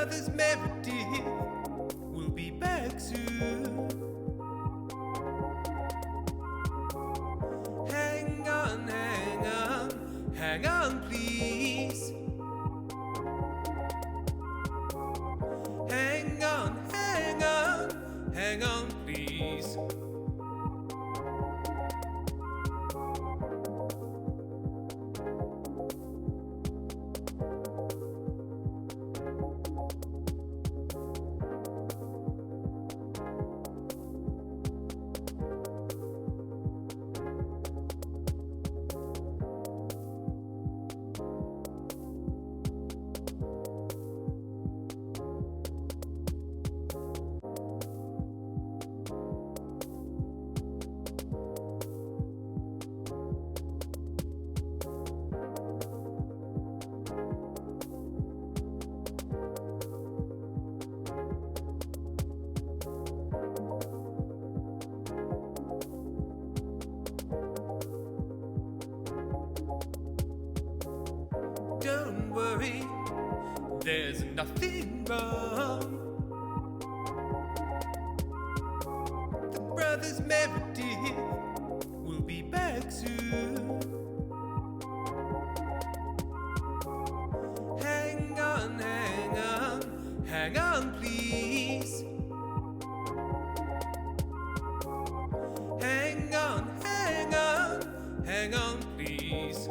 brothers Meredith will be back soon. Hang on, hang on, hang on, please. Hang on, hang on, hang on, please. Don't worry, there's nothing wrong. The brothers Meredith will be back soon. Hang on, hang on, hang on, please. Hang on, hang on, hang on, please.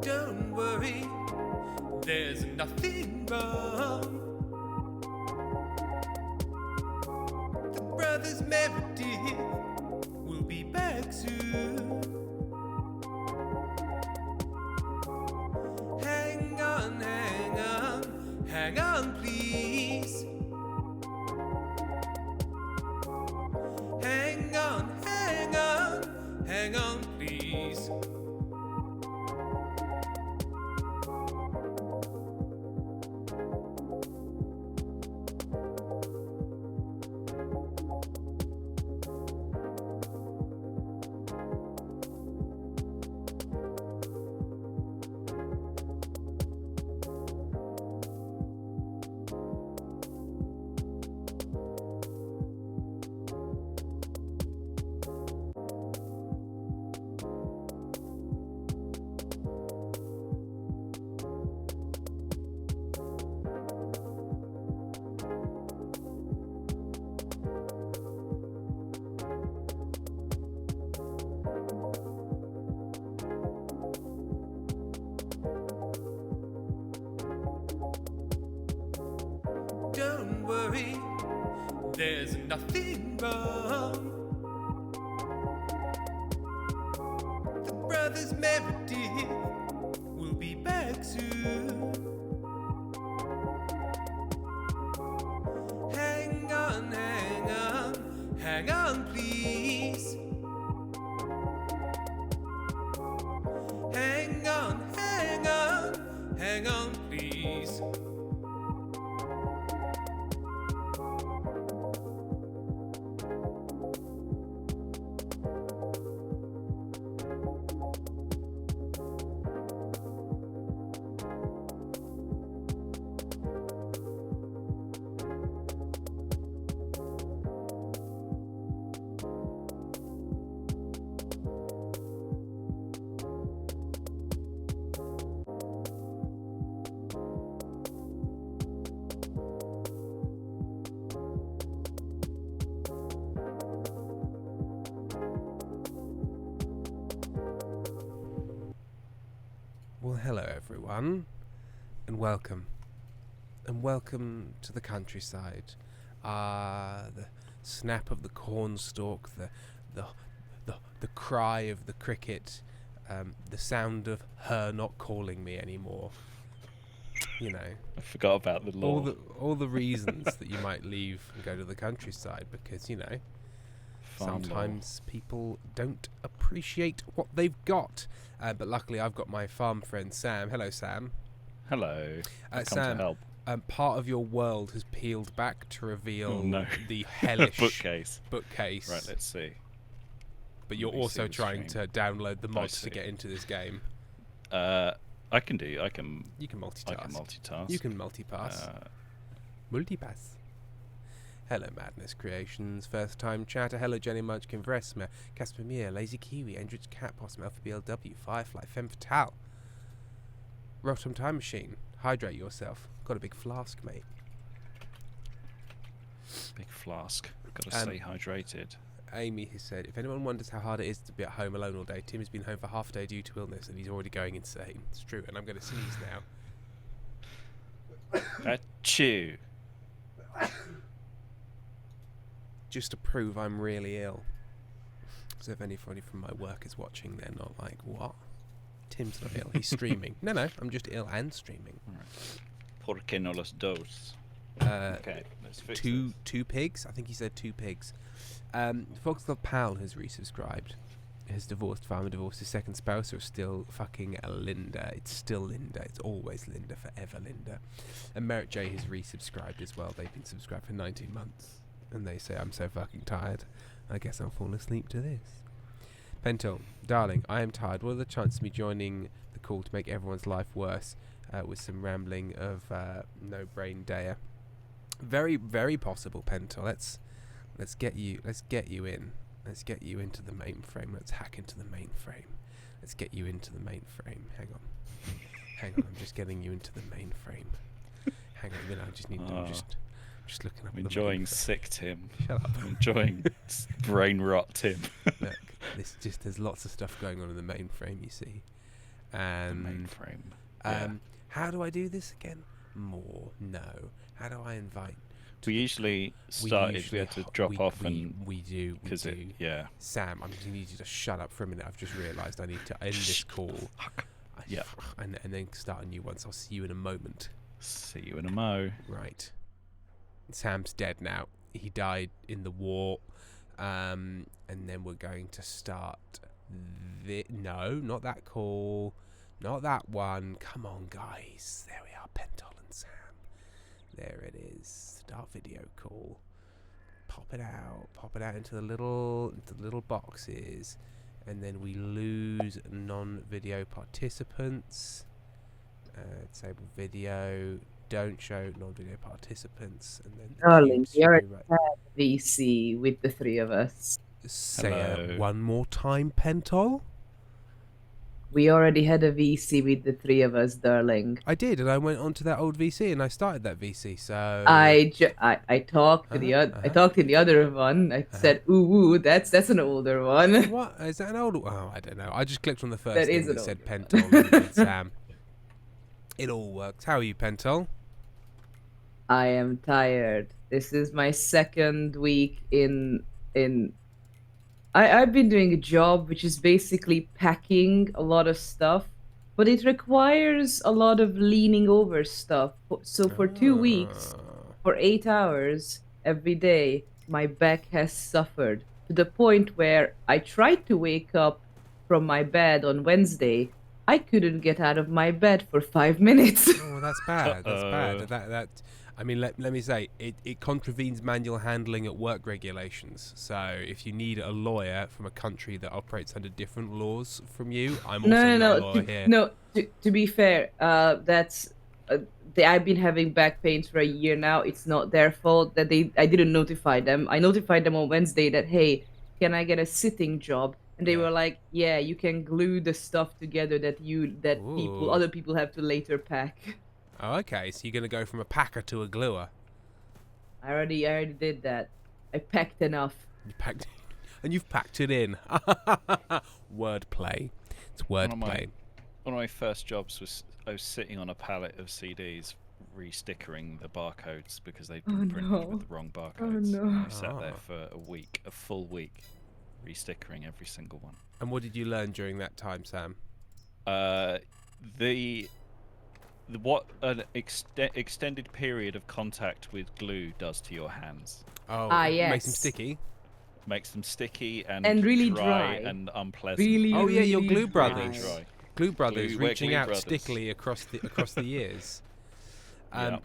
Don't worry, there's nothing wrong. The brothers Meredith will be back soon. Hang on, hang on, hang on, please. Hang on, hang on, hang on, please. Don't worry, there's nothing wrong. The brothers Meredith will be back soon. Hang on, hang on, hang on, please. Hang on, hang on, hang on, please. everyone, and welcome. And welcome to the countryside. The snap of the cornstalk, the cry of the cricket, the sound of her not calling me anymore. You know, I forgot about the law. all the reasons that you might leave and go to the countryside, because, you know, Farm sometimes people don't appreciate what they've got. But luckily I've got my farm friend Sam. Hello, Sam. Hello. Come Sam, to help. part of your world has peeled back to reveal the The hellish bookcase. bookcase. Right, let's see. But you're Let me also see the trying stream. to download the I mods to see. get into this game. I can multitask. You can multitask. You You can multipass. Multipass. Hello, Madness Creations, First Time Chatter. Hello, Jenny Munchkin, Vresma, Casper Mir, Lazy Kiwi, Endridge Cat, Possum, Alpha BLW, Firefly, Femme Fatale. Rotom Time Machine. Hydrate yourself. Got a big flask, mate. Big flask. Gotta stay hydrated. Amy has said, if anyone wonders how hard it is to be at home alone all day, Tim has been home for half a day due to illness and he's already going insane. It's true, and I'm going to sneeze now. Achoo. Just to prove I'm really ill. So if anybody from my work is watching, they're not like, what? Tim's not ill, he's streaming. No, I'm just ill and streaming. ¿Por qué no los dos? Okay, let's fix this. Two pigs? I think he said 2 pigs. Foxglove Pal has resubscribed. His divorced farmer divorced his second spouse, so it's still fucking Linda. It's still Linda. It's always Linda, forever Linda. And Merritt J has resubscribed as well. They've been subscribed for 19 months. And they say, I'm so fucking tired. I guess I'll fall asleep to this. Pentel, darling, I am tired. What are the chances of me joining the call to make everyone's life worse with some rambling of no brain dare? Very, very possible, Pentel. Let's get you in. Let's get you into the mainframe. Let's hack into the mainframe. Let's get you into the mainframe. Hang on. I'm just getting you into the mainframe. Hang on a minute. I just need. I'm just looking up. I'm enjoying the sick Tim. Shut up. I'm enjoying brain rot Tim. Look, there's lots of stuff going on in the mainframe. You see, and The mainframe. Yeah. How do I do this again? More. No. How do I invite? We usually started. We had to drop off and we do. yeah. Sam, I'm going to need you to shut up for a minute. I've just realised I need to end this call. Yeah. And then start a new one. So I'll see you in a moment. See you in a mo. Right. Sam's dead now. He died in the war. And then we're going to start. No, not that call. Not that one. Come on, guys. There we are. Pentol and Sam. There it is. Start video call. Pop it out into the little boxes, and then we lose non-video participants. Disable video. Don't show non-video participants, and then Darling, cubes you're should be a VC with the 3 of us. Say Hello. it one more time, Pentol. We already had a VC with the 3 of us, darling. I did, and I went onto that old VC, and I started that VC. So I talked to I talked to the other one. I said, "Ooh, that's an older one." What is that, an old? Oh, I don't know. I just clicked on the first That thing is that an said older Pentol and Sam. It all works. How are you, Pentol? I am tired. This is my second week in. I've been doing a job which is basically packing a lot of stuff, but it requires a lot of leaning over stuff. So for 2 weeks, for 8 hours every day, my back has suffered to the point where I tried to wake up from my bed on Wednesday. I couldn't get out of my bed for 5 minutes. Oh, that's bad. That's bad. That. I mean, let me say, it contravenes manual handling at work regulations. So if you need a lawyer from a country that operates under different laws from you, I'm also not a lawyer here. No, to be fair, that's I've been having back pains for a year now. It's not their fault that I didn't notify them. I notified them on Wednesday that, hey, can I get a sitting job? And they were like, yeah, you can glue the stuff together that other people have to later pack. Oh, okay. So you're gonna go from a packer to a gluer. I already did that. I packed enough. You packed, and you've packed it in. Wordplay. It's wordplay. One of my first jobs was I was sitting on a pallet of CDs re-stickering the barcodes because they'd been printed with the wrong barcodes. no. And I sat there for a full week, re-stickering every single one. And what did you learn during that time, Sam? What an extended period of contact with glue does to your hands. Oh, yes. makes them sticky. Makes them sticky and really dry dry. and unpleasant. Really, Oh yeah, your really Glue dry. Brothers. Dry. Glue Brothers We're reaching Glue out Brothers. stickily across the years. Yeah.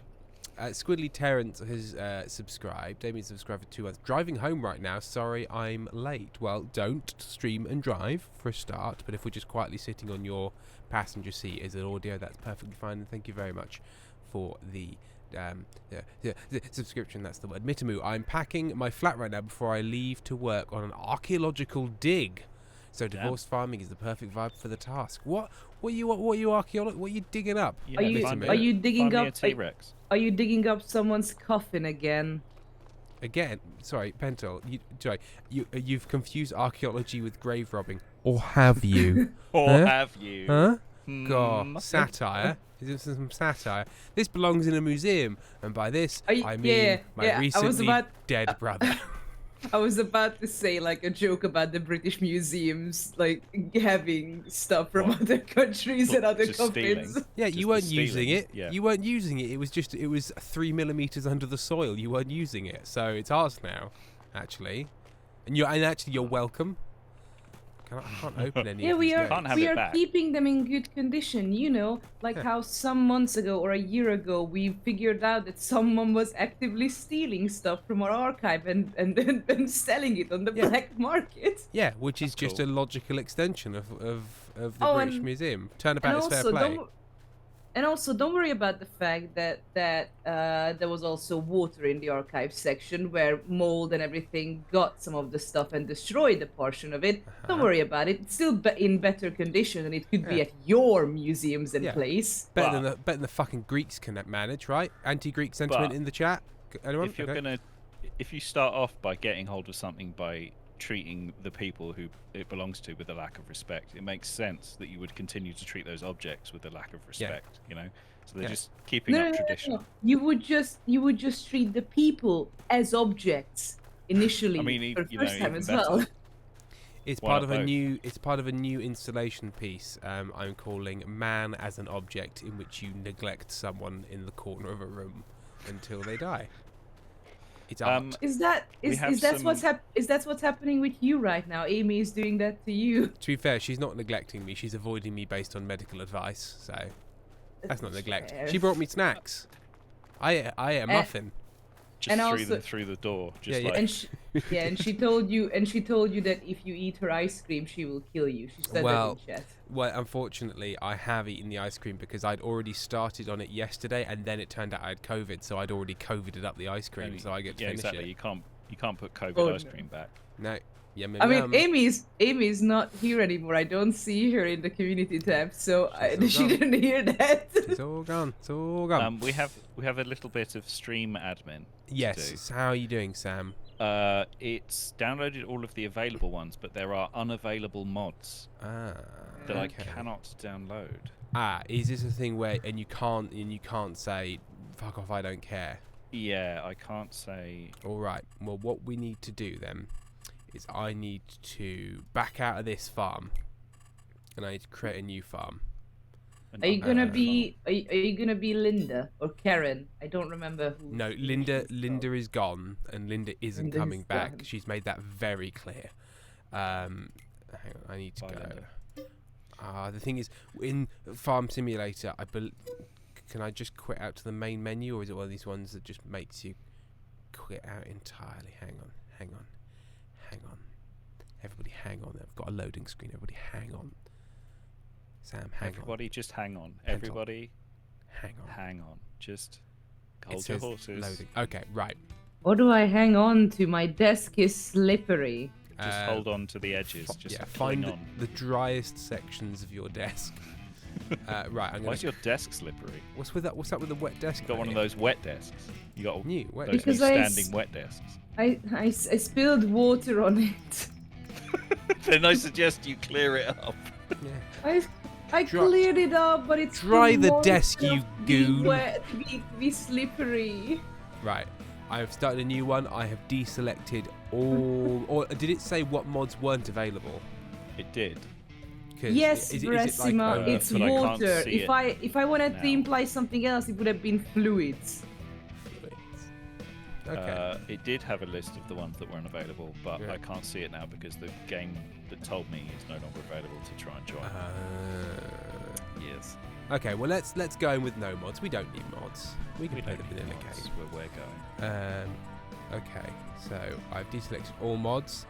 Squidly Terrence has subscribed. Damien subscribed for 2 months. Driving home right now. Sorry, I'm late. Well, don't stream and drive for a start. But if we're just quietly sitting on your passenger seat as an audio, that's perfectly fine. And thank you very much for the subscription. That's the word. Mitamu, I'm packing my flat right now before I leave to work on an archaeological dig. So divorced farming is the perfect vibe for the task. What are you digging up? Yeah, Are you digging find me a up? T-Rex. Are you digging up someone's coffin again? Again, sorry, Pentel. You've confused archaeology with grave robbing, or have you? Or Huh? have you? Huh? Hmm. God, satire. Is this some satire? This belongs in a museum, and by this I mean yeah, my yeah, recently dead brother. I was about to say like a joke about the British museums like having stuff from What? other countries and other Just coffins. stealing. Yeah, Just you the weren't using stealing, it. yeah. You weren't using it. It was 3 millimeters under the soil. You weren't using it, so it's ours now, actually. And you're welcome. I can't open any. Yeah, of we these are. notes. Can't have We it are back. keeping them in good condition. You know, like Yeah. how some months ago or a year ago we figured out that someone was actively stealing stuff from our archive and selling it on the Yeah. black market. Yeah, which is That's just cool. a logical extension of the Oh, British and- Museum. Turnabout is fair also, play. don't worry about the fact that there was also water in the archive section where mold and everything got some of the stuff and destroyed a portion of it. Don't worry about it. It's still in better condition and it could be Yeah. at your museums and Yeah. place. Better than the fucking Greeks can manage, right? Anti-Greek sentiment But in the chat. Anyone? If you're Okay. if you start off by getting hold of something by treating the people who it belongs to with a lack of respect, it makes sense that you would continue to treat those objects with a lack of respect. You know, so they're Yeah. just keeping up tradition. No. You would just treat the people as objects initially I mean, for the you know, first time even as better. well. It's Why part not of a both? new. It's part of a new installation piece. I'm calling "Man as an Object," in which you neglect someone in the corner of a room until they die. It's art. Is that what's happening with you right now? Amy is doing that to you. To be fair, she's not neglecting me. She's avoiding me based on medical advice. So that's not neglect. fair. She brought me snacks. I ate a muffin. Just And threw also- them through the door. Just Yeah, like And she told you that if you eat her ice cream, she will kill you. She said Well, that in chat. Well, unfortunately, I have eaten the ice cream because I'd already started on it yesterday, and then it turned out I had COVID, so I'd already COVIDed up the ice cream, so I get to yeah, finish exactly. it. You can't put COVID Oh, ice no. cream back. No, yeah, I mean, Amy's not here anymore. I don't see her in the community tab, so She's she all gone. didn't hear that. It's all gone. It's all gone. We have a little bit of stream admin. to Yes. How are you doing, Sam? do. It's downloaded all of the available ones, but there are unavailable mods Ah. that okay. I cannot download. Is this a thing where you can't say fuck off, I don't care? Yeah, I can't say. All right. Well, what we need to do then is I need to back out of this farm, and I need to create a new farm. Are you gonna Uh, be? Are you gonna be Linda or Karen? I don't remember who. No, who Linda. she's Linda is gone, and Linda isn't Linda's coming back. gone. She's made that very clear. Hang on, I need to Bye, go. Linda. The thing is, in Farm Simulator, can I just quit out to the main menu, or is it one of these ones that just makes you quit out entirely? Hang on. Everybody, hang on. I've got a loading screen. Everybody, hang on. Sam, hang Everybody, just hang on. Pentel. Everybody, on. Hang on. hang on. Just It hold your says horses. loading. Okay, right. What do I hang on to? My desk is slippery. Just hold on to the edges. Just find cling on. the driest sections of your desk. Right, I'm Why gonna. is your desk slippery? What's with that? What's up with the wet desk? You got one of mate? those wet desks. You got New wet those desk. new Because I standing wet desks. I spilled water on it. Then I suggest you clear it up. Yeah. I cleared it up, but it's Dry too the moist desk, you to be goon. wet, to be slippery. Right. I have started a new one. I have deselected all. Or did it say what mods weren't available? It did. 'Cause Yes, is it like, Bressima, it's but I can't water. see If it I wanted to now. imply something else, it would have been fluids. Okay. It did have a list of the ones that weren't available, but Yeah. I can't see it now because the game that told me is no longer available to try and join. Yes. Okay, well let's go in with no mods. We don't need mods. We can play the vanilla That's game. where we're going. Okay, so I've deselected all mods.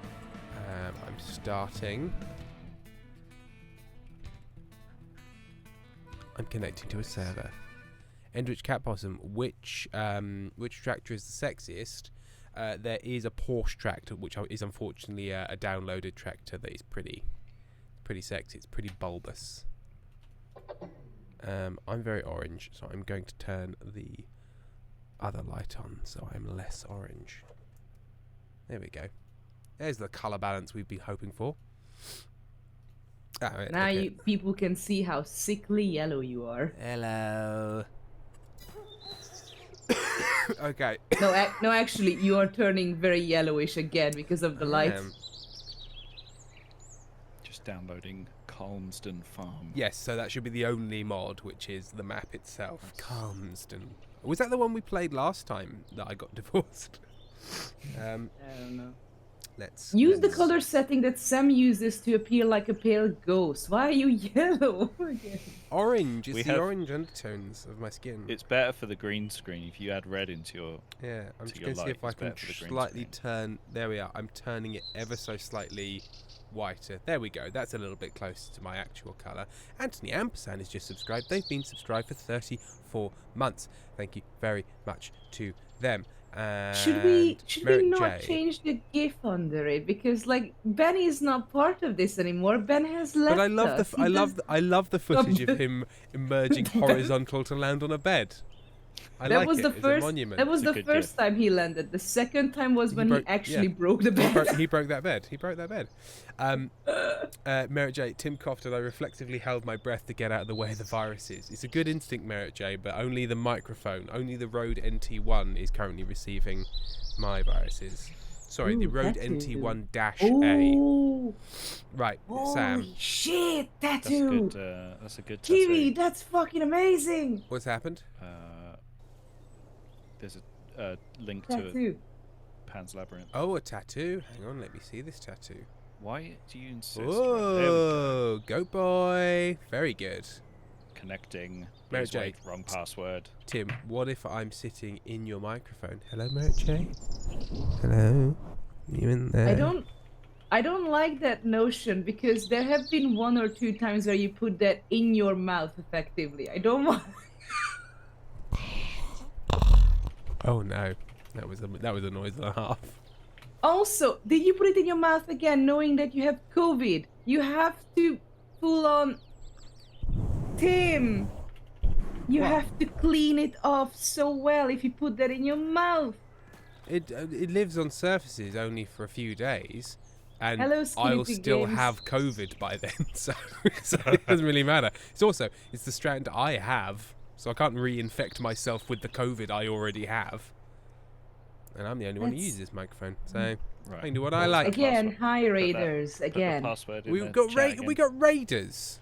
I'm starting. I'm connecting to a server. Endrich Cat Possum, which tractor is the sexiest? There is a Porsche tractor, which is unfortunately a downloaded tractor that is pretty sexy. It's pretty bulbous. I'm very orange, so I'm going to turn the other light on so I'm less orange. There we go. There's the colour balance we've been hoping for. Now people can see how sickly yellow you are. Hello. Okay. No, actually, you are turning very yellowish again because of the light. Just downloading Calmsden Farm. Yes, so that should be the only mod, which is the map itself. Calmsden. Was that the one we played last time that I got divorced? I don't know. Let's Use the color setting that Sam uses to appear like a pale ghost. Why are you yellow again? orange. It's We the have- orange undertones of my skin. It's better for the green screen if you add red into your. Yeah, I'm to just your going to see light, if I it's can better for the green slightly screen. turn. There we are. I'm turning it ever so slightly whiter. There we go. That's a little bit closer to my actual colour. Anthony Ampersand has just subscribed. They've been subscribed for 34 months. Thank you very much to them. Should we Merrick not J. change the GIF under it because like Ben is not part of this anymore. Ben has left But I love us. the I love the footage of him emerging That- horizontal to land on a bed. I that like was it. the It's a first. monument. That was It's a the good first time he landed. The second time was He when broke- he actually yeah. broke the bed. He broke that bed. He broke that bed. Merritt J. Tim coughed and I reflexively held my breath to get out of the way of the viruses. It's a good instinct, Merritt J, but only the microphone, only the Rode NT1 is currently receiving my viruses. Sorry, the Ooh, Rode tattoo. NT1-A. Oh, Right, holy Sam, shit! That's a Tattoo. good. That's a good Kiwi, tattoo. that's fucking amazing. what's happened? There's a link to Tattoo. Pan's Labyrinth. Oh, a tattoo. Hang on, let me see this tattoo. Why do you insist? Right, there we go. Whoa, goat boy. Very good. Connecting. Mary Please J. wait, wrong password. Tim, what if I'm sitting in your microphone? Hello, Merritt J. Hello. You in there? I don't like that notion because there have been 1 or 2 times where you put that in your mouth effectively. I don't want. Oh no, that was a noise and a half. Also, did you put it in your mouth again, knowing that you have COVID? You have to full on. Tim, you What? have to clean it off so well if you put that in your mouth. It lives on surfaces only for a few days, and Hello, Skinny I'll Pig still Games. have COVID by then, so it doesn't really matter. It's the strand I have, so I can't reinfect myself with the COVID I already have. And I'm the only one who That's- uses this microphone, so Right. I can do what I like. Again, Password. hi Put that- Raiders. Put the Again. password in We've the got chat again. we got raiders.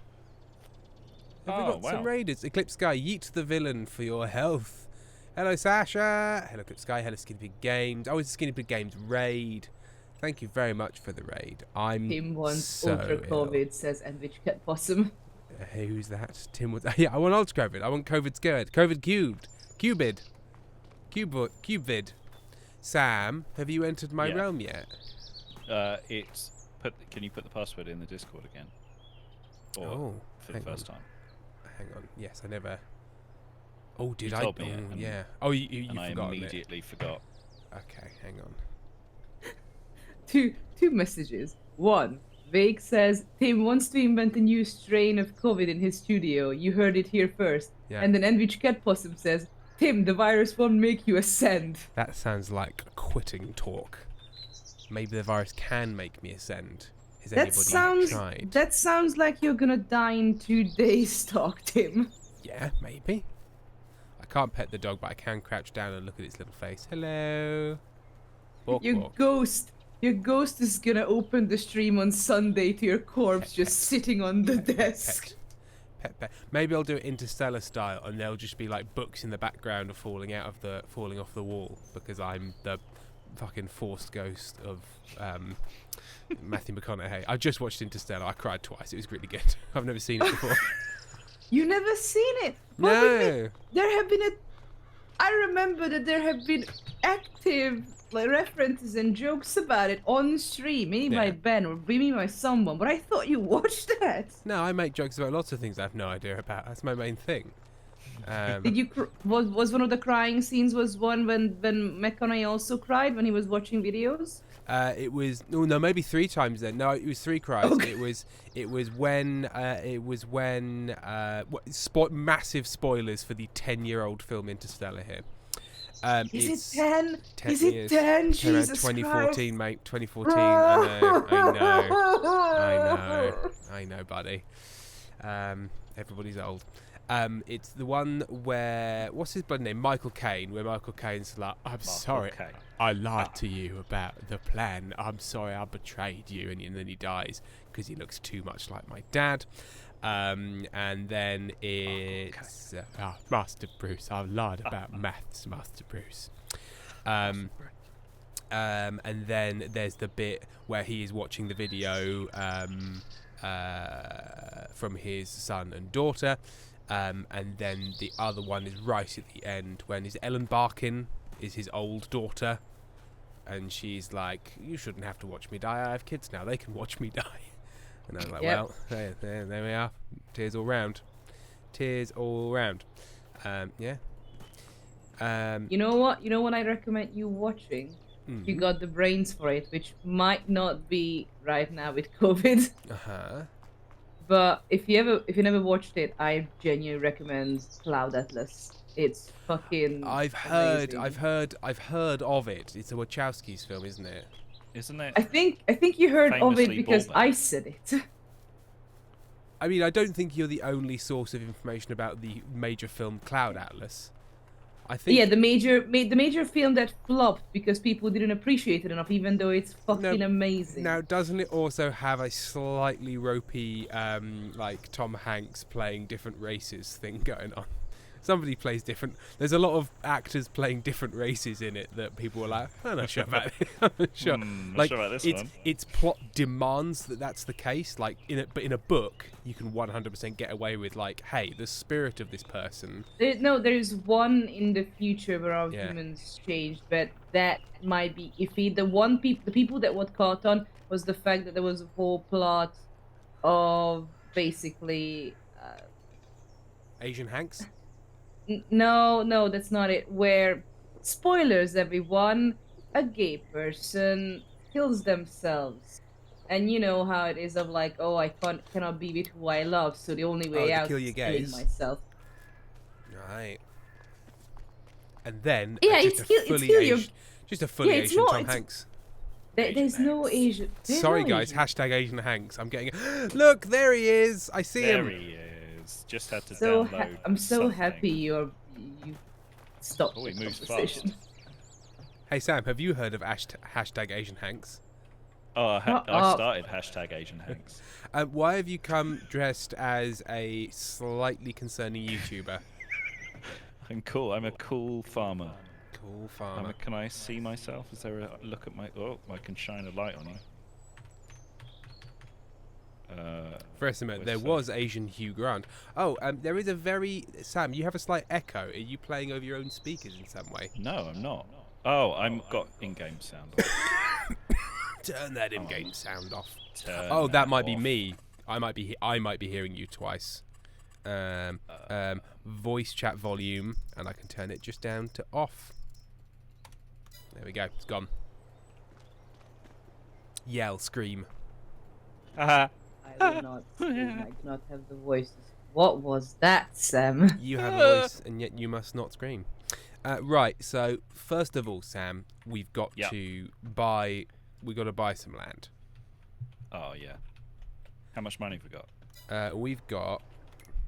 Have we Oh, got some wow. raiders? Eclipse Sky, yeet the villain for your health. Hello, Sasha. Hello, Eclipse Sky. Hello, Skinny Pig Games. Oh, it's Skinny Pig Games raid. Thank you very much for the raid. I'm Tim wants so ultra ill. COVID, says Endwich Cat Possum. Who's that? Tim was. Yeah, I want ultra COVID. I want COVID scared. COVID cubed. Cubevid. Sam, have you entered my Yeah. realm yet? Can you put the password in the Discord again? Or Oh, for the hang first on. time? Hang on. Yes, I never. Oh, did You I? told me it, Oh, and- yeah. Oh, you And I forgot it. immediately forgot. Okay, hang on. Two messages. One, Vake says Tim wants to invent a new strain of COVID in his studio. You heard it here first. Yeah. And then Endwich Cat Possum says, Tim, the virus won't make you ascend. That sounds like quitting talk. Maybe the virus can make me ascend. Has That anybody sounds. tried? That sounds like you're gonna die in 2 days, Talk Tim. Yeah, maybe. I can't pet the dog, but I can crouch down and look at its little face. Hello. Walk, Your walk. ghost is gonna open the stream on Sunday to your corpse just sitting on the desk. Pet. Maybe I'll do it Interstellar style, and there'll just be like books in the background of falling off the wall because I'm the fucking forced ghost of Matthew McConaughey. I just watched Interstellar. I cried twice. It was really good. I've never seen it before. You never seen it? No. There have been I remember that there have been active references and jokes about it on stream, maybe by Yeah. Ben or maybe by someone. But I thought you watched that. No, I make jokes about lots of things I have no idea about. That's my main thing. Did you? Was one of the crying scenes was one when McConaughey also cried when he was watching videos? It was no, maybe 3 times then. No, it was 3 cries. Okay. It was when massive spoilers for the 10-year-old film Interstellar here. Is It's it 10? 10 Is it years. 10? Came out Jesus 2014, Christ. mate. 2014. I know, buddy. Everybody's old. It's the one where what's his bloody name? Michael Caine. Where Michael Caine's like, I'm sorry, Okay. I lied to you about the plan. I'm sorry, I betrayed you, and then he dies because he looks too much like my dad. And then it's Master Bruce. I've lied about maths, Master Bruce. And then there's the bit where he is watching the video from his son and daughter. And then the other one is right at the end when is Ellen Barkin is his old daughter, and she's like, "You shouldn't have to watch me die. I have kids now; they can watch me die." And I was like, Yep. "Well, there we are. Tears all round. Tears all round." Yeah. You know what? You know what I recommend you watching? If you got the brains for it, which might not be right now with COVID. But if you never watched it, I genuinely recommend Cloud Atlas. It's fucking. I've heard of it. It's a Wachowski's film, isn't it? Isn't it? I think you heard of it Famously because Baldwin. I said it. I mean, I don't think you're the only source of information about the major film Cloud Atlas. I think. Yeah, the major film that flopped because people didn't appreciate it enough, even though it's fucking amazing. Now, doesn't it also have a slightly ropey, like Tom Hanks playing different races thing going on? Somebody plays different. There's a lot of actors playing different races in it that people were like, "I'm not sure about it. I'm not sure." Not sure about this one. Its plot demands that that's the case. Like but in a book, you can 100% get away with like, "Hey, the spirit of this person." There's one in the future where our Yeah. humans changed, but that might be iffy. The people that were caught on was the fact that there was a whole plot of basically. Asian Hanks. No, that's not it. Where, spoilers, everyone, a gay person kills themselves. And you know how it is of like, oh, I cannot be with who I love, so the only way to out kill is your killing gays. myself. Right. And then Yeah, just it's a kill fully your- Asian, just a fully Yeah, it's Asian not- Tom it's- Hanks. There's no Asian. there's Sorry, no guys. Asian. Hashtag Asian Hanks. I'm getting. Look, there he is. I see There him. he is. Just had to So download. I'm so something. happy you stopped Oh, the he moves conversation. fast. Hey Sam, have you heard of hashtag Asian Hanks? Oh, I Shut up. started hashtag Asian Hanks. Why have you come dressed as a slightly concerning YouTuber? I'm cool. I'm a cool farmer. Cool farmer. Can I see myself? Is there a look at my? Oh, I can shine a light on you. For a minute, where's there that? was Asian Hugh Grant. Oh, there is a very Sam. You have a slight echo. Are you playing over your own speakers in some way? No, I'm not. Oh, I'm got in-game sound. Turn that in-game sound off. Turn Oh, that might be off. me. I might be hearing you twice. Voice chat volume, and I can turn it just down to off. There we go. It's gone. Yell, scream. Haha. I will not. scream, I do not have the voices. What was that, Sam? You have a voice, and yet you must not scream. Right. So first of all, Sam, we've got Yeah. to buy. We've got to buy some land. Oh yeah. How much money have we got? We've got.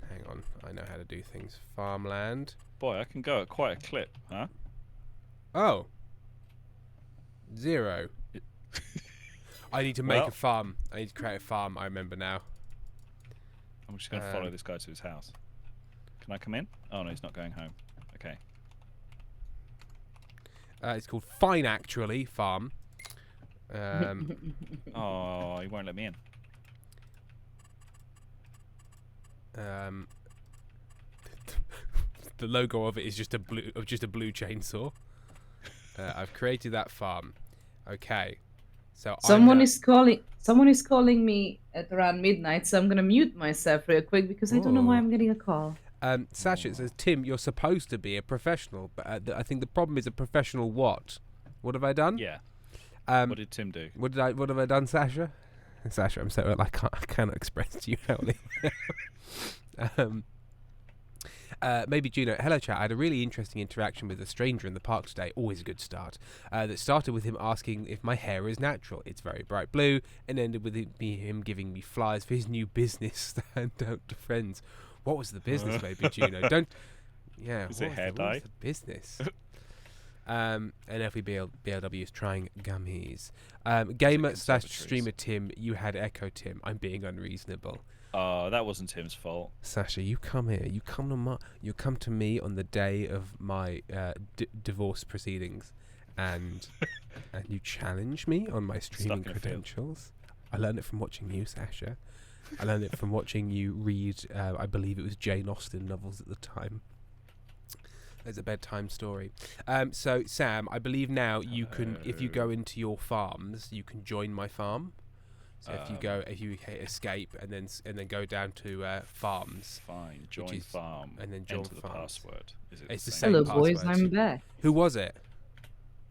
Hang on, I know how to do things. Farmland. Boy, I can go at quite a clip, huh? Oh. 0. I need to make Well- a farm. I need to create a farm. I remember now. I'm just going to follow this guy to his house. Can I come in? Oh no, he's not going home. Okay. It's called Fine Actually Farm. Oh, he won't let me in. The logo of it is just a blue chainsaw. I've created that farm. Okay, so Someone is calling me at around midnight, so I'm gonna mute myself real quick because I don't know why Ooh. I'm getting a call. Sasha says, Tim, you're supposed to be a professional, but I think the problem is a professional what? What have I done? Yeah. What did Tim do? What have I done, Sasha? Sasha, I'm so ill, I cannot express to you how maybe Juno. Hello, chat. I had a really interesting interaction with a stranger in the park today. Always a good start. That started with him asking if my hair is natural. It's very bright blue, and ended with him giving me flyers for his new business, Stand Out to Friends. What was the business, maybe Juno? Don't. Yeah. Is it hair what dye? was the business? And FEBLW is trying gummies. Gamer/streamer Tim, you had echo Tim. I'm being unreasonable. Oh, that wasn't Tim's fault. Sasha, you come here. You come to me on the day of my divorce proceedings, and you challenge me on my streaming Stuck in a field. credentials. I learned it from watching you, Sasha. I learned it from watching you read. I believe it was Jane Austen novels at the time. There's a bedtime story. So Sam, I believe now you can, if you go into your farms, you can join my farm. So if you hit escape and then go down to farms. Fine. Join farm. and then join enter the farms. password. Is it It's the Hello, same boys. password. I'm back. Who was it?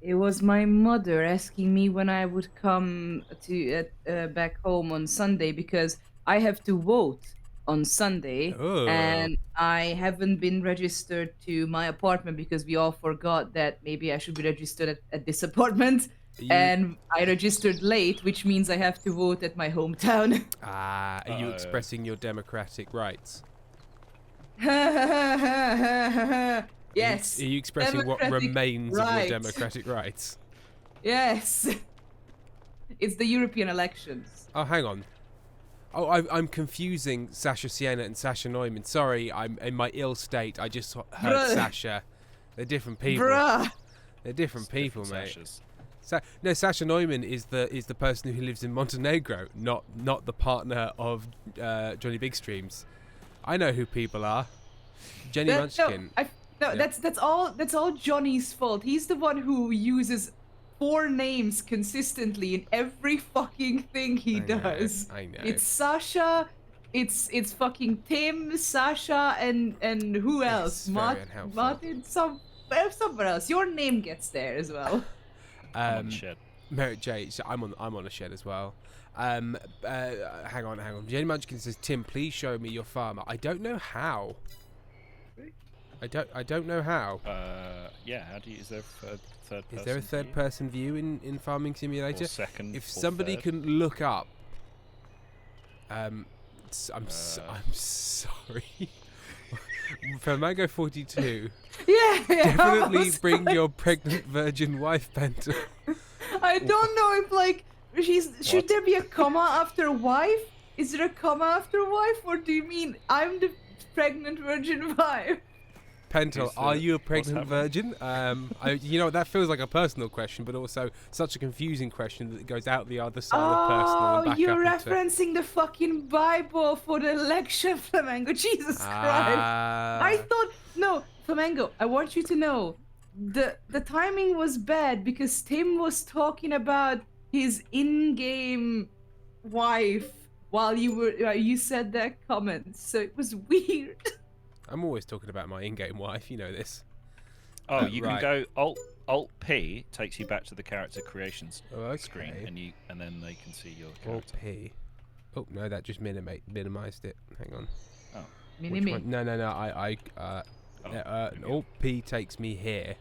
It was my mother asking me when I would come to back home on Sunday because I have to vote on Sunday, Oh. and I haven't been registered to my apartment because we all forgot that maybe I should be registered at this apartment. And I registered late, which means I have to vote at my hometown. Are you expressing your democratic rights? Yes. Are you expressing what Democratic remains of rights. your democratic rights? Yes. It's the European elections. Oh, hang on. Oh, I'm confusing Sasha Sienna and Sasha Neumann. Sorry, I'm in my ill state. I just heard Bruh. Sasha. They're different people. Bruh. They're different people, mate. Sashas. No, Sasha Neumann is the person who lives in Montenegro, not the partner of Johnny Big Streams. I know who people are. Jenny Munchkin. No, that's all Johnny's fault. He's the one who uses 4 names consistently in every fucking thing he does. I know. It's Sasha, it's fucking Tim, Sasha, and who else? It's very unhelpful. Martin, somewhere else. Your name gets there as well. I'm on the shed. Merritt J. So I'm on a shed as well. Hang on. Jenny Munchkin says, Tim, please show me your farmer. I don't know how. I don't know how. Yeah. How do you? Is there a third person? Is there a third-person view in Farming Simulator? Or second? If or somebody third? can look up, I'm sorry. Flamingo 42. Yeah. Definitely bring your pregnant virgin wife, Penta. I don't know if like should there be a comma after wife? Is there a comma after wife, or do you mean I'm the pregnant virgin wife? Pentel, are you a what's pregnant virgin? That feels like a personal question, but also such a confusing question that it goes out the other side of personal and back you're up into... referencing the fucking Bible for the election, Flamengo. Jesus Christ! I thought no, Flamengo. I want you to know the timing was bad because Tim was talking about his in-game wife while you said that comment, so it was weird. I'm always talking about my in-game wife, you know this. Oh, you right. can go Alt P takes you back to the character creations screen, and then they can see your Alt character. P. Oh no, that just minimized it. Hang on. Oh. Which one? No. Alt P takes me here.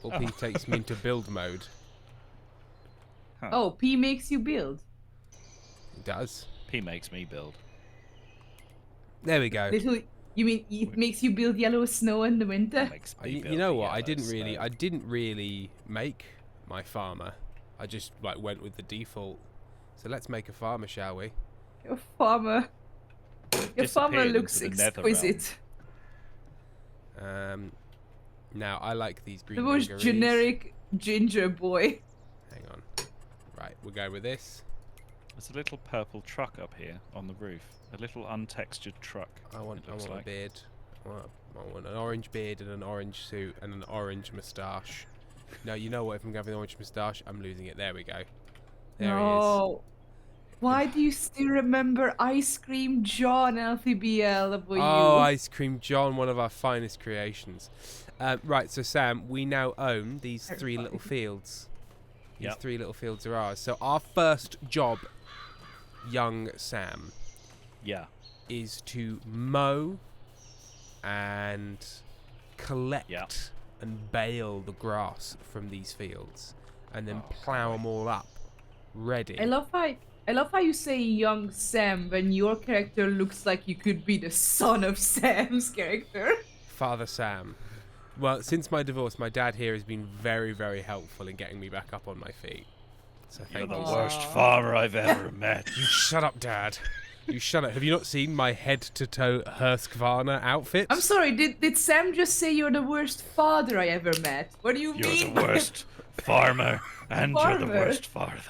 Alt P takes me into build mode. Huh. Oh, P makes you build. does. P makes me build. There we go. Little, you mean it makes you build yellow snow in the winter? Makes me build You know the what? I yellow didn't really. snow. I didn't really make my farmer. I just like went with the default. So let's make a farmer, shall we? Your farmer. Your farmer Disappeared looks into the nether realm. exquisite. Now I like these green. The most dungarees. generic ginger boy. Hang on. Right, we'll go with this. There's a little purple truck up here on the roof. A little untextured truck. I want it looks a like. beard. I want an orange beard and an orange suit and an orange moustache. No, you know what? If I'm going with an orange moustache, I'm losing it. There we go. There No. Why do you still remember Ice Cream John, LPBL, for he is. you? Oh, Ice Cream John, one of our finest creations. Right, so Sam, we now own these three little fields. These Yep. 3 little fields are ours. So our first job, young Sam, Yeah. is to mow and collect Yep. and bale the grass from these fields, and then Oh, plough them all up, ready. I love how you say young Sam when your character looks like you could be the son of Sam's character. Father Sam. Well, since my divorce, my dad here has been very, very helpful in getting me back up on my feet. So You're thank the you. worst Aw. farmer I've ever met. You shut up, Dad. You shut up. Have you not seen my head-to-toe Husqvarna outfit? I'm sorry, did Sam just say you're the worst father I ever met? What do you You're mean? the worst farmer, and you're the Farmer. worst father.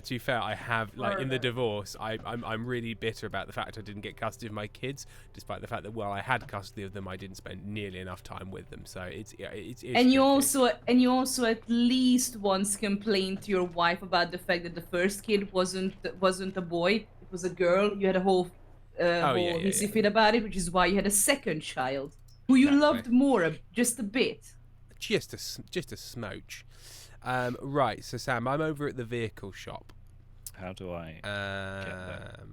To be fair, I have like in the Farmer. divorce. I'm really bitter about the fact I didn't get custody of my kids, despite the fact that I had custody of them, I didn't spend nearly enough time with them. So it's And you tricky. also at least once complained to your wife about the fact that the first kid wasn't a boy, it was a girl. You had a whole yeah, hissy yeah. fit about it, which is why you had a second child, who you Exactly. loved more, just a bit. just a smooch. Right, so Sam, I'm over at the vehicle shop. How do I? there.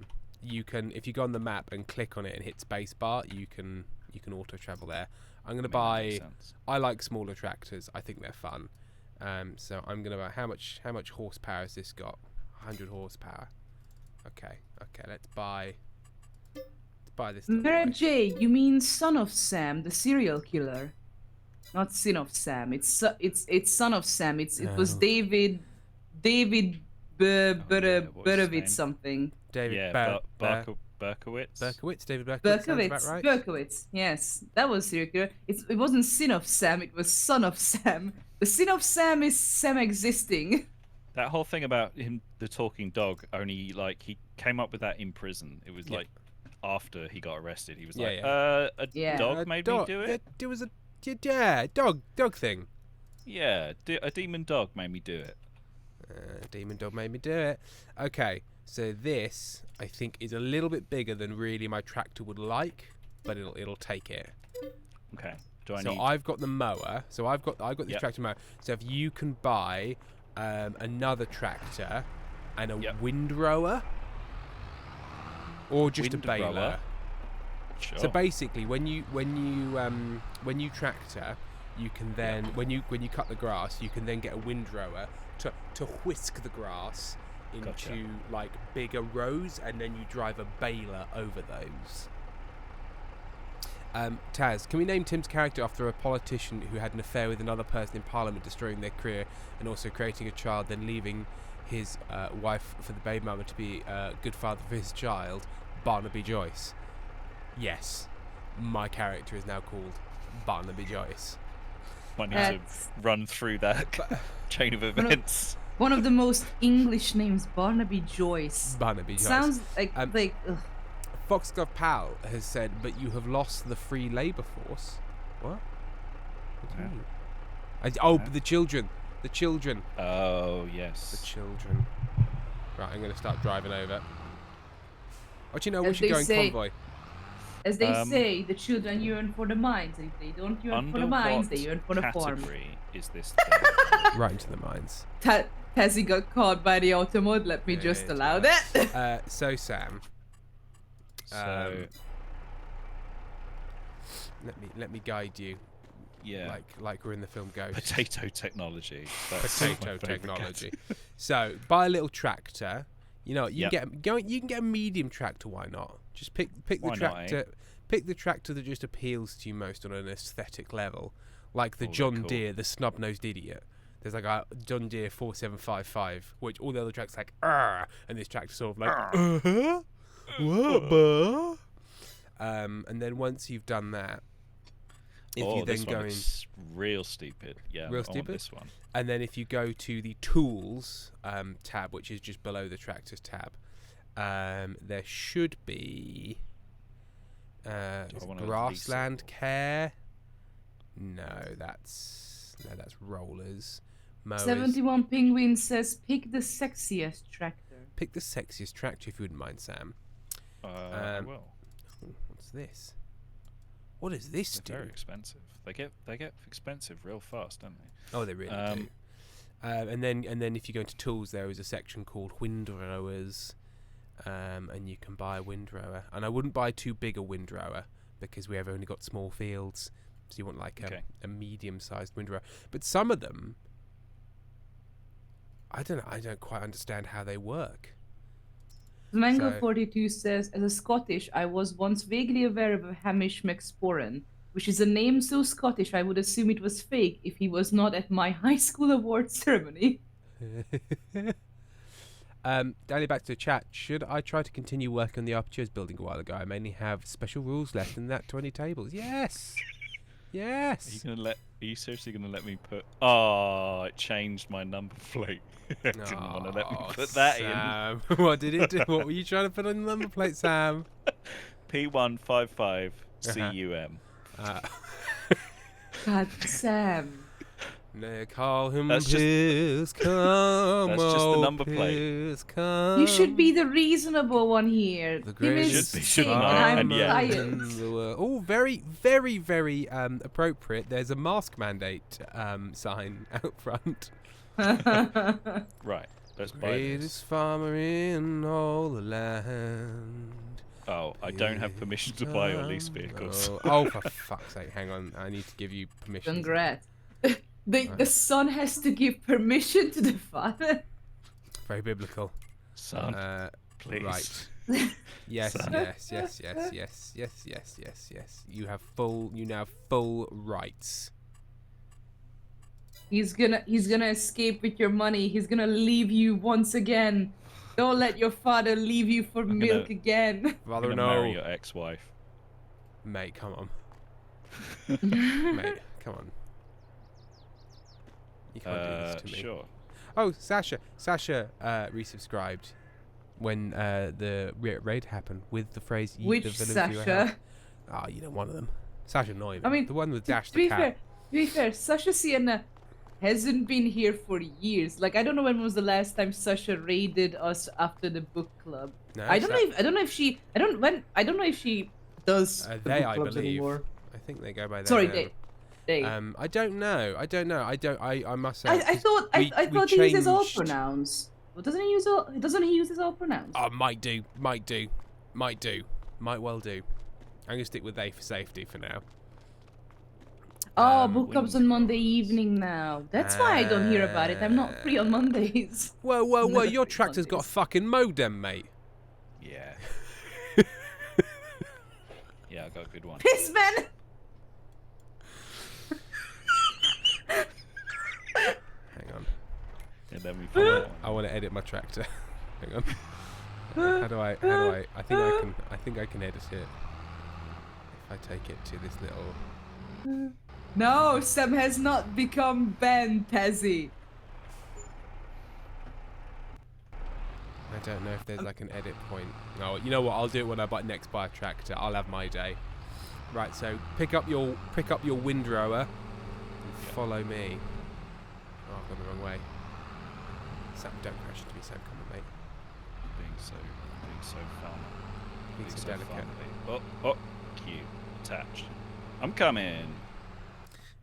You can, if you go on the map and click on it and hit spacebar, you can auto travel there. I'm gonna buy. I like smaller tractors. I think they're fun. So I'm gonna buy. How much horsepower has this got? 100 horsepower. Okay. Let's buy this. little Mary boy. J, you mean son of Sam, the serial killer? Not sin of Sam. It's son of Sam. It was Oh. David yeah, what's his name? Burovitz something. David Yeah, Berkowitz. Berkowitz. David Berkowitz. Sounds about right. Berkowitz. Yes, that was serial killer. It wasn't sin of Sam. It was son of Sam. The sin of Sam is Sam existing. That whole thing about him, the talking dog, only like he came up with that in prison. It was Yeah. like after he got arrested. He was Yeah, like, yeah. Yeah. dog made me do it. It was a dog thing. Yeah, a demon dog made me do it. Demon dog made me do it. Okay, so this I think is a little bit bigger than really my tractor would like, but it'll take it. Okay. Do I So need? I've got the mower. So I've got this Yep. tractor mower. So if you can buy another tractor and a Yep. windrower, or just a baler. Windrower? Sure. So basically, when you tractor, you can then when you cut the grass, you can then get a windrower to whisk the grass into Gotcha. like bigger rows, and then you drive a baler over those. Taz, can we name Tim's character after a politician who had an affair with another person in Parliament, destroying their career and also creating a child, then leaving his wife for the baby mama to be a good father for his child, Barnaby Joyce? Yes, my character is now called Barnaby Joyce. I need That's- to run through that chain of events. One of the most English names, Barnaby Joyce. Barnaby Joyce. Sounds like ugh. Foxglove Powell has said, but you have lost the free labour force. What? What do you mean? But the children. The children. Oh The yes. children. Right, I'm going to start driving over. Oh, do you know, we As should they go in say- convoy. As they Um, say, the children yearn for the mines. And if they don't yearn for Under the mines, what they yearn for the farm. category is this thing? Right into the mines. Tazzy got caught by the automod. Let me just Yeah, allow yeah. that. So, Sam, So let me guide you yeah, like we're in the film Ghost. potato technology. That's my Potato favourite technology. category. So, buy a little tractor. You know, you Yep. can get you can get a medium tractor. Why not? Just pick the Why not, tractor. Pick the tractor that just appeals to you most on an aesthetic level, like the Oh, they're John cool. Deere, the snub-nosed idiot. There's like a John Deere 4755, which all the other tractors like, "Arr!" and this tractor's sort of like, uh-huh, what, buh? And then once you've done that, if you then this go one in, looks real stupid. Yeah, Real I want stupid? this one. and then if you go to the tools tab, which is just below the tractors tab, there should be is it wanna lease it grassland or- care. No, that's rollers. Mowers. 71 Penguin says, pick the sexiest tractor. Pick the sexiest tractor if you wouldn't mind, Sam. I will. Ooh, what's this? What does this They're very do? expensive. They get expensive real fast, don't they? Oh, they really do. And then if you go into tools, there is a section called windrowers, and you can buy a windrower. And I wouldn't buy too big a windrower because we have only got small fields, so you want like a medium-sized windrower. But some of them, I don't quite understand how they work. Mango So- 42 says, as a Scottish, I was once vaguely aware of a Hamish McSporran, which is a name so Scottish I would assume it was fake if he was not at my high school awards ceremony. Danny, back to the chat. Should I try to continue working on the Arpachers building a while ago? I mainly have special rules left in that 20 tables. Yes! Yes! Are you seriously gonna let me put? Oh, it changed my number plate. It didn't want to let me Oh, put that Sam. What did it do? What were you trying to put on the number plate, Sam? in. P155 CUM. God, Sam. They call him That's just- Piers, come that's just the on, number plate. Piers, come. You should be the reasonable one here. The Tim greatest is Should be, sick shouldn't and I? I'm And yeah. in tired. the world. Oh, very, very, very appropriate. There's a mask mandate sign out front. Right. Let's buy this. Greatest farmer in all the land. Oh, I don't have permission to buy or lease vehicles. Oh, for fuck's sake, hang on. I need to give you permission. Congrats. The son has to give permission to the father. Very biblical. Son, please. Right. Yes, Son. yes. You now have full rights. He's gonna escape with your money. He's gonna leave you once again. Don't let your father leave you for gonna- milk again. I'm Rather gonna no. marry your ex-wife. Mate, come on. Mate, come on. You can't do this to me. Sure. Oh, Sasha resubscribed when the raid happened with the phrase "Eat Which the villains you Sasha? have." Ah, you know, one of them. Sasha Neumann. I mean, the one with Dash to the be cat. fair, Sasha Sienna hasn't been here for years. Like, I don't know when was the last time Sasha raided us after the book club. No, I don't know if she does the they, book I clubs believe. anymore. I think they go by their Sorry, name. they. I don't know. I must say. I 'cause thought we he uses all changed- pronouns. Well, doesn't he use all pronouns? Oh, might do. Might well do. I'm gonna stick with they for safety for now. Book clubs on Monday evening now. That's why I don't hear about it. I'm not free on Mondays. Whoa, Never your free tractor's got a Mondays. fucking modem, mate. Yeah. Yeah, I got a good one. Pissman! Hang on. Yeah, let me find that I one. want to edit my tractor. Hang on. How do I? I think I can edit it. If I take it to this little. No, Sam has not become Ben Pezzy. I don't know if there's like an edit point. No, you know what? I'll do it when I next buy a tractor. I'll have my day. Right. So pick up your windrower and follow me. Oh, I've gone the wrong way. Sam, don't crash into me, Sam. Come on, mate. Being so fun. Being so delicate. family. Oh, cue attached. I'm coming.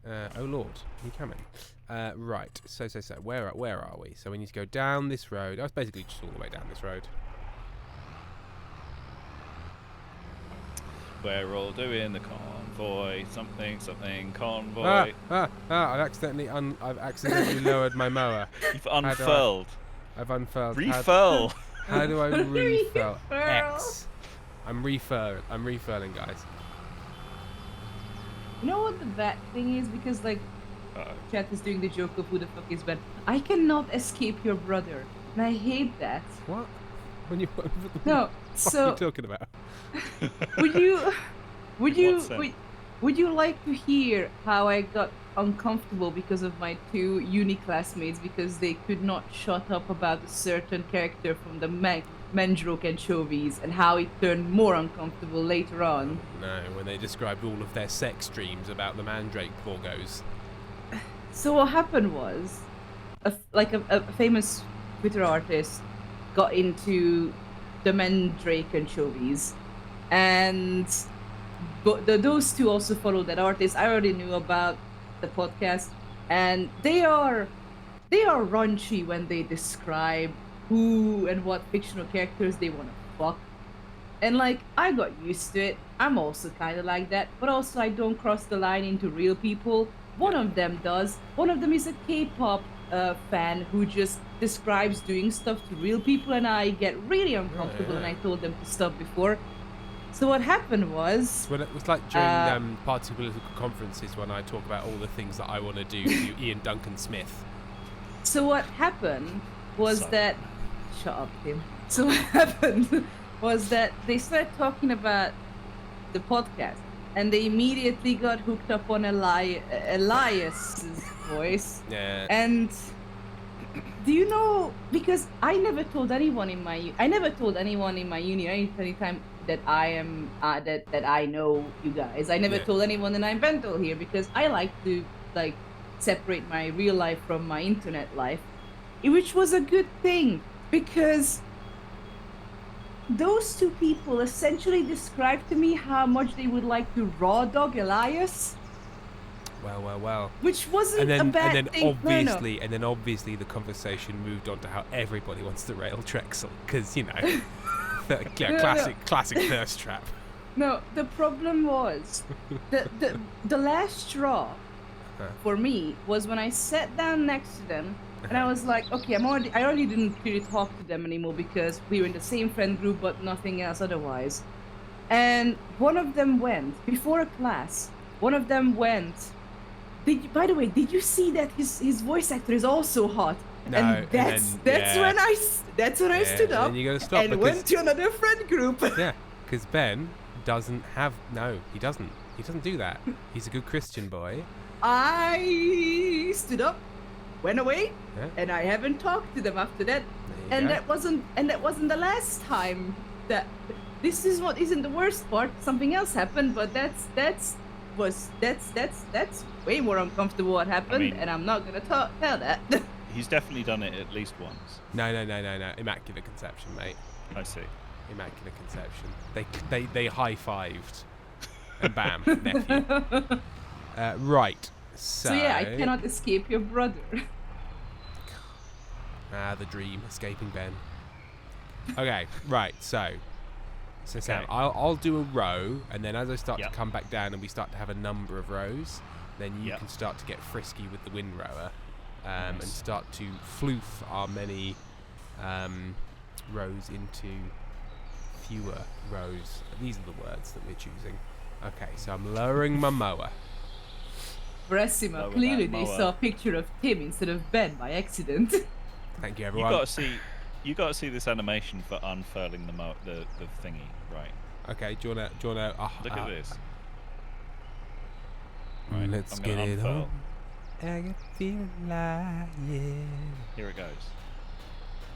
Oh Lord, you coming? Right. So. Where are we? So we need to go down this road. That's basically just all the way down this road. We're all doing the convoy. Something convoy. I've accidentally lowered my mower. You've unfurled. I've unfurled. Refurl. How do I refill? Refill. X. I'm refilling, guys. You know what the bad thing is? Because like chat is doing the joke of who the fuck is Ben. I cannot escape your brother, and I hate that. What? When you No, what are so you talking about? would you what sense? would you like to hear how I got uncomfortable because of my two uni classmates because they could not shut up about a certain character from the Mandrake anchovies and how it turned more uncomfortable later on? No, when they described all of their sex dreams about the Mandrake Porgos. So what happened was, a famous Twitter artist got into the Mandrake anchovies, and those two also follow that artist. I already knew about the podcast, and they are raunchy when they describe who and what fictional characters they want to fuck. And like, I got used to it. I'm also kind of like that, but also I don't cross the line into real people. One of them does. One of them is a K-pop fan who just describes doing stuff to real people, and I get really uncomfortable, and I told them to stop before. So what happened was... When it was like during party political conferences when I talk about all the things that I want to do to Ian Duncan Smith. So what happened was that... Shut up, Tim. So what happened was that they started talking about the podcast, and they immediately got hooked up on Elias's voice. Yeah. And do you know, because I never told anyone in my uni anytime that I am that I know you guys. I never told anyone that I'm Bento here because I like to like separate my real life from my internet life, which was a good thing because those two people essentially described to me how much they would like to raw dog Elias. Well. Which wasn't a bad thing. And then obviously the conversation moved on to how everybody wants to rail Trexel, because you know, classic thirst trap. No, the problem was the last straw for me was when I sat down next to them. And I was like, okay, I already didn't really talk to them anymore because we were in the same friend group, but nothing else otherwise. And one of them went, before a class, by the way, did you see that his voice actor is also hot? No, and that's when I stood up and went to another friend group. Yeah, because Ben doesn't he doesn't do that. He's a good Christian boy. I stood up, went away, and I haven't talked to them after that. That wasn't the last time. That this is what isn't the worst part. Something else happened, but that's way more uncomfortable what happened, and I'm not gonna tell that. He's definitely done it at least once. No. Immaculate Conception, mate. I see. Immaculate Conception. They high-fived, and bam, nephew. Right. So yeah, I cannot escape your brother. The dream, escaping Ben. Okay, right. So Sam, I'll do a row, and then as I start to come back down and we start to have a number of rows, then you can start to get frisky with the wind rower, and start to floof our many rows into fewer rows. These are the words that we're choosing. Okay, so I'm lowering my mower. Bressima, clearly they saw a picture of Tim instead of Ben by accident. Thank you, everyone. You got to see this animation for unfurling the thingy, right? Okay, do you wanna? Look at this. Right, let's get it on. I can feel like Here it goes.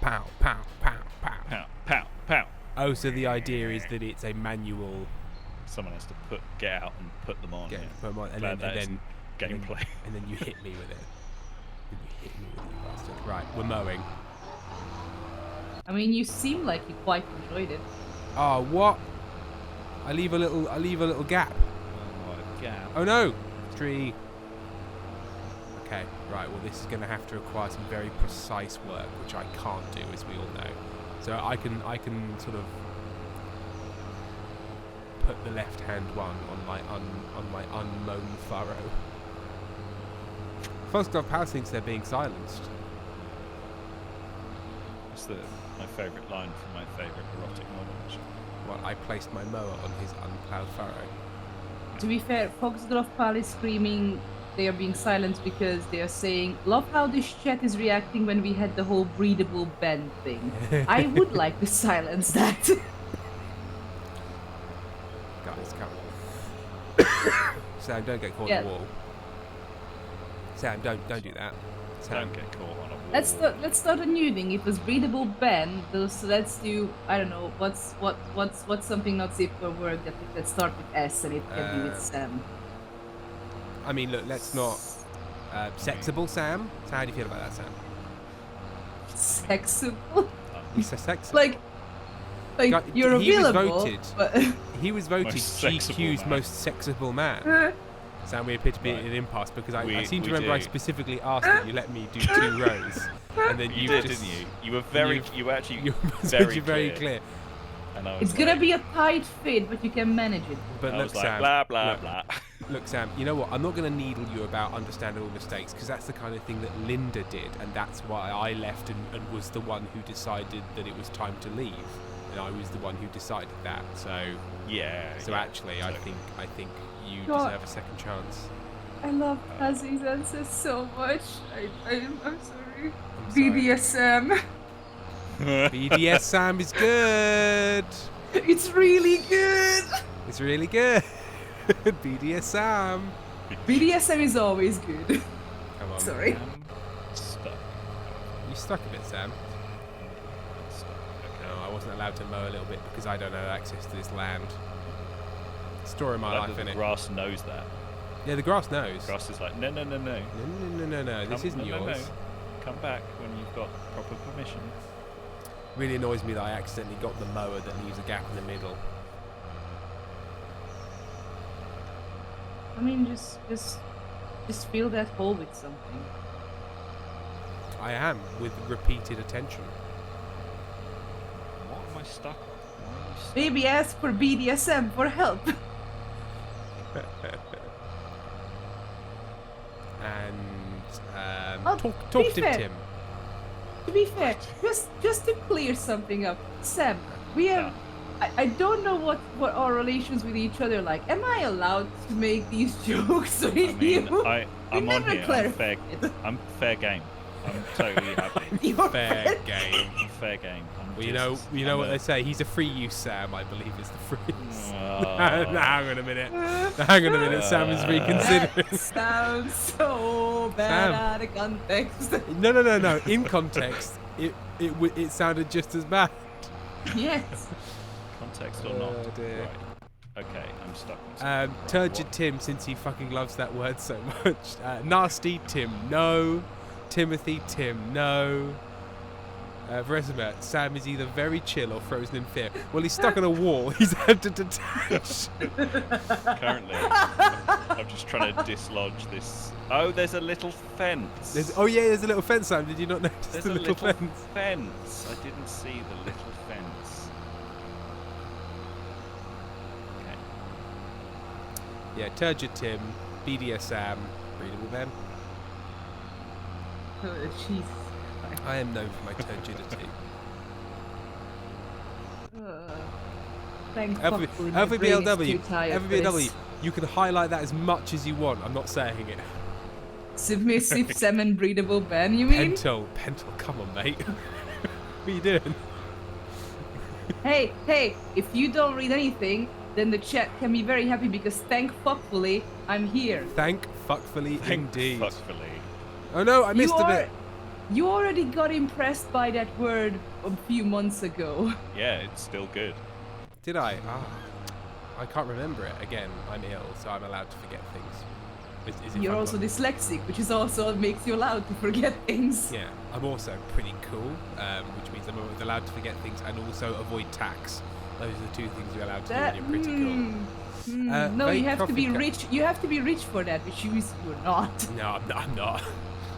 Pow, pow, pow, pow. Pow, pow, pow. Oh, so the idea is that it's a manual. Someone has to get out and put them on. Put them on, and Glad then gameplay. And then you hit me with it. You bastard. Right, we're mowing. I mean, you seem like you quite enjoyed it. Oh, what? I leave a little gap. Oh, what a gap. Oh no! Tree. Okay, right, well this is going to have to require some very precise work, which I can't do, as we all know. So I can sort of put the left-hand one on my unmown furrow. Foxglove Power thinks they're being silenced. It's the My favourite line from my favourite erotic novel. Actually. Well, I placed my mower on his unploughed furrow. To be fair, Foxglove Pal is screaming. They are being silenced because they are saying, "Love how this chat is reacting when we had the whole breedable Ben thing." I would like to silence that. Guys, come on. Sam, don't get caught Yeah. on the wall. Sam, don't do that. Sam, Don't get caught on a wall. Let's start a new thing. It was breedable Ben. So let's do, I don't know, what's something not safe for word that start with S and it can be with Sam. I mean, look, let's not. Sexable, Sam? So how do you feel about that, Sam? Sexable. He's so sexable. like Guy- you're he was available. voted. But He was voted Most sexable GQ's man. most sexable man. Sam, we appear to be Right. at an impasse because I We- seem to we remember I do. specifically asked that you let me do 2 rows, and then You you did, just, didn't you? You were very. you've- You were actually You very, very clear. clear. And I was it's gonna like, be a tight fit, but you can manage it. But I look, was like, Sam. blah blah look, blah. Look, Sam, you know what? I'm not going to needle you about understanding all mistakes because that's the kind of thing that Linda did, and that's why I left and was the one who decided that it was time to leave, and I was the one who decided that. So, Yeah. yeah, actually, I totally. think you God. deserve a second chance. I love Kazi's answers so much. I'm sorry. I'm sorry. BDSM. BDS Sam is good. It's really good. It's really good. BDS Sam. BDSM is always good. Come on. Sorry. I'm stuck. You stuck a bit, Sam. I'm stuck. Okay. No, I wasn't allowed to mow a little bit because I don't have access to this land. Story of my Like life, the innit? grass knows that. Yeah, the grass knows. Grass is like, no. No, this Come- isn't no, no, yours. no. Come back when you've got proper permission. Really annoys me that I accidentally got the mower that leaves a gap in the middle. I mean, just fill that hole with something. I am, with repeated attention. What am I stuck on? Why am I stuck? Maybe ask for BDSM for help. And Oh, talk be to fair. Tim. To be fair, just to clear something up, Sam, we have. I don't know what our relations with each other are like. Am I allowed to make these jokes with I mean, you? I'm We on never here. clarified. I'm fair game. I'm totally happy. You're Fair game. I'm fair game. I'm Well, just- you know I'm what a- they say. He's a free use Sam, I believe is the phrase. Oh. Hang on a minute. Hang on a minute. Sam is reconsidering. That sounds so bad Sam. out of context. No. In context, it sounded just as bad. Yes. Context or not? Oh, dear. Right. Okay, I'm stuck. on something. Right, Turgid what? Tim, since he fucking loves that word so much. Nasty Tim, no. Timothy Tim, no. Veresima, Sam is either very chill or frozen in fear. Well, he's stuck on a wall. He's had to detach. Currently, I'm just trying to dislodge this. Oh, there's a little fence. There's a little fence, Sam. Did you not notice There's the a little little fence? fence. I didn't see the little fence. Okay. Yeah, Turgid Tim, BDSM, breedable Ben. Oh, jeez. I am known for my turgidity. Thank Every fuck for my brain is BLW, too tired every for BLW, this. you can highlight that as much as you want. I'm not saying it. Submissive salmon breedable Ben, you mean? Pentel, come on, mate. What are you doing? Hey, if you don't read anything, then the chat can be very happy because thank fuckfully I'm here. Thank fuckfully indeed. Fuckfully. Oh no, I missed a bit. You already got impressed by that word a few months ago. Yeah, it's still good. Did I? I can't remember it. Again, I'm ill, so I'm allowed to forget things. Is it You're fun also one? dyslexic, which is also makes you allowed to forget things. Yeah, I'm also pretty cool, which means I'm always allowed to forget things and also avoid tax. Those are the two things you're allowed to do when you're pretty cool. No, Vape you have to be coffee rich. You have to be rich for that, which you're not. No, I'm not.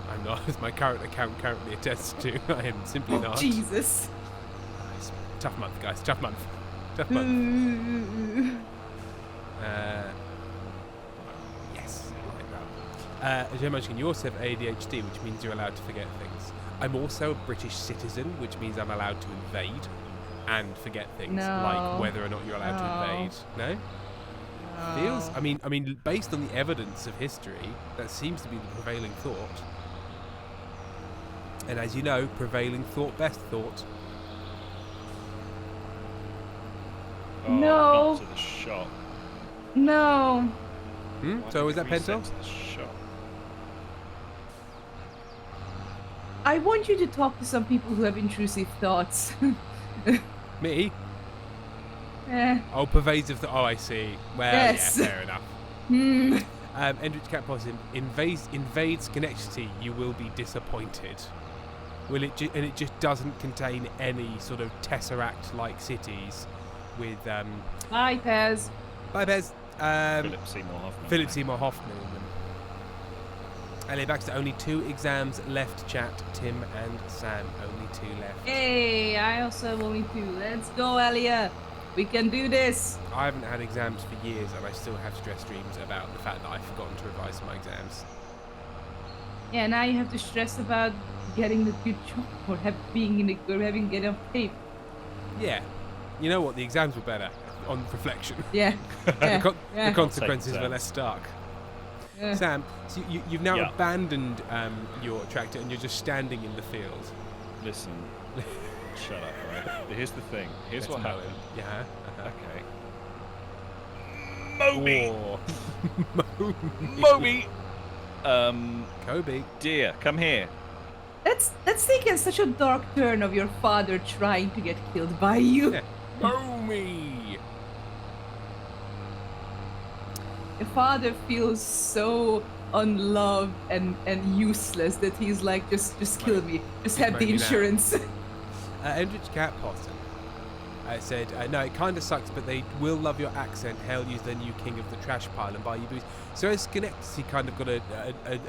I'm not, as my current account currently attests to. I am simply not. Jesus. It's a tough month, guys. Tough month. Tough month. Yes, I like that. As you mentioned, you also have ADHD, which means you're allowed to forget things. I'm also a British citizen, which means I'm allowed to invade and forget things No. like whether or not you're allowed to invade. No? Feels. I mean, based on the evidence of history, that seems to be the prevailing thought. And as you know, prevailing thought, best thought. Oh, No. Not to the shop. No. Why So did was that we reset Pentel? to the shop? I want you to talk to some people who have intrusive thoughts. Me? Eh. Oh, pervasive. Oh, I see. Well, Yes. yeah, fair enough. Hmm. Endrich Cat Possum invades Schenectady. You will be disappointed. Will it? And it just doesn't contain any sort of tesseract-like cities with Bye, Pez. Bye, Bez. Philip Seymour Hoffman. Philip Seymour Hoffman in them. Elliot Baxter, only 2 exams left, chat. Tim and Sam, only 2 left. Hey, I also have only 2. Let's go, Elia. We can do this. I haven't had exams for years and I still have stress dreams about the fact that I've forgotten to revise my exams. Yeah, now you have to stress about getting the good job or having get enough tape. Yeah. You know what? The exams were better on reflection. Yeah. Yeah. The consequences Take were exams. less stark. Yeah. Sam, so you've now Yeah. abandoned your tractor and you're just standing in the field. Listen. Shut up, right? Here's the thing. Here's Let's what mow happened. him. Yeah. Okay. Moby! Oh. Moby! Kobe. Dear, come here. That's taken such a dark turn of your father trying to get killed by you. Yeah. Momi. Your father feels so unloved and useless that he's like, just kill me. Just have the Maybe now. insurance. Endrich Cat Possum said, no, it kind of sucks, but they will love your accent. Hell, use the new king of the trash pile and buy you booze. So has Schenectady kind of got a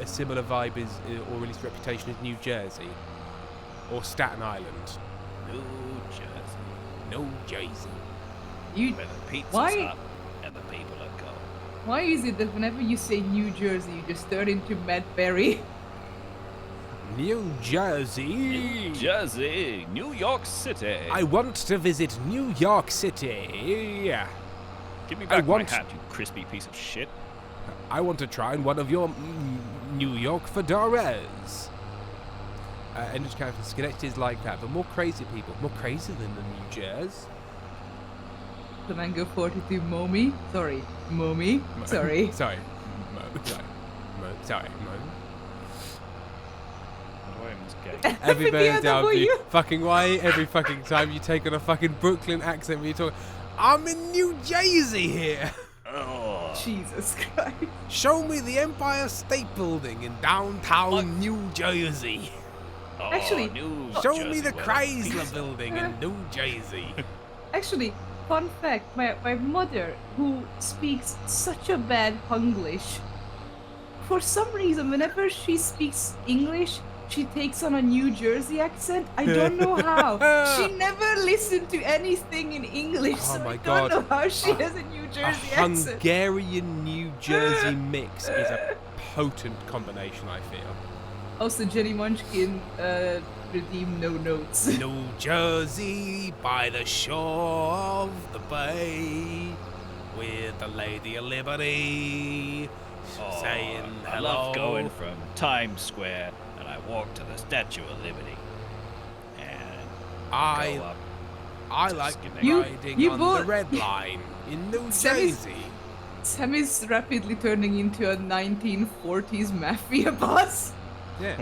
similar vibe as, or at least reputation as New Jersey? Or Staten Island? New Jersey. No Jersey. You, Where the pizza's Why- up and the people are gone. why is it that whenever you say New Jersey, you just turn into Matt Berry? New Jersey. New Jersey, New York City. I want to visit New York City. Give me I back my want- hat, you crispy piece of shit. I want to try one of your New York fedoras. Endrich Cat Schenectady is like that, but more crazy people. More crazy than the New Jersey. The Mango 42 Momi. Sorry, Momi. Sorry. Sorry. Sorry. Mo. How do I misgate? Every Forget bird that out for of you. you. Fucking why every fucking time you take on a fucking Brooklyn accent when you talk, I'm in New Jersey here. Oh, Jesus Christ. Show me the Empire State Building in downtown New Jersey. Actually, New Show Jersey, me the where Chrysler pizza- Building in New Jersey. Actually, fun fact, my mother, who speaks such a bad Hunglish, for some reason, whenever she speaks English, she takes on a New Jersey accent. I don't know how. She never listened to anything in English, Oh so my I God. don't know how she has a New A Jersey accent. Hungarian New Jersey mix is a potent combination, I feel. Also, Jenny Munchkin redeemed no notes. New Jersey by the shore of the bay with the Lady of Liberty Oh, saying I hello. love going from Times Square and I walk to the Statue of Liberty. And go up. I like Schenectady. riding You on both- the red line in New Sam is- Jersey. Sam is rapidly turning into a 1940s mafia boss. Yeah.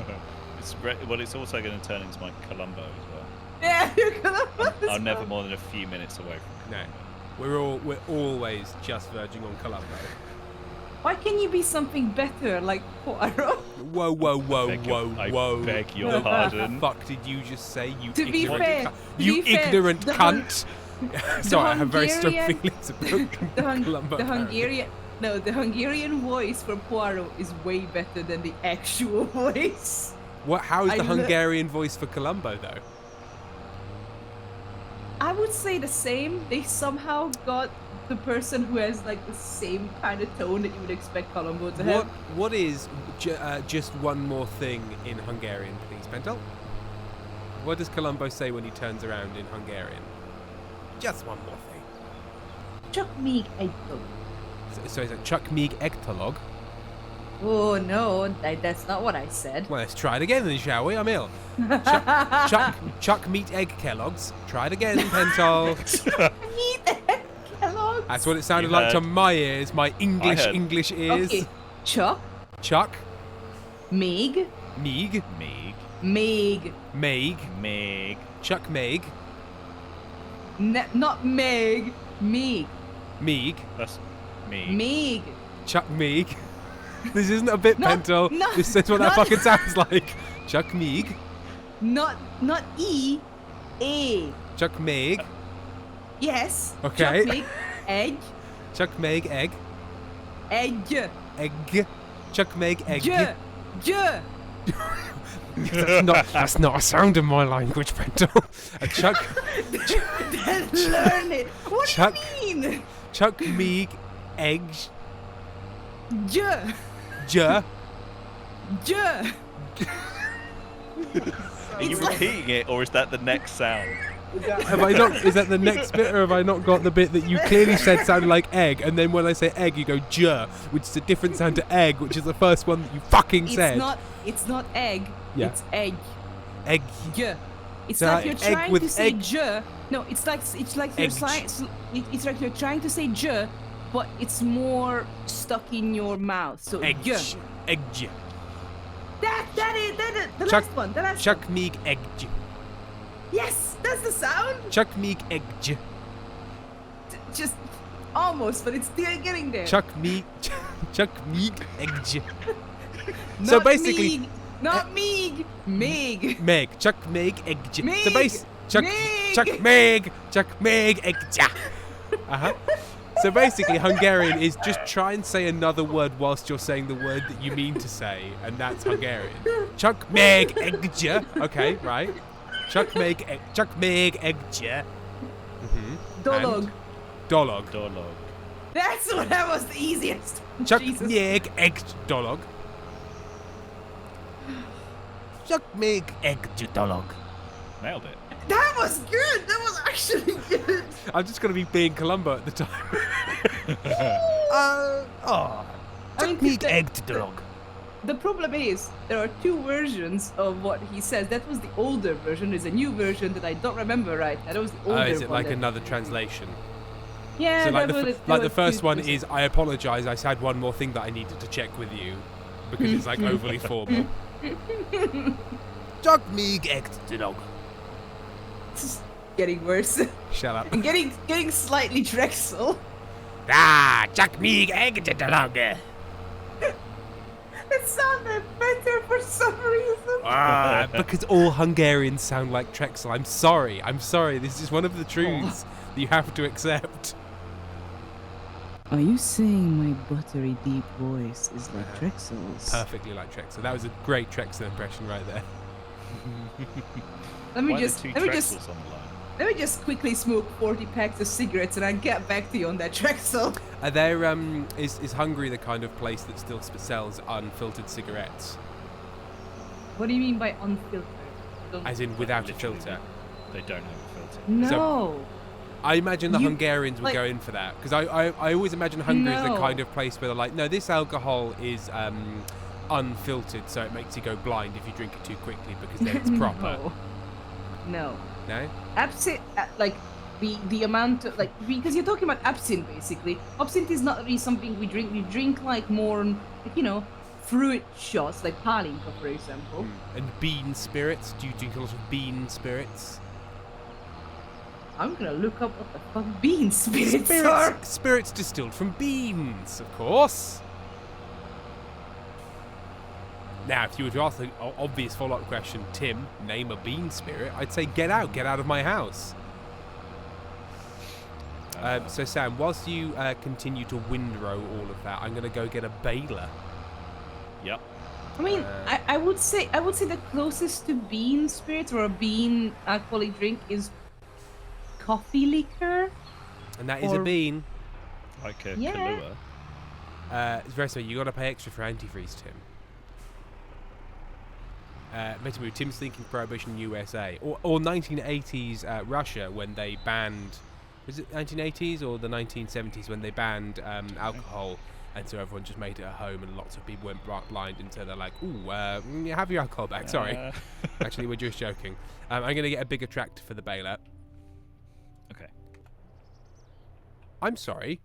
Well, it's also going to turn into my Columbo as well. Yeah, you're gonna. I'm never more than a few minutes away from No. Columbo. We're always just verging on Columbo. Why can you be something better, like Poirot? Whoa, whoa, whoa, Beg whoa, your- I whoa. beg your What pardon. the fuck did you just say, you To be ignorant fair- cunt? to You be fair, ignorant the Hun- cunt! Sorry, I have very strong Hungarian- feelings about The, Columbo. the apparently. Hungarian, no, the Hungarian voice for Poirot is way better than the actual voice. What? How is I the lo- Hungarian voice for Columbo though? I would say the same. They somehow got the person who has like the same kind of tone that you would expect Columbo to have. What is just one more thing in Hungarian, please, Pentel? What does Columbo say when he turns around in Hungarian? Just one more thing. Csak még egy dolog. So is it Chuck Meeg Ektalog? Oh no, that's not what I said. Well, let's try it again then, shall we? I'm ill. Chuck Meat Egg Kellogg's. Try it again, Pentol. Meat egg Kellogg's. That's what it sounded You like to heard- my ears, my English ears. Okay. Csak Chuck, még Meeg, Meg. Meeg, Meg. Chuck Meeg, not Meg. Meeg. Meeg, That's me. Meeg. Chuck Meeg. This isn't a bit, No, Pentol. no, This is what that no. fucking sounds like. Chuck Meeg, Not E. A. Chuck Meeg, Yes. Okay. Csak még egy. Chuck Meeg Egg, Egy. Egg, Chuck Meeg Egg. J. That's not a sound in my language, Pentol. A Chuck, Then learn it. What Chuck- do you mean? Chuck Meeg Eggs, J. J. J. Are you It's like- repeating it, or is that the next sound? Have I not? Is that the next bit, or have I not got the bit that you clearly said sounded like egg, and then when I say egg, you go j, which is a different sound to egg, which is the first one that you fucking said. It's not egg. Yeah. It's egg. Egg. J. It's So like like you're egg trying with to say egg. J. No, it's like you're Egg. it's like you're trying to say J, but it's more stuck in your mouth. So Egg. J. Egg. That is the Chuck- last one. The last Chuck one. Meeg Egg. Yes, that's the sound. Chuck Meeg Egg. Just almost, but it's still getting there. Chuck Meeg. Chuck Meeg Egg. Not So basically, Meeg, not Meeg. Meg. Meg. Chuck Meeg Egg. So Meeg. base. Chuck. Meeg. Chuck Meeg. Chuck Meeg Egg. Uh-huh. So basically, Hungarian is just try and say another word whilst you're saying the word that you mean to say, and that's Hungarian. Chuck Meg Egg. Okay, right. Chuck Meg Egg. Dolog. Dolog. Dolog. That was the easiest. Chuck Jesus. Meg Egg. Dolog. Chuck Meg Egg. Dolog. Nailed it. That was good. That was actually good. I'm just gonna be being Columbo at the time. Chuck Meg Egg. Dolog. The problem is there are two versions of what he says. That was the older version. There's a new version that I don't remember right. That was the older Oh, is it one like that- another translation? Yeah. So like that the, was- like that the was first two one versions. is I apologise. I had one more thing that I needed to check with you because it's like overly formal. Chuck Meeg Egg. Dolog. It's getting worse. Shut up. and getting slightly Drexel. Chuck Meeg Egg. Dolog. It sounded better for some reason. Because all Hungarians sound like Trexel. I'm sorry. This is one of the truths that you have to accept. Are you saying my buttery deep voice is like Drexel's? Perfectly like Trexel. That was a great Trexel impression right there. Let me Why just the two let me just Drexels on the line? let me just quickly smoke 40 packs of cigarettes and I'll get back to you on that Drexel. Are there is Hungary the kind of place that still sells unfiltered cigarettes, What do you mean by unfiltered? Don't- as in without a Literally, filter? They don't have a filter. No. I imagine the You- Hungarians would like- go in for that because I always imagine Hungary is the No. kind of place where they're like, no, this alcohol is unfiltered, so it makes you go blind if you drink it too quickly because then it's proper. No. No? Absinthe, like the amount of, like, because you're talking about absinthe basically. Absinthe is not really something we drink. We drink like more, like, you know, fruit shots like Palinka, for example. And bean spirits? Do you drink a lot of bean spirits? I'm gonna look up what the fuck bean spirits are. Spirits distilled from beans, of course. Now, if you were to ask the obvious follow-up question, Tim, name a bean spirit, I'd say get out of my house. So Sam, whilst you continue to windrow all of that, I'm going to go get a baler. Yep. I mean, I would say the closest to bean spirits or a bean alcoholic drink is coffee liquor. And that is a Or- bean. Like a Yeah. Kahlua. It's very simple. You got to pay extra for antifreeze, Tim. Metamu, Tim's thinking Prohibition USA or 1980s Russia when they banned. Was it 1980s or the 1970s when they banned alcohol, and so everyone just made it a home, and lots of people went blind until they're like, "Ooh, have your alcohol back." Sorry, actually, we're just joking. I'm going to get a bigger tractor for the baler. Okay. I'm sorry.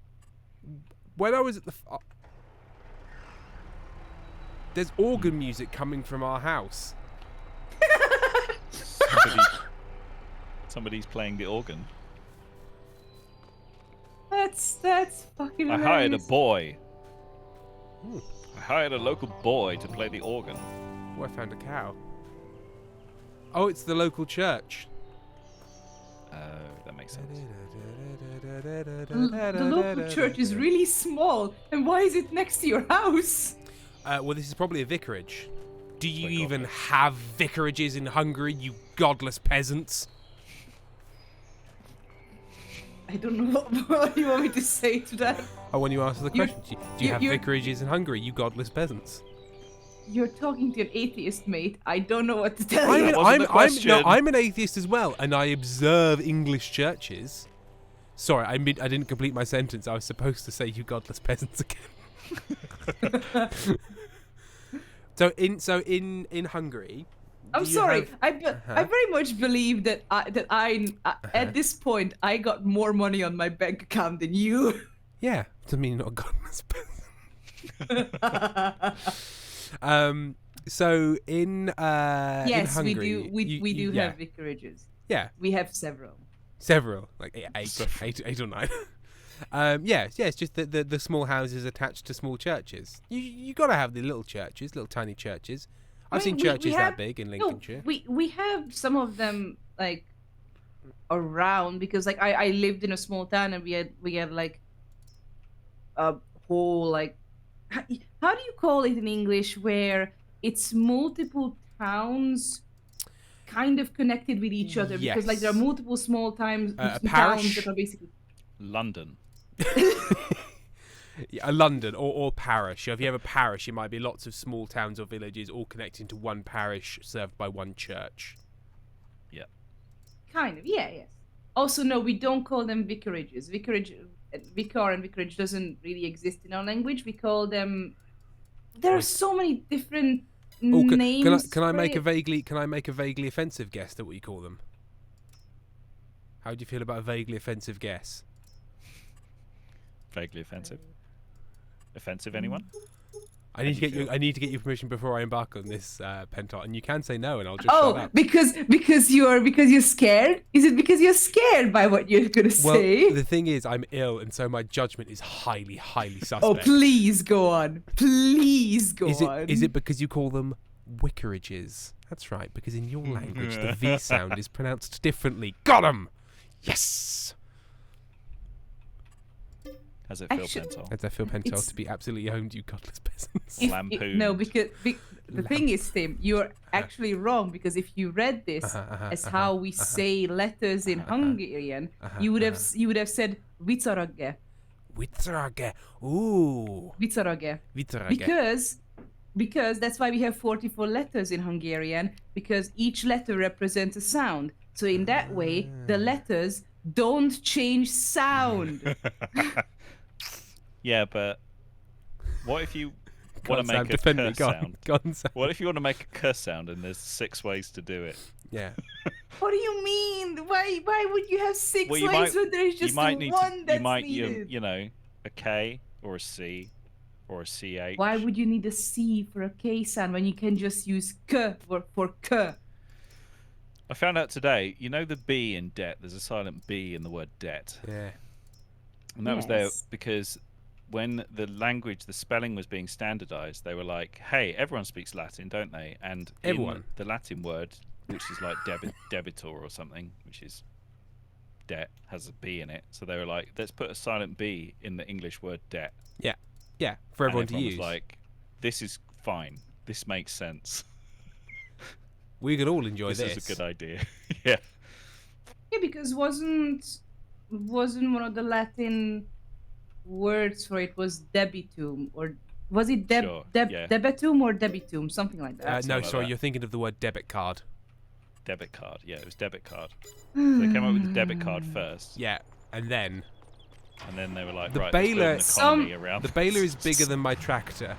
When I was at the, there's organ music coming from our house. Somebody's playing the organ. That's fucking I hilarious. hired a boy. Ooh. I hired a local boy to play the organ. Oh, I found a cow. Oh, it's the local church. That makes sense. The local church is really small, and why is it next to your house? Well, this is probably a vicarage. Do you Like even Godless. have vicarages in Hungary, you godless peasants? I don't know what you want me to say to that. Oh, when you answer the You're- question, do you have you're- vicarages in Hungary, you godless peasants? You're talking to an atheist, mate. I don't know what to tell That you. wasn't the question. I'm an atheist as well, and I observe English churches. Sorry, I didn't complete my sentence. I was supposed to say you godless peasants again. So in Hungary. I'm do you sorry. have- I very much believe that at this point I got more money on my bank account than you. Yeah, to me, not a godless peasant. So in Yes, in we Hungary, do. We do yeah, have vicarages. yeah, We have several. several, like eight or nine. Yeah, it's just the small houses attached to small churches. You gotta have the little churches, little tiny churches. I've seen We churches have- that big in No, Lincolnshire. we have some of them like around because like I lived in a small town and we had like a whole like how do you call it in English where it's multiple towns kind of connected with each other because like there are Yes. multiple small towns A towns parish? that are basically London. Yeah, a London or parish. If you have a parish, it might be lots of small towns or villages all connected to one parish served by one church. kind of yes. Also no, we don't call them vicarages. Vicar and vicarage doesn't really exist in our language. We call them. There are so many different Oh, names. can I for make it. a vaguely offensive guess at what you call them? How do you feel about a vaguely offensive guess? Vaguely offensive. Offensive, anyone? I need to get your permission before I embark on this, Pentot, and you can say no, and I'll just shut Oh, up. because you're scared? Is it because you're scared by what you're gonna Well, say? the thing is, I'm ill, and so my judgment is highly, highly suspect. Oh, please go on. Please go on. Is it because you call them wicarages? That's right, because in your language, the V sound is pronounced differently. Got 'em! Yes! How's it feel, Actually- Pentel? As I feel Pentot It's- to be absolutely owned, you godless peasants. No, because the thing is, Tim, you're actually wrong because if you read this as how we say letters in Hungarian, you would have said vicarage. Vicarage. Ooh. Vicarage. Vicarage. Because that's why we have 44 letters in Hungarian because each letter represents a sound. So in that way, the letters don't change sound. Yeah, but what if you Go want on, to Sam, make a defend me. curse Go on. sound? Go on, Sam. What if you want to make a curse sound and there's 6 ways to do it? Yeah. What do you mean? Why would you have 6 Well, you ways might- when there's just you might need one to, that's you might needed? you know, a K or a C or a CH. Why would you need a C for a K sound when you can just use K for K? I found out today, you know the B in debt, there's a silent B in the word debt. Yeah. And that was there Yes. because when the language, the spelling was being standardized, they were like, hey, everyone speaks Latin, don't they? And Everyone. in the Latin word, which is like debitor or something, which is debt, has a B in it. So they were like, let's put a silent B in the English word debt. Yeah. For everyone and to everyone use. was like, this is fine. This makes sense. We could all enjoy This this. is a good idea. Yeah. Yeah, because wasn't one of the Latin words for it was debitum or Was it Sure, yeah. Debetum or Debitum? Something like that. No, Something like sorry, that. you're thinking of the word debit card. Debit card. Yeah, it was debit card. So they came up with the debit card first, Yeah, and then and then they were like, The right, let's build baler- an economy around the baler is bigger than my tractor.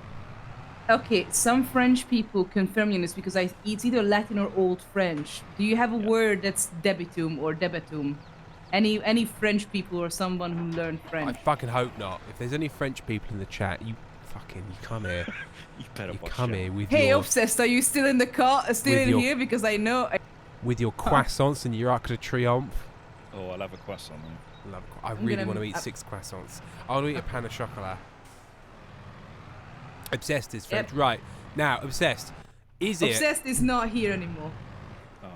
Okay, some French people confirm me on this because it's either Latin or Old French. Do you have a word that's debitum or debetum? Any French people or someone who learned I French? fucking hope not. If there's any French people in the chat, you come here. You better You watch come out. here with Hey, your Obsessed, are you still in the car? Still With in your- here? Because I know. with your croissants and your Arc de Triomphe. Oh, I'll have a croissant then. I really gonna- want to eat 6 croissants. I want to eat a pan of chocolat. Obsessed is French. Yep. Right. Now, Obsessed. Is it... Obsessed is not here anymore. Oh.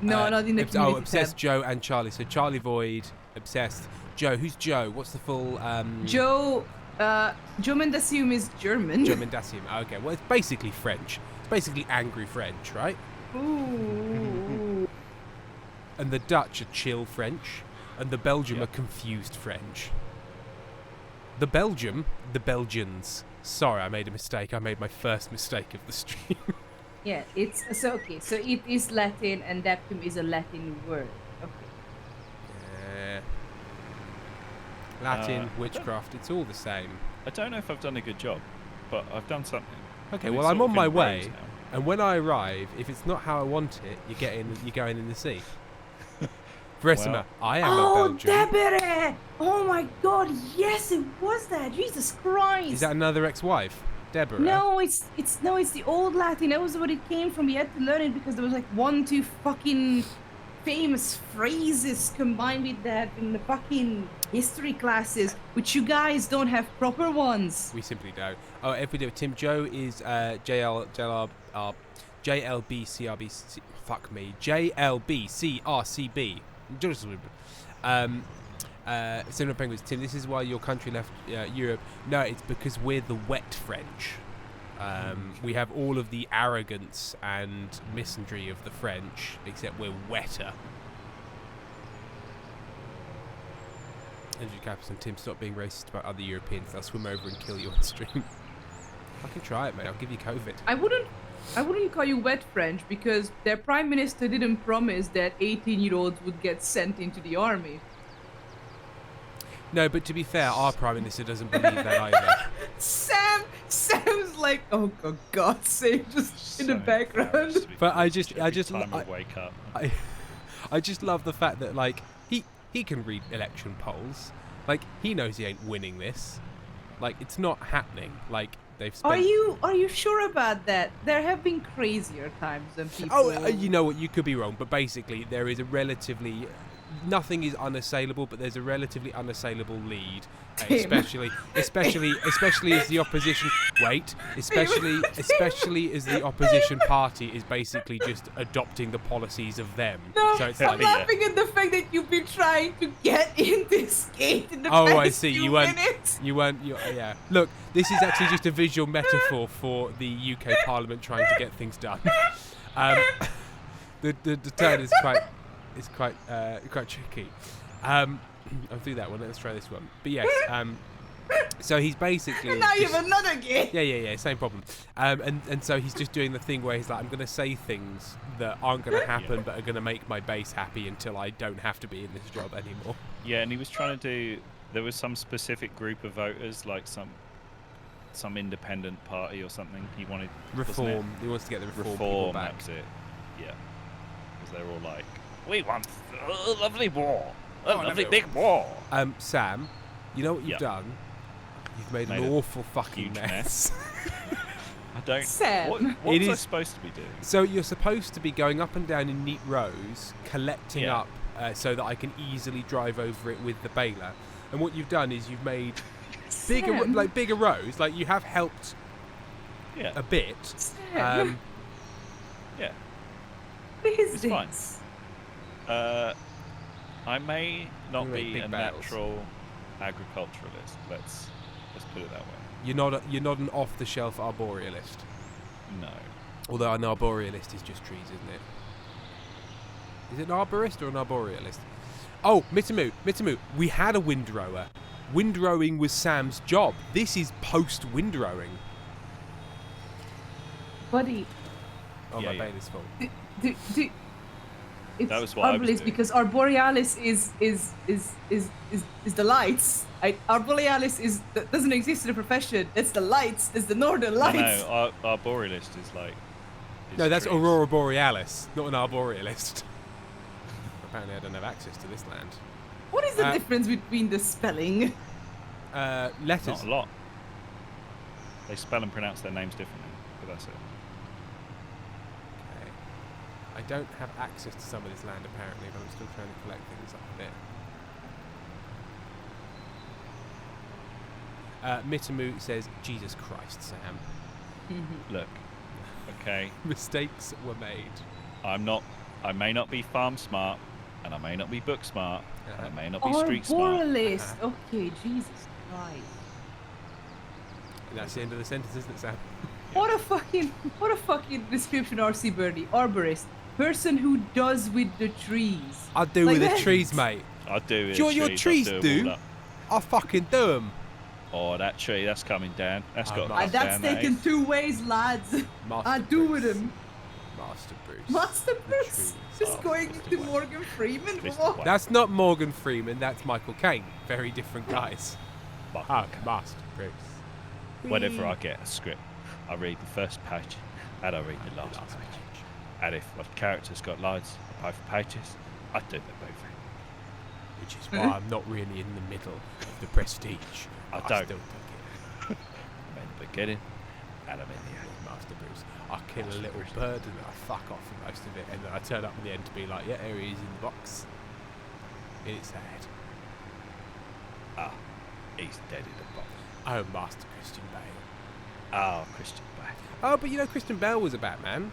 Not in the community Obsessed, tab. Joe and Charlie. So Charlie Void, Obsessed. Joe, who's Joe? What's the full... Joe Mendasium is German. Joe Mendacium. Okay, well, it's basically French. It's basically angry French, right? Ooh. And the Dutch are chill French, and the Belgium Yeah. are confused French. The Belgians. Sorry, I made a mistake. I made my first mistake of the stream. Yeah, it's so okay. So it is Latin, and Debitum is a Latin word. Okay. Latin, I witchcraft, it's all the same. I don't know if I've done a good job, but I've done something. Okay, And well, it's I'm sort on of my in way, rows now. and when I arrive, if it's not how I want it, you're going in the sea. Verissima, Well- I am a Oh, Belgian. Debere! Oh my God! Yes, it was that. Jesus Christ! Is that another ex-wife? Deborah? No, it's the old Latin. That was what it came from. We had to learn it because there was like 1-2 fucking famous phrases combined with that in the fucking history classes, which you guys don't have proper ones. We simply don't. Oh, if we do it, Tim Joe is JLBCRBC. Fuck me. JLBCRCB. Cinema Penguins. Tim, this is why your country left Europe. No, it's because we're the wet French. We have all of the arrogance and misandry of the French, except we're wetter. Andrew Capson, Tim, stop being racist about other Europeans. They'll swim over and kill you on stream. I can try it, mate. I'll give you COVID. I wouldn't call you wet French because their prime minister didn't promise that 18-year-olds would get sent into the army. No, but to be fair, our Prime Minister doesn't believe that either. Sam's like, oh, for God's sake, just in the So background. embarrassed to be But I French just- every time I I- wake up. I just love the fact that, like, he can read election polls. Like, he knows he ain't winning this. Like, it's not happening. Like, they've spent... Are you sure about that? There have been crazier times when people. Oh, you know what? You could be wrong, but basically, there is a relatively... Nothing is unassailable, but there's a relatively unassailable lead, especially as the opposition. Wait, especially as the opposition party is basically just adopting the policies of them. No, So it's I'm like, laughing at the fact that you've been trying to get in this gate in the oh, past I see. few You weren't. minutes. Yeah. Look, this is actually just a visual metaphor for the UK Parliament trying to get things done. The turn is quite. It's quite tricky. I'll do that one. Let's try this one. But yes, so he's basically. And now you just- have another gate. Yeah, same problem. And so he's just doing the thing where he's like, I'm going to say things that aren't going to happen, but are going to make my base happy until I don't have to be in this job anymore. Yeah, and he was trying to do. There was some specific group of voters, like some independent party or something. He wanted wasn't it? Reform. He wants to get the reform people Reform. back. That's it. Yeah, because they're all like, we want a lovely war, a lovely big war. Sam, you know what you've Yeah. done? You've made Made an a awful fucking huge mess. I don't. Sam. What's I is- supposed to be doing? So you're supposed to be going up and down in neat rows, collecting Yeah. up so that I can easily drive over it with the baler. And what you've done is you've made bigger Sam. bigger rows. Like you have helped Yeah, a bit. Sam. yeah. What is it's this? fine. I may not You make be big a battles. natural agriculturalist. Let's put it that way. You're not an off-the-shelf arborealist. No. Although an arborealist is just trees, isn't it? Is it an arborist or an arborealist? Oh, Mitamu, we had a windrower. Windrowing was Sam's job. This is post-windrowing. Buddy, Oh, Yeah, my yeah. bane is full. it's That was what I was Arborealis doing. because Arborealis is the lights. Arborealis doesn't exist in the profession. It's the lights. It's the northern lights. No, our Borealist is like. is No, that's trees. Aurora Borealis, not an arborealist. Apparently, I don't have access to this land. What is the difference between the spelling? Letters. Not a lot. They spell and pronounce their names differently, but that's it. Okay. I don't have access to some of this land apparently, but I'm still trying to collect things up a bit. Mitamu says, Jesus Christ, Sam. Look, okay, Mistakes were made. I may not be farm smart, and I may not be book smart, and I may not be street smart. Arborealist. Okay, Jesus Christ. That's the end of the sentence, isn't it, Sam? What a fucking description, RC Birdie. Arborist. Person who does with the trees. I do Like with the that. trees, mate. I do it. Do you know what your trees do? I fucking do them. Oh, that tree, that's coming down. That's Oh, got to man. come That's down. that taken is. 2 ways, lads. Master I do with Bruce. him. Master Bruce. Master The Bruce. trees. Just Oh, going Mr. into Wayne. Morgan Freeman. Mr. What? Wayne. That's not Morgan Freeman, that's Michael Caine. Very different guys. Fuck, Ah, okay. Master Bruce. Whenever I get a script, I read the first page and I read the last page. And if my character's got lines on both pages, I do them both. Which is why I'm not really in the middle of the prestige. I but don't. still took it. I'm in the beginning and I'm in the end. Master Bruce. I kill a Master little Bruce. bird and I fuck off for most of it, and then I turn up in the end to be like, yeah, here he is in the box. In its head. Ah, he's dead in the box. Oh, Master Christian Bale. Oh, Christian Bale. Oh, but you know Christian Bale was a Batman.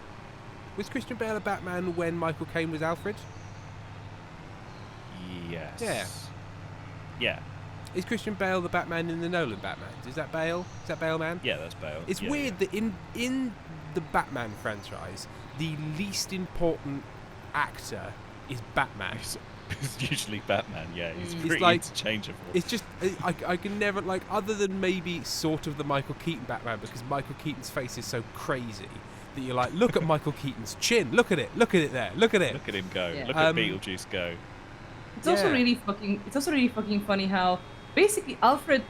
Was Christian Bale a Batman when Michael Caine was Alfred? Yes. Yeah. Yeah. Is Christian Bale the Batman in the Nolan Batmans? Is that Bale? Is that Bale Man? Yeah, that's Bale. It's Yeah, weird that in the Batman franchise, the least important actor is Batman. Yeah. It's usually Batman, yeah. He's It's pretty like- interchangeable. It's just I can never like, other than maybe sort of the Michael Keaton Batman, because Michael Keaton's face is so crazy that you're like, look at Michael Keaton's chin, look at it there, look at it. Look at him go. Yeah. Look at Um, Beetlejuice go. It's also Yeah. really fucking funny how basically Alfred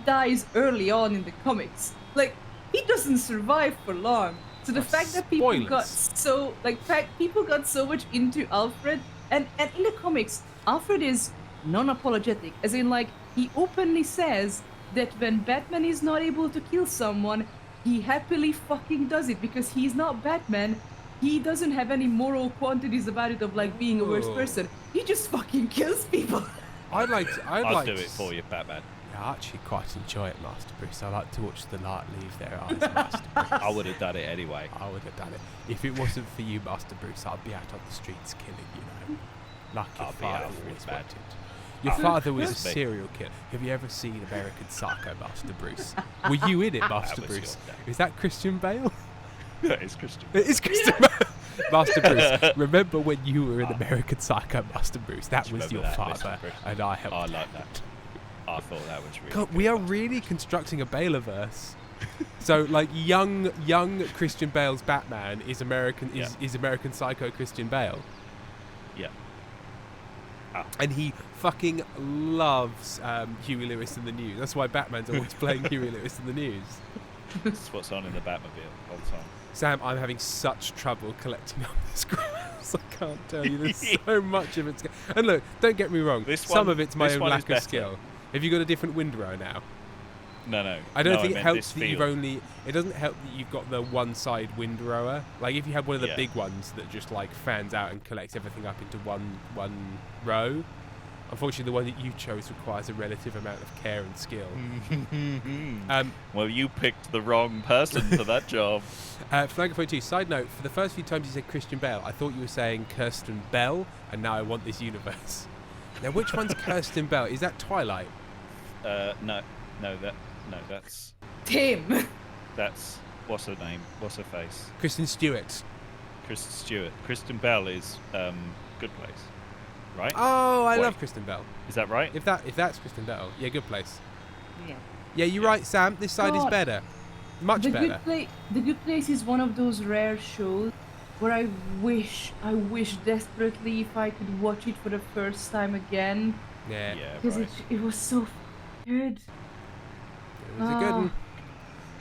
dies early on in the comics. Like, he doesn't survive for long. So the Oh, fact that people got spoilers. people got so much into Alfred, and in the comics, Alfred is non-apologetic, as in like he openly says that when Batman is not able to kill someone, he happily fucking does it because he's not Batman. He doesn't have any moral quantities about it of like being a worse Ooh. person. He just fucking kills people. I'd like I'll like do to it for you, Batman. Yeah, I actually quite enjoy it, Master Bruce. I like to watch the light leave their eyes, Master Bruce. I would have done it anyway. I would have done it. If it wasn't for you, Master Bruce, I'd be out on the streets killing, you know. Like your I'll be father Alfred, always man. wanted. Your Alfred, father was a that's me. serial killer. Have you ever seen American Psycho, Master Bruce? Were you in it, Master was your Bruce? dad. Is that Christian Bale? It's Christian. It is Christian Bale. Master Bruce, remember when you were in American Psycho, Master Bruce? That Do you was your remember that, Mr. father, Bruce? and I helped. I like that. I thought that was really God, good, we are Master really Bruce. constructing a Baleverse. So, like, young Christian Bale's Batman is American is American Psycho Christian Bale, Yeah. Ah. and he fucking loves Huey Lewis in the News. That's why Batman's always playing Huey Lewis in the News. That's what's on in the Batmobile all the time. Sam, I'm having such trouble collecting up this grass. I can't tell you. There's so much of it. And look, don't get me wrong. This Some one- of it's my this own one is lack of better. skill. Have you got a different windrow now? No. I don't No, think it meant helps this that you've field. only. It doesn't help that you've got the one side windrower. Like if you had one of the Yeah. big ones that just like fans out and collects everything up into one row. Unfortunately, the one that you chose requires a relative amount of care and skill. Well, you picked the wrong person for that job. Flanker42, side note, for the first few times you said Christian Bale, I thought you were saying Kirsten Bell, and now I want this universe. Now, which one's Kirsten Bell? Is that Twilight? No, that's Tim. what's her name? What's her face? Kristen Stewart. Kristen Stewart. Kristen Bell is Good Place, right? Oh, I Wait. love Kristen Bell. Is that right? If that's Kristen Bell, yeah, good place. Yeah. Yeah, you're right, Sam. This side is God. better. Much better. The Good Place is one of those rare shows where I wish desperately if I could watch it for the first time again, Yeah. Yeah, because right. it was so good. It was a good Ah. one.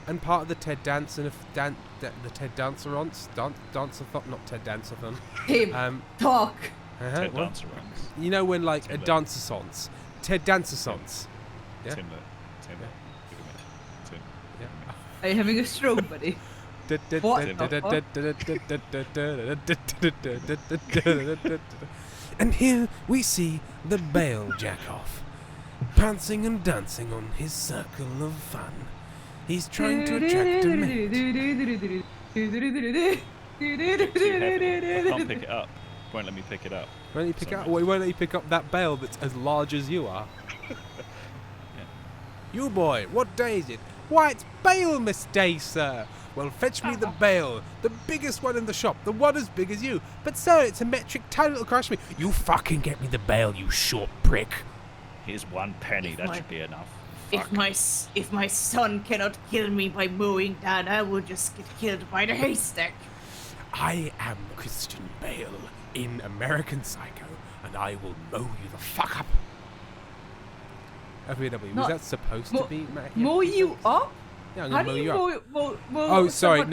And part of the Ted Danson, the Ted Dancerons, not Ted Dancer-thon. Tim, talk. Ted Well, Dancer runs. you know when like a Timber. dancer-sons, Ted Dancer-sons. Yeah. Timber. Give him it. Tim. Yeah. Are you having a stroke, buddy? And here we see the Bale Jack-off, prancing and dancing on his circle of fun. He's trying to attract a mate. Too heavy. I can't pick it up. Won't let me pick it up. Won't you pick up? Well, won't let you pick up that bale that's as large as you are. You boy, what day is it? Why, it's Balemas Day, sir. Well, fetch me the bale, the biggest one in the shop, the one as big as you. But sir, it's a metric ton, it'll crush me. You fucking get me the bale, you short prick. Here's 1 penny. If That my- should be enough. If my son cannot kill me by mowing down, I will just get killed by the haystack. I am Christian Bale in American Psycho, and I will mow you the fuck up. FBW, was Not- that supposed to be? Mow you up? Yeah, I'm How gonna mow do you you up. mow Oh, sorry, someone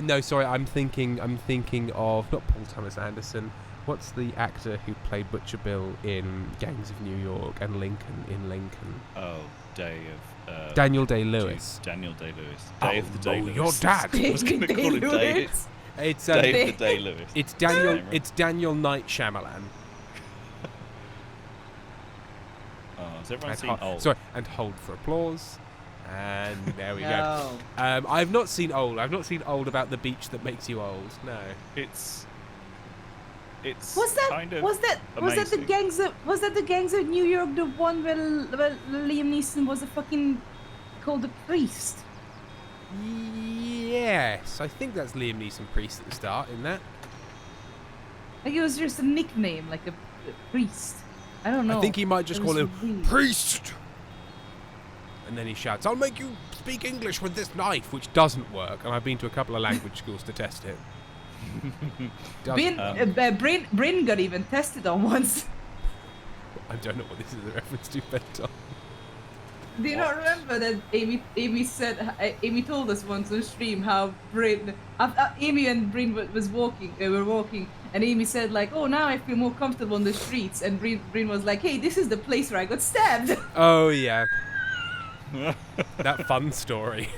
no, up? sorry. I'm thinking of not Paul Thomas Anderson. What's the actor who played Butcher Bill in Gangs of New York and Lincoln in Lincoln? Oh, Day of... Daniel Day-Lewis. Daniel Day-Lewis. I'll Day of the mow Day-Lewis. your dad. I was going to call him Day. Day-Lewis. It's Day of the Day-Lewis. it's Daniel. Right. It's Daniel Knight Shyamalan. Oh, has everyone And seen Old? Sorry, and hold for applause. And there we go. No. I've not seen Old. I've not seen Old about the beach that makes you old. No. It's Was that kind of was that amazing. the gangs of New York, the one where Liam Neeson was a fucking called a priest? Yes, I think that's Liam Neeson priest at the start. In that, Like it was just a nickname, like a priest. I don't know. I think he might just It call was him weird. priest. And then he shouts, "I'll make you speak English with this knife," which doesn't work. And I've been to a couple of language schools to test it. Doesn't- Bryn got even tested on once. I don't know what this is a reference to, Benton. Do you not remember that Amy told us once on stream how Amy and Bryn was walking, they were walking, and Amy said like, "Oh, now I feel more comfortable on the streets," and Bryn was like, "Hey, this is the place where I got stabbed." Oh yeah, that fun story.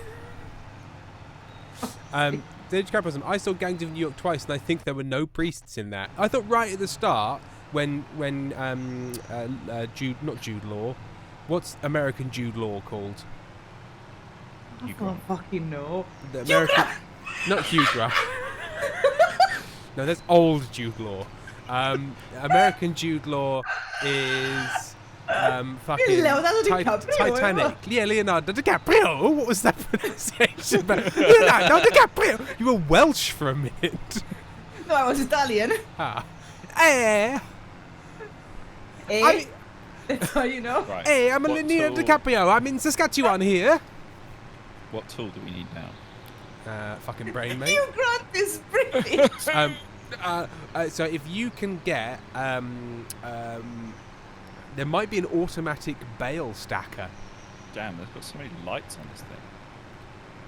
Did you I saw Gangs of New York twice, and I think there were no priests in that. I thought right at the start when Jude Law. What's American Jude Law called? I don't fucking know. The American, not Hugh Grant. No, that's old Jude Law. American Jude Law is fucking Leonardo DiCaprio, Titanic. Yeah, Leonardo DiCaprio. What was that pronunciation? Leonardo DiCaprio. You were Welsh for a minute. No, I was Italian. Ah. Eh? I- That's how you know. Right. Hey, I'm What Leonardo tool- DiCaprio. I'm in Saskatchewan here. What tool do we need now? Fucking brain, mate. Hugh Grant is British. So if you can get, there might be an automatic bale stacker. Damn, they've got so many lights on this thing.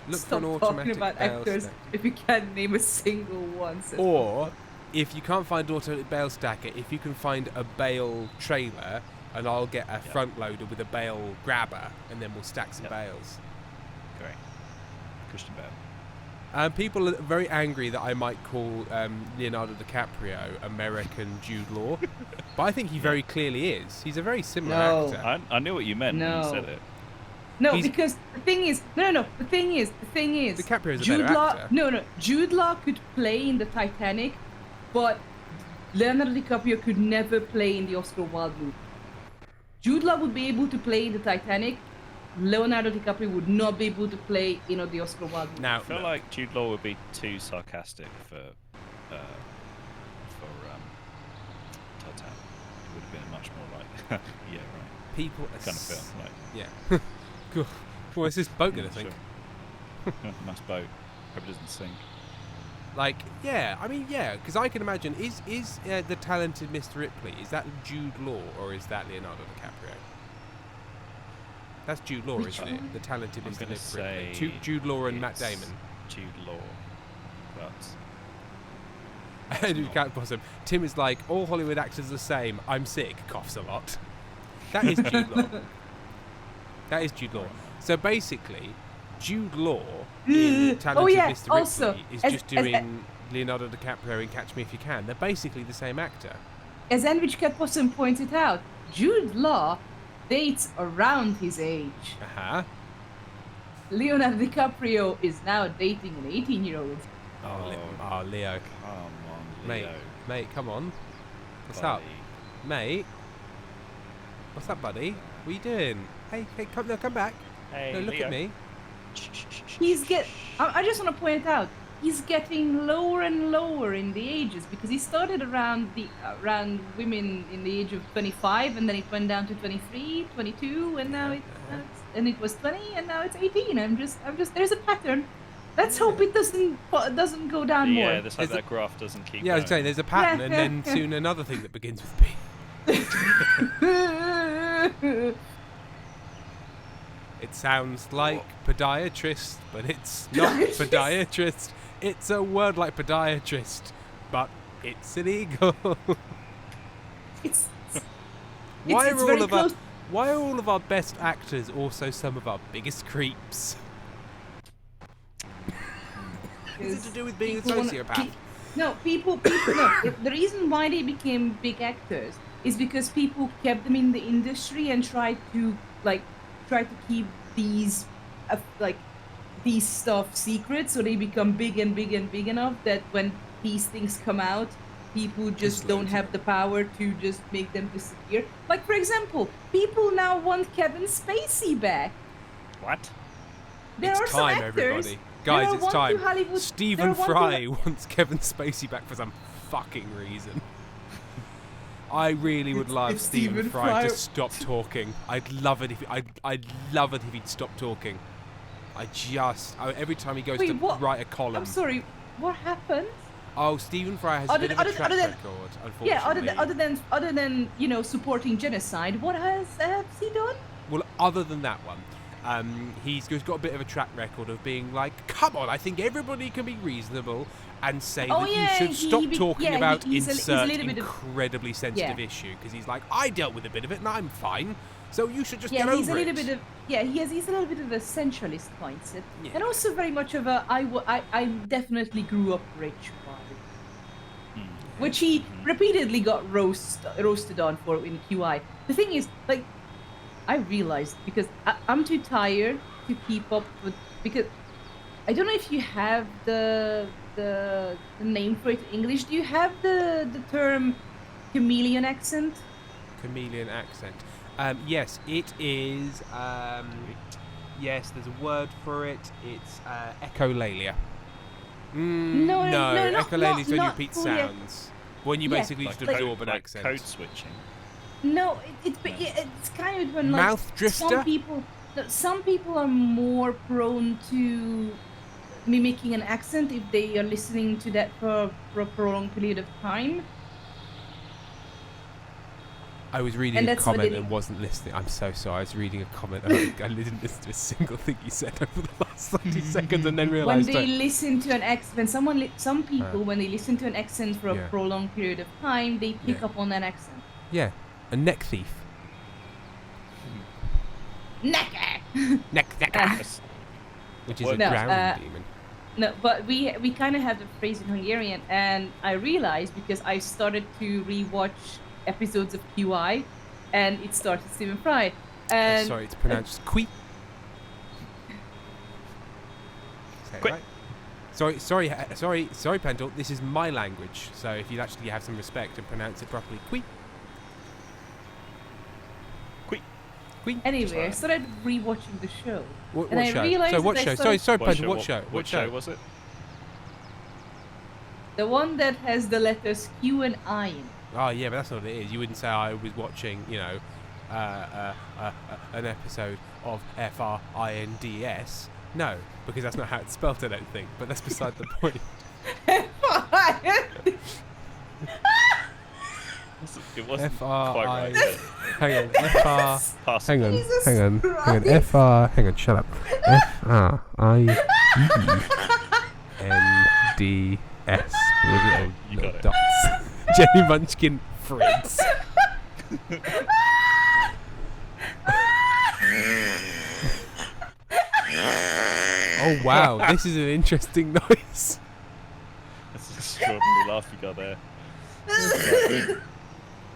Look Stop for an talking automatic about bale actors stacker. if you can't name a single one. says Or if you can't find automatic bale stacker, if you can find a bale trailer, and I'll get a front loader with a bale grabber, and then we'll stack some Yep. bales. Great. Christian Bale. People are very angry that I might call Leonardo DiCaprio American Jude Law, but I think he very clearly is. He's a very similar No. actor. I knew what you meant when No. you said it. No, He's- because the thing is, the thing is, DiCaprio's a Jude better Law, actor. Jude Law could play in the Titanic, but Leonardo DiCaprio could never play in the Oscar Wilde movie. Jude Law would be able to play in the Titanic. Leonardo DiCaprio would not be able to play in the Oscar Wilde movie. Now, I feel like Jude Law would be too sarcastic for Titanic. It would have been much more like, yeah, right, people are kind of film. Like, Yeah. Cool. Well, it's this boat gonna yeah, think. sure. Nice boat. Hope it doesn't sink. Like, yeah, I mean, yeah, because I can imagine, is the talented Mr. Ripley, is that Jude Law or is that Leonardo DiCaprio? That's Jude Law, Which isn't one? it? The talented I'm Mr. gonna Ripley. say Jude Law and Matt it's Damon. Jude Law. But And Cat Possum. Tim is like, all Hollywood actors are the same. I'm sick. Coughs a lot. That is Jude Law. That is Jude Law. So basically, Jude Law in Talented yeah, Mr. also, Ripley is as- just as- doing Leonardo DiCaprio in Catch Me If You Can. They're basically the same actor. As Sandwich Cat Possum pointed out, Jude Law dates around his age. Uh-huh. Leonardo DiCaprio is now dating an 18-year-old. Oh, Leo. come on, Mate, Leo. mate, come on. What's up? buddy. Mate? What's up, buddy? What are you doing? Hey, come back. Hey, No, look Leo. at me. I just want to point out, he's getting lower and lower in the ages because he started around women in the age of 25 and then it went down to 23, 22 and now it was 20 and now it's 18. I'm just there's a pattern. Let's hope it doesn't go down more. Yeah, let's hope that graph doesn't keep Yeah, I was going. saying there's a pattern, and then soon another thing that begins with P. It sounds like podiatrist, but it's not podiatrist. It's a word like podiatrist, but it's illegal. It's Why it's are very all of our close. Why are all of our best actors also some of our biggest creeps? Is it to do with being a People wanna- sociopath? No, people no. The reason why they became big actors is because people kept them in the industry and tried to keep these these stuff secret, so they become big and big and big enough that when these things come out, people just don't have the power to just make them disappear. Like, for example, people now want Kevin Spacey back. What? There It's are some time, actors. everybody. Guys, there are it's one time. to Hollywood- Stephen there are one to- Fry wants Kevin Spacey back for some fucking reason. I really would love It's Stephen Stephen Fry to Fry. stop talking. I'd love it if I'd love it if he'd stop talking. Every time he goes Wait, to what? write a column. I'm sorry. What happened? Oh, Stephen Fry has a Other- bit of a other- track other than- record, unfortunately. Yeah, other than supporting genocide, what has he done? Well, other than that one, he's got a bit of a track record of being like, come on, I think everybody can be reasonable and say Oh, that yeah, you should stop he- talking yeah, about he's a insert little bit of- incredibly sensitive Yeah. issue. Because he's like, I dealt with a bit of it and I'm fine, so you should just Yeah, get he's a over little it. bit of he's a little bit of a centralist mindset, Yeah. and also very much of a I definitely grew up rich vibe, which he repeatedly got roasted on for in QI. The thing is, like, I realized because I'm too tired to keep up with, because I don't know if you have the name for it in English. Do you have the term chameleon accent? Chameleon accent. Yes, it is. Yes, there's a word for it. It's echolalia. No, Echolalia is when you not repeat fully. sounds. When you Yeah, basically Like just absorb an like accent. code switching. No, it's kind of when, like, Mouth drifter? some people are more prone to mimicking an accent if they are listening to that for a prolonged period of time. I was reading And a that's what comment they- and wasn't listening. I'm so sorry. I was reading a comment and I didn't listen to a single thing you said over the last 30 seconds and then When realised they listen to an accent, some people, Uh, when they listen to an accent for a yeah. prolonged period of time, they pick Yeah. up on that accent. yeah, a neck thief. Necker! Neck Ah. which is a No, drowning demon. No, but we kind of have the phrase in Hungarian, and I realized because I started to rewatch episodes of QI, and it started Stephen Fry, and Sorry, it's pronounced qui. Say it Qui. right. Sorry, Pendle. This is my language, so if you actually have some respect and pronounce it properly, qui. anyway, I started rewatching the show. What And I show? realised So what that I show? started- Sorry, Pendle. What show? What show was it? The one that has the letters Q and I in it. Oh yeah, but that's not what it is. You wouldn't say I was watching, an episode of FRINDS No, because that's not how it's spelt, I don't think. But that's beside the point. It wasn't F-R-I- quite right. but Hang on. F-R... Pass. Hang on. Jesus Hang on. Hang on. Christ. F-R... Hang on, shut up. F-R-I-E-N-D-S. With little, You little got it. dots. Jenny Munchkin Fritz. Oh wow, this is an interesting noise. That's an extraordinary laugh you got there.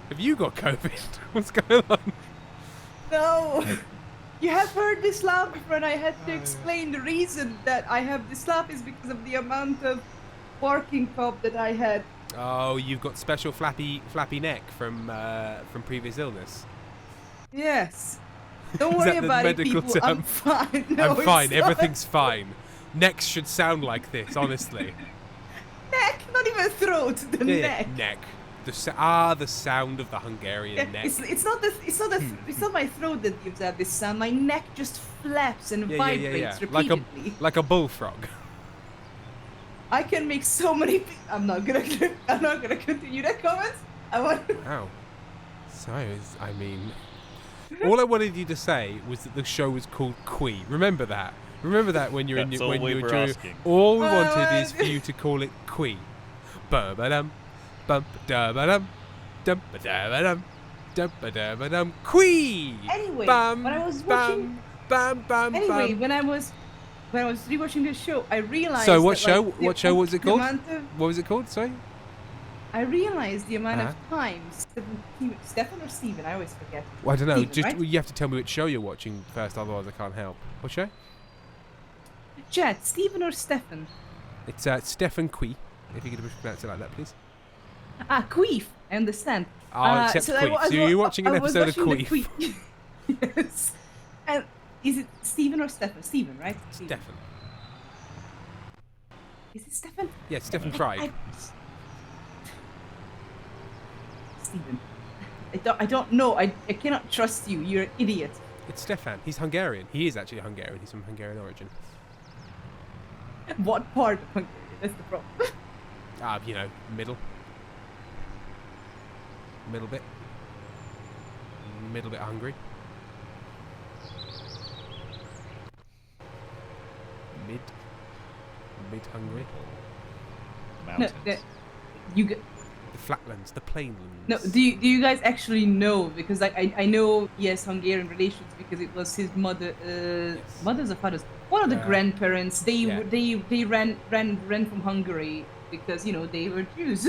Have you got COVID? What's going on? No. You have heard this laugh before, and I had to explain the reason that I have this laugh is because of the amount of barking cough that I had. Oh, you've got special flappy neck from previous illness. Yes. Don't Is worry that the about it, medical people. I'm term? fine. No, I'm fine. it's not. Everything's fine. Necks should sound like this, honestly. Neck, not even throat. The neck. Neck. The sound of the Hungarian Yeah, neck. it's not my throat that gives out this sound. My neck just flaps and Yeah, vibrates Like repeatedly. like a bullfrog. I can make so many. I'm not gonna continue that comment. I want. Ow. I mean, all I wanted you to say was that the show was called Quee. Remember that. Remember that when you're That's in all when we you were were doing. asking. All we wanted is for you to call it Quee. Bum-ba-dum, bum-ba-dum, dum-ba-dum, dum-ba-dum, Quee. Anyway, Bam, when I was bam, watching. bam, bam, Anyway, bam. when I was rewatching this show, I realized. So what that, show? Like, What show was it the called? amount of- What was it called? Sorry. I realized the amount Uh-huh. of times Stefan or Steven, I always forget. Well, I don't know. Steven, Just right? you have to tell me which show you're watching first, otherwise I can't help. What show? Chat, Steven or Stefan? It's Stefan Quee. If you could pronounce it like that, please. Ah, Queef. I understand. Oh, except so I Queef. wa- I So wa- you're watching an I was episode of watching the Queef. yes. And is it Steven or Stefan? Steven, right? Steven. Stefan. Is it Stefan? Yeah, Stefan I- Fry. Steven. I don't know. I cannot trust you. You're an idiot. It's Stefan. He's Hungarian. He is actually Hungarian. He's from Hungarian origin. What part of Hungary? That's the problem. You know, middle. Middle bit. Middle bit hungry. Mid hungry. No, Mountains. you g- The flatlands, the plainlands. no. Do you guys actually know? Because like I know yes Hungarian relations because it was his mother, mothers or fathers, one of the Yeah. grandparents. They Yeah. they ran from Hungary because you know they were Jews.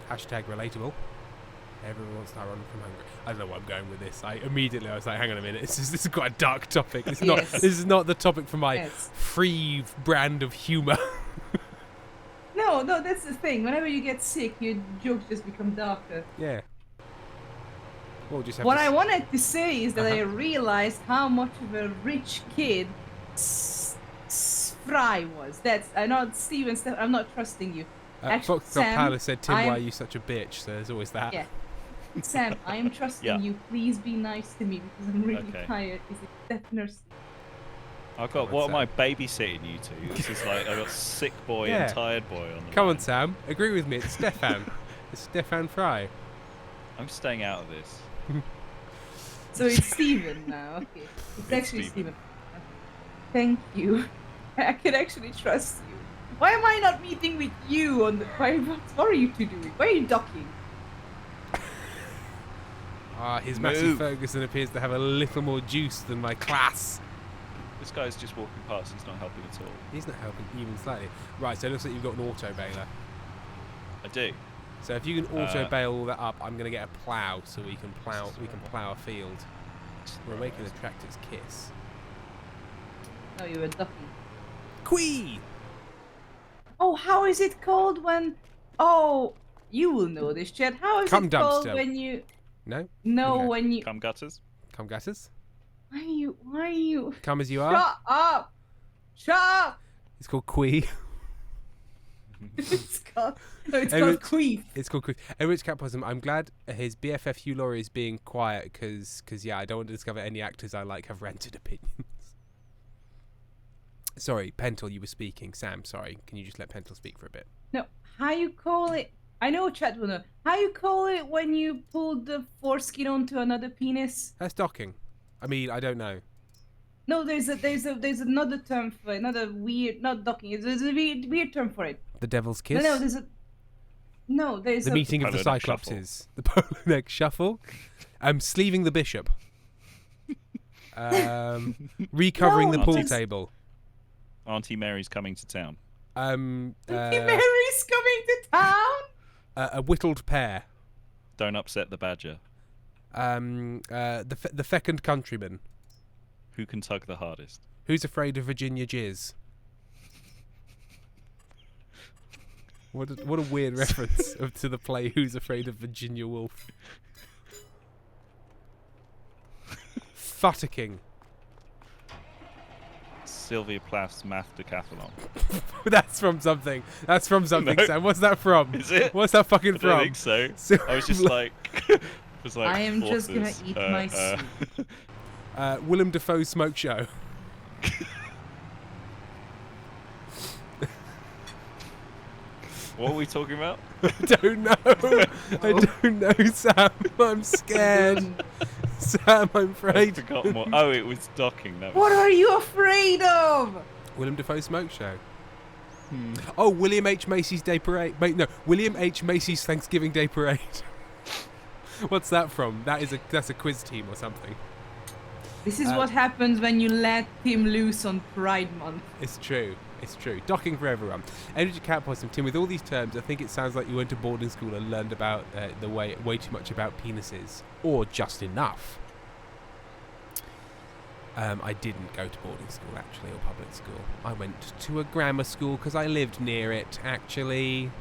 Hashtag relatable. Everyone wants to run from Hungary. I don't know where I'm going with this. I was like, hang on a minute. This is quite a dark topic. It's not. Yes. This is not the topic for my Yes. free brand of humour. No, that's the thing. Whenever you get sick, your jokes just become darker. Yeah. We'll just have What to I wanted to say is that I Uh-huh. realized how much of a rich kid Fry was. I'm not Steven. I'm not trusting you. Actually, Foxtrot Sam, Palace said, Tim, why I'm- are you such a bitch? So there's always that. Yeah. Sam, I am trusting Yeah. you. Please be nice to me because I'm really Okay. tired. Is it Stefan or Steven? I've got. Come What on, am I babysitting you two? This is like I got sick boy Yeah. and tired boy on the Come line. on, Sam. Agree with me. It's Stefan. It's Stefan Fry. I'm staying out of this. So it's Steven now. Okay. It's actually Steven. Steven. Thank you. I can actually trust you. Why am I not meeting with you on the? What are you two doing? Why are you ducking? His Matthew Move. Ferguson appears to have a little more juice than my class. This guy's just walking past. He's not helping at all. He's not helping even slightly. Right, so it looks like you've got an auto baler. I do. So if you can auto Uh, bale all that up, I'm gonna get a plough so we can plough a field. We're making a tractor's kiss. No, you were ducking. Quee! Oh, how is it called when? Oh, you will know this, Chad. How is Cum it called dumpster. when you? No? No, Okay. when you. Come gutters. Come gases? Why are you? Why are you? Come as you are? Shut up! Shut up! It's called Quee. It's called. No, it's Hey, called Rich. Queef. It's called Quee. Hey, Rich Catposm, I'm glad his BFF Hugh Laurie is being quiet because yeah, I don't want to discover any actors I like have ranted opinions. Sorry, Pentel, you were speaking. Sam, sorry. Can you just let Pentel speak for a bit? No, how you call it? I know chat will know. How you call it when you pull the foreskin onto another penis? That's docking. I mean, I don't know. No, there's another term for it. Another weird, not docking. There's a weird term for it. The Devil's Kiss? There's The meeting of the Polar neck shuffle. Cyclopses. The polar neck shuffle. Sleeving the bishop. Recovering No, the pool just- table. Auntie Mary's coming to town. Mary's coming to town. A whittled pear. Don't upset the badger. The fecund countryman. Who can tug the hardest? Who's afraid of Virginia Jizz? What a weird reference to the play Who's Afraid of Virginia Woolf. Futterking. Sylvia Plath's math decathlon. That's from something. That's from something, No. Sam. What's that from? Is it? What's that fucking I from? don't think so. So- I was just like, I am just gonna authors, eat my soup. Willem Dafoe's Smoke Show. What are we talking about? I don't know. I don't know, Sam. I'm scared. Sam, I'm I afraid. forgot more. Oh, it was docking. That What was. are you afraid of? Willem Dafoe's Smoke Show. Oh, William H. Macy's Day Parade. No, William H. Macy's Thanksgiving Day Parade. What's that from? That's a quiz team or something. This is what happens when you let him loose on Pride Month. It's true. It's true. Docking for everyone. Energy Cat Possum. Tim, with all these terms, I think it sounds like you went to boarding school and learned about way too much about penises, or just enough. I didn't go to boarding school, actually, or public school. I went to a grammar school because I lived near it, actually.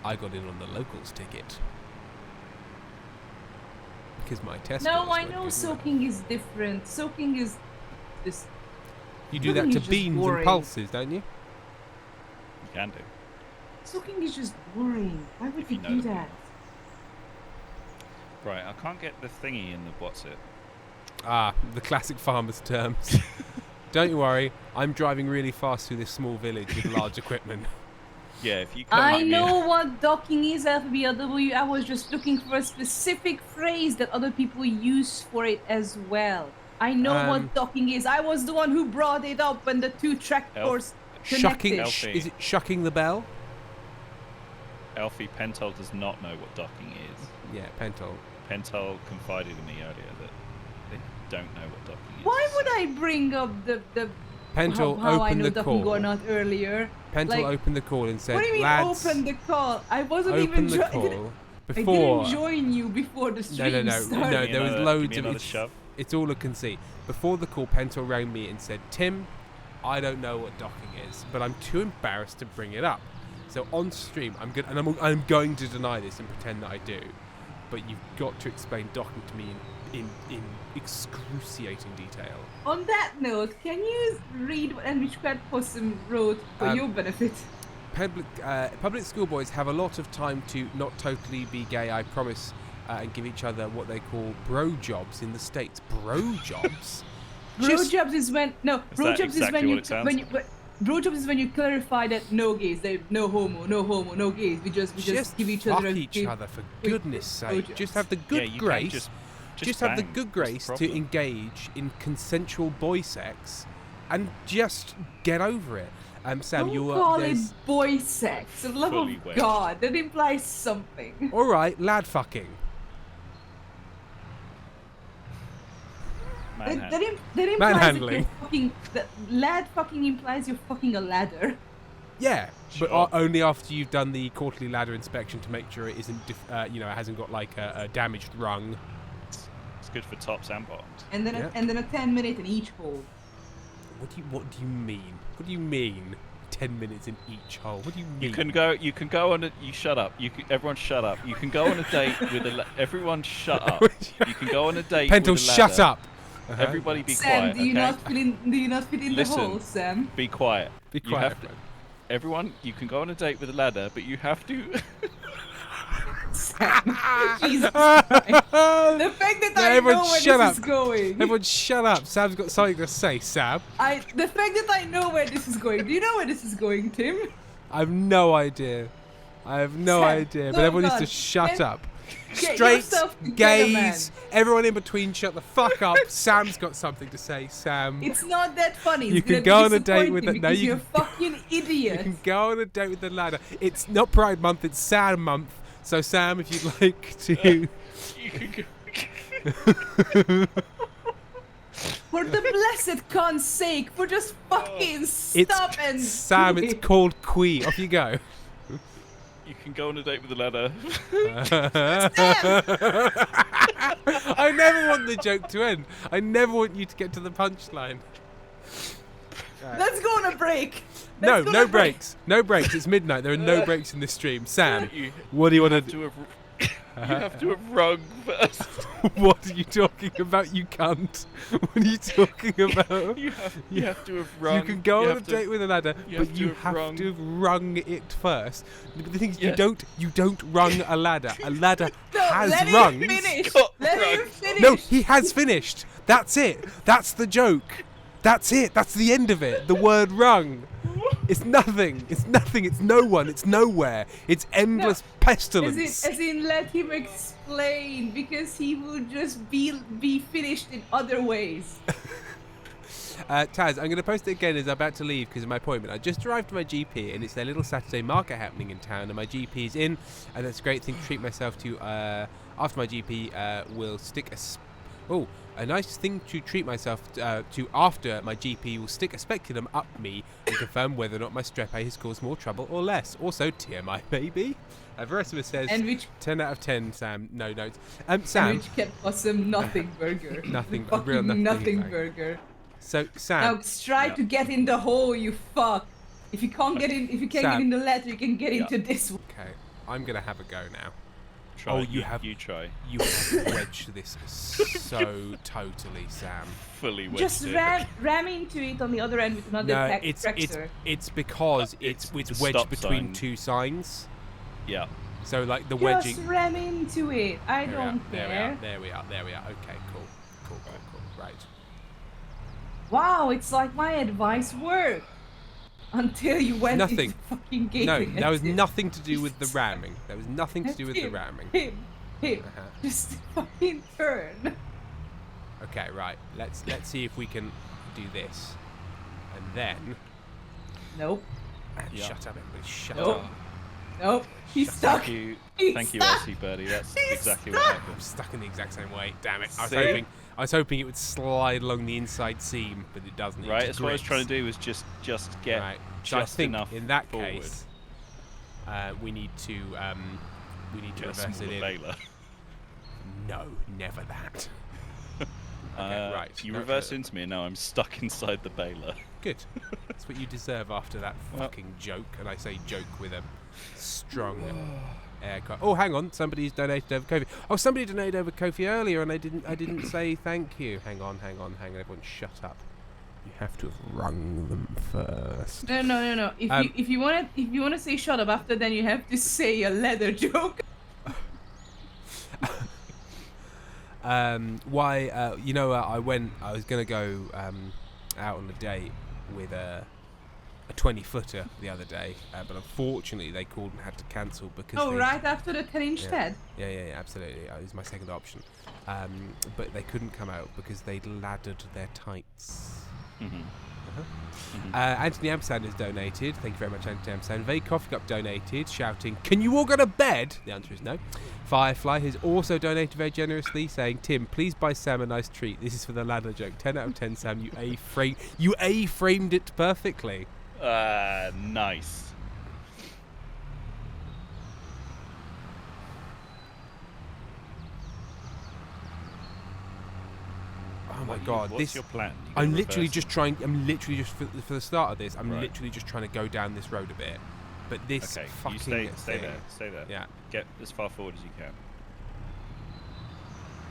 I got in on the locals ticket. Because my test No, scores I weren't know good enough. soaking is different. Soaking is just You do that soaking to is just beans and boring. pulses, don't you? You can do. soaking is just boring. Why would If you you know do them. that? Right, I can't get the thingy in the what's it. Ah, the classic farmer's terms. Don't you worry, I'm driving really fast through this small village with large equipment. Yeah, if you can't I give me know what docking is, FBLW. I was just looking for a specific phrase that other people use for it as well. I know what docking is. I was the one who brought it up when the two tractors Shucking, connected. Elfie. is it shucking the bell? Alfie Pentel does not know what docking is. Yeah, Pentel. Pentel confided in me earlier that they don't know what docking is. Why would I bring up the Pentel how I opened know the docking call. or not earlier? Pentel like, opened the call and said, What do you mean lads, open the call? I wasn't open even the call. I Before... didn't join you before the stream no, started. no, Give me there was another- loads give me of another it. shove. It's all I can see. Before the call, Pentel rang me and said, Tim, I don't know what docking is, but I'm too embarrassed to bring it up. So on stream, I'm going to deny this and pretend that I do. But you've got to explain docking to me in excruciating detail. On that note, can you read what Enrich Cat Possum wrote for your benefit? Public school boys have a lot of time to not totally be gay, I promise, and give each other what they call bro jobs in the States. Bro jobs? Blowjobs is when blowjobs is exactly when what you it sounds when you blowjobs is when you clarify that no gays, no homo, no gays. We just give each fuck other each other, for goodness sake. blowjobs. Just have the good yeah, you grace. Can't Just have the bang. good What's grace the to problem? engage in consensual boy sex and just get over it. Sam, Don't you call it there's boy sex. For the love Fully of wedged. God, that implies something. all right, lad fucking. Manhandle. That implies Manhandling. that lad fucking implies you're fucking a ladder. Yeah, but Sure. only after you've done the quarterly ladder inspection to make sure it isn't, it hasn't got like a damaged rung. It's good for tops and bottoms. And then Yeah. a 10-minute in each hole. What do you mean? What do you mean? 10 minutes in each hole. What do you mean? You can go on a. You shut up. Everyone shut up. You can go on a date with a. Everyone shut up. You can go on a date. Pentel, with a shut ladder. up. Uh-huh. Everybody be Sam, quiet. do you okay? not fit in Listen. the hole, Sam? Be quiet. Be You quiet. have to- everyone, you can go on a date with a ladder, but you have to. Jesus Christ. The fact that I everyone know where shut this up. is going. Everyone shut up. Sam's got something to say, Sam. The fact that I know where this is going. Do you know where this is going, Tim? I have no idea. I have no Sam, idea. But no, everyone needs to God. shut Get- up. Get Straight, yourself together, gays, everyone in between, shut the fuck up. Sam's got something to say, Sam. It's not that funny. You It's can gonna go be on a date with disappointing it. No, because you you're a can- fucking You idiot. can go on a date with the ladder. It's not Pride Month, it's Sam Month. So, Sam, if you'd like to... You can go. For the blessed Khan's sake, for just fucking stop and Sam, do it's it. called Quee. Off you go. You can go on a date with the ladder. I never want the joke to end. I never want you to get to the punchline. Let's go on a break. No, Let's go no on a break. breaks. No breaks. It's midnight. There are no breaks in this stream. Sam, You what do you want have to to have. You have to have rung first. What are you talking about, you cunt? What are you talking about? You have to have rung. You can go you on a have to- date with a ladder, you but have you to have have rung. to have rung it first. But the thing is, Yeah. you don't rung a ladder. A ladder No, has let rungs. him finish. Got Let him rung. finish. No, he has finished. That's it. That's the joke. That's it. That's the end of it. The word rung. It's nothing. It's nothing. It's no one. It's nowhere. It's endless pestilence. As in, let him explain, because he will just be finished in other ways. Taz, I'm going to post it again as I'm about to leave because of my appointment. I just arrived to my GP and it's their little Saturday market happening in town, and my GP is in, and that's a great thing to treat myself to. After my GP will stick a nice thing to treat myself to after my GP will stick a speculum up me and confirm whether or not my strep A has caused more trouble or less. Also, TMI, baby. Verisimus says, And which 10 out of 10, Sam. No notes. and Sam, which kept awesome nothing burger. Nothing, a Fucking real nothing bag. burger. so Now Sam, try Yeah. to get in the hole, you fuck. If you can't get in, if you can't Sam. get in the ladder, you can get Yeah. into this one. okay, I'm going to have a go now. Try. Oh, You you try. You have wedged this so totally, Sam. Fully wedged Just it. ram into it on the other end with another No, pack it's tractor. because It's it's the wedged stop between sign. two signs. Yeah. So like the Just wedging. ram into it. I There we are, don't there we care. are. There we are. There we are. Okay, cool. Right. Wow, it's like my advice worked. Until you went Nothing. into fucking gate. No, that was nothing to do with the ramming. There was nothing to do with the Him, ramming. Him. Uh-huh. Just fucking turn. Okay, right. Let's see if we can do this, and then. Nope. Yeah. Shut up, everybody. Shut Nope. up. Nope. He's Shut stuck. Thank you. He's Thank you, stuck. RC Birdie. That's He's exactly what stuck. I'm happened. stuck in the exact same way. Damn it! See? I was hoping it would slide along the inside seam, but it doesn't. Right. It That's what I was grits. trying to do. Was just get Right. So I just think enough in that forward. case, we need to Get a reverse it smaller in. bailer. No, never that. right. You No, reverse no. into me, and now I'm stuck inside the bailer. Good. That's what you deserve after that Well- fucking joke, and I say joke with a strong air cut. Oh, hang on. Somebody's donated over Kofi. Oh, somebody donated over Kofi earlier, and I didn't say thank you. Hang on. Everyone, shut up. You have to have rung them first. No. If you wanna say shut up after, then you have to say a leather joke. Why? I was gonna go out on a date with a 20-footer the other day, but unfortunately they called and had to cancel because. Oh, they, right after the 10-inch Yeah. head. Yeah, absolutely. It was my second option, but they couldn't come out because they'd laddered their tights. Mhm. Anthony Ampersand has donated. Thank you very much, Anthony Ampersand. Vay Coffee Cup donated, shouting, "Can you all go to bed?" The answer is no. Firefly has also donated very generously, saying, "Tim, please buy Sam a nice treat. This is for the ladder joke. 10 out of 10, Sam. You A-framed it perfectly." Nice. Oh my What God! What's This. your plan? You I'm gonna literally reverse just trying. I'm literally just for the start of this. I'm Right. literally just trying to go down this road a bit. But this Okay, fucking you stay thing. there. Stay there. Yeah. Get as far forward as you can.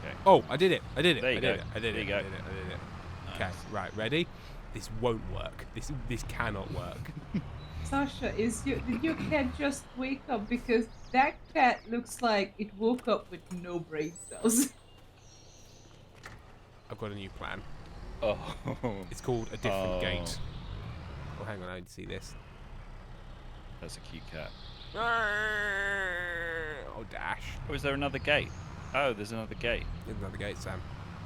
Okay. Oh, I did it. I did it. There I you did go. it. I did There it. you I go. did it. I did it. Okay, Nice. right, ready? This won't work. This cannot work. Sasha, did your cat just wake up? Because that cat looks like it woke up with no brain cells. I've got a new plan. Oh. It's called a different Oh. gate. Oh, hang on, I need to see this. That's a cute cat. Oh, dash. Oh, is there another gate? Oh, there's another gate. There's another gate, Sam.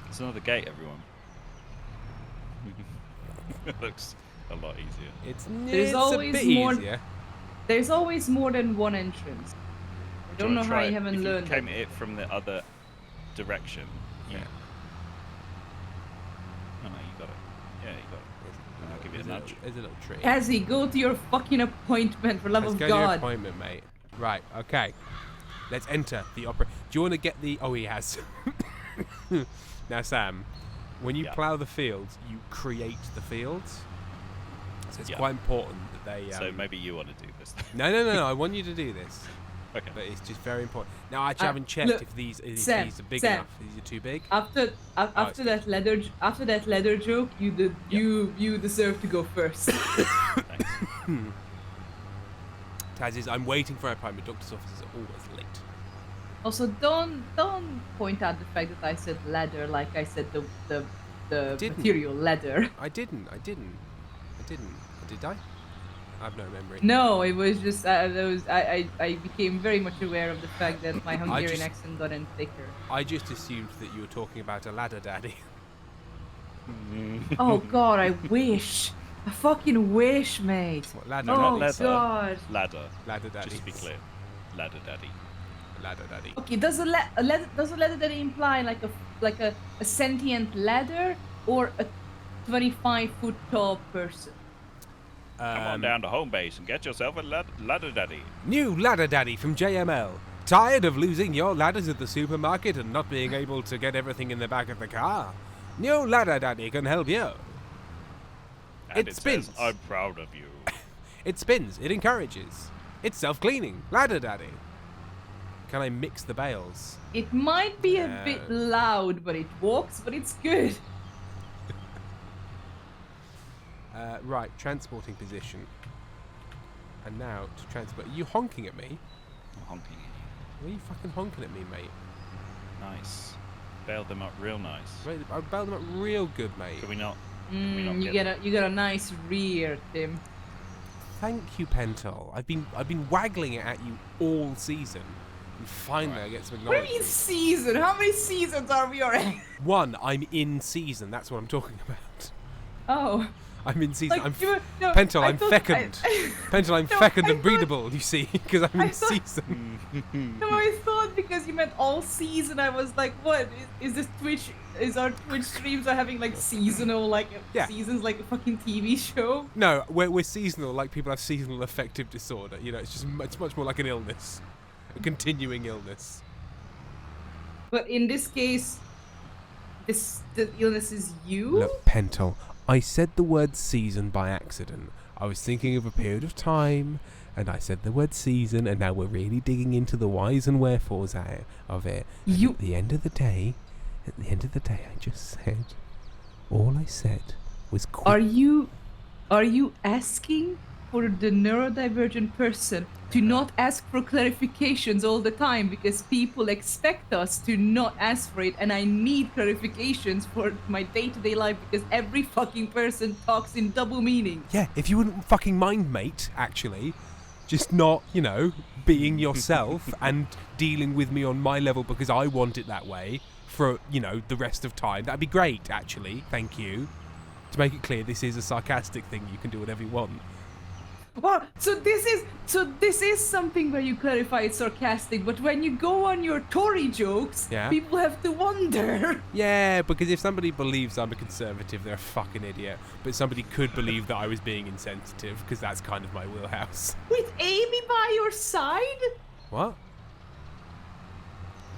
There's another gate, everyone. It looks a lot easier. It's There's a always bit more- easier. There's always more than one entrance. I Do don't you know wanna how try you it? haven't If learned you came that. at it from the other direction. Yeah. Oh, no, you got it. Yeah, you got it. I'll give you a nudge. There's a little tree. Cassie, go to your fucking appointment, for love Let's of go to your God. appointment, mate. Right, okay. Let's enter the opera. Do you want to get the... Oh, he has. Now, Sam, when you Yeah. plough the fields, you create the fields. So it's Yeah. quite important that they... So maybe you want to do this. No, I want you to do this. Okay. But it's just very important. Now, I actually haven't checked look, if these are Sam, big Sam. enough. These are too big. After it's that leather joke, you deserve to go first. Thanks. Taz is, I'm waiting for an appointment. Doctor's offices are always late. Also, don't point out the fact that I said leather like I said the Didn't. material leather. I didn't. Did I? I have no memory. No, it was just I became very much aware of the fact that my Hungarian just- accent got in thicker. I just assumed that you were talking about a ladder daddy. Oh God, I wish. I fucking wish, mate. What, ladder No, not Oh leather. God. Ladder. Ladder daddy. Just to be clear. Ladder daddy. Ladder daddy. Okay, does a leather daddy imply like a sentient ladder or a 25-foot tall person? Come on down to home base and get yourself a ladder daddy. New ladder daddy from JML. Tired of losing your ladders at the supermarket and not being able to get everything in the back of the car? New ladder daddy can help you. And It it spins. says, I'm proud of you. It spins. It encourages. It's self-cleaning. Ladder daddy. Can I mix the bales? It might be a No. bit loud, but it walks, but it's good. Right, transporting position. And now to transport. Are you honking at me? I'm honking at Why are you fucking honking at me, mate? you. Nice. Bailed them up real nice. Right, I bailed them up real good, mate. Can we not? we not You get got a nice rear, Tim. Thank you, Pentel. I've been waggling it at you all season, and finally I get some What do you mean acknowledgement. season? How many seasons are we already? One, I'm in season. That's what I'm talking about. Oh. I'm in season. Like, I'm no, Pentel, I I'm thought- fecund. Pentel, I'm No, fecund I and thought- breedable. You see, because I'm I in thought- season. No, I thought because you meant all season. I was like, what is this Twitch? Is our Twitch streams are having like seasonal Yeah. seasons like a fucking TV show? No, we're seasonal. Like people have seasonal affective disorder. You know, it's much more like an illness, a continuing illness. But in this case, the illness is you. Look, Pentel, I said the word season by accident. I was thinking of a period of time, and I said the word season, and now we're really digging into the whys and wherefores of it. And You- at the end of the day, I just said, all I said was Are you asking for the neurodivergent person to not ask for clarifications all the time because people expect us to not ask for it, and I need clarifications for my day-to-day life because every fucking person talks in double meaning. Yeah, if you wouldn't fucking mind, mate, actually, just not, being yourself and dealing with me on my level because I want it that way for, the rest of time, that'd be great, actually. Thank you. To make it clear, this is a sarcastic thing. You can do whatever you want. Well, so this is something where you clarify it's sarcastic, but when you go on your Tory jokes, Yeah. people have to wonder. Yeah, because if somebody believes I'm a conservative, they're a fucking idiot. But somebody could believe that I was being insensitive, because that's kind of my wheelhouse. With Amy by your side? What?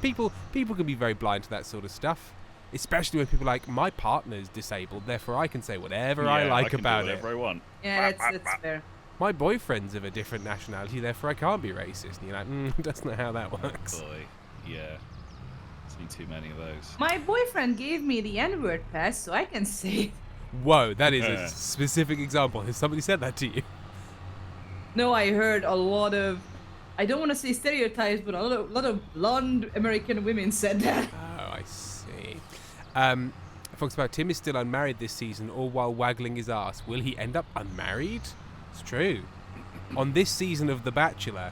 People can be very blind to that sort of stuff. Especially when people are like, my partner's disabled, therefore I can say whatever I Yeah, like can about do it. whatever I want. Yeah, that's fair. My boyfriend's of a different nationality, therefore I can't be racist. And you're like, that's not how that works. Boy, yeah. Seen too many of those. My boyfriend gave me the N-word pass, so I can say it. Whoa, that is Yeah. a specific example. Has somebody said that to you? No, I heard a lot of, I don't want to say stereotypes, but a lot of blonde American women said that. Oh, I see. Fox about Tim is still unmarried this season, all while waggling his ass. Will he end up unmarried? It's true. On this season of The Bachelor,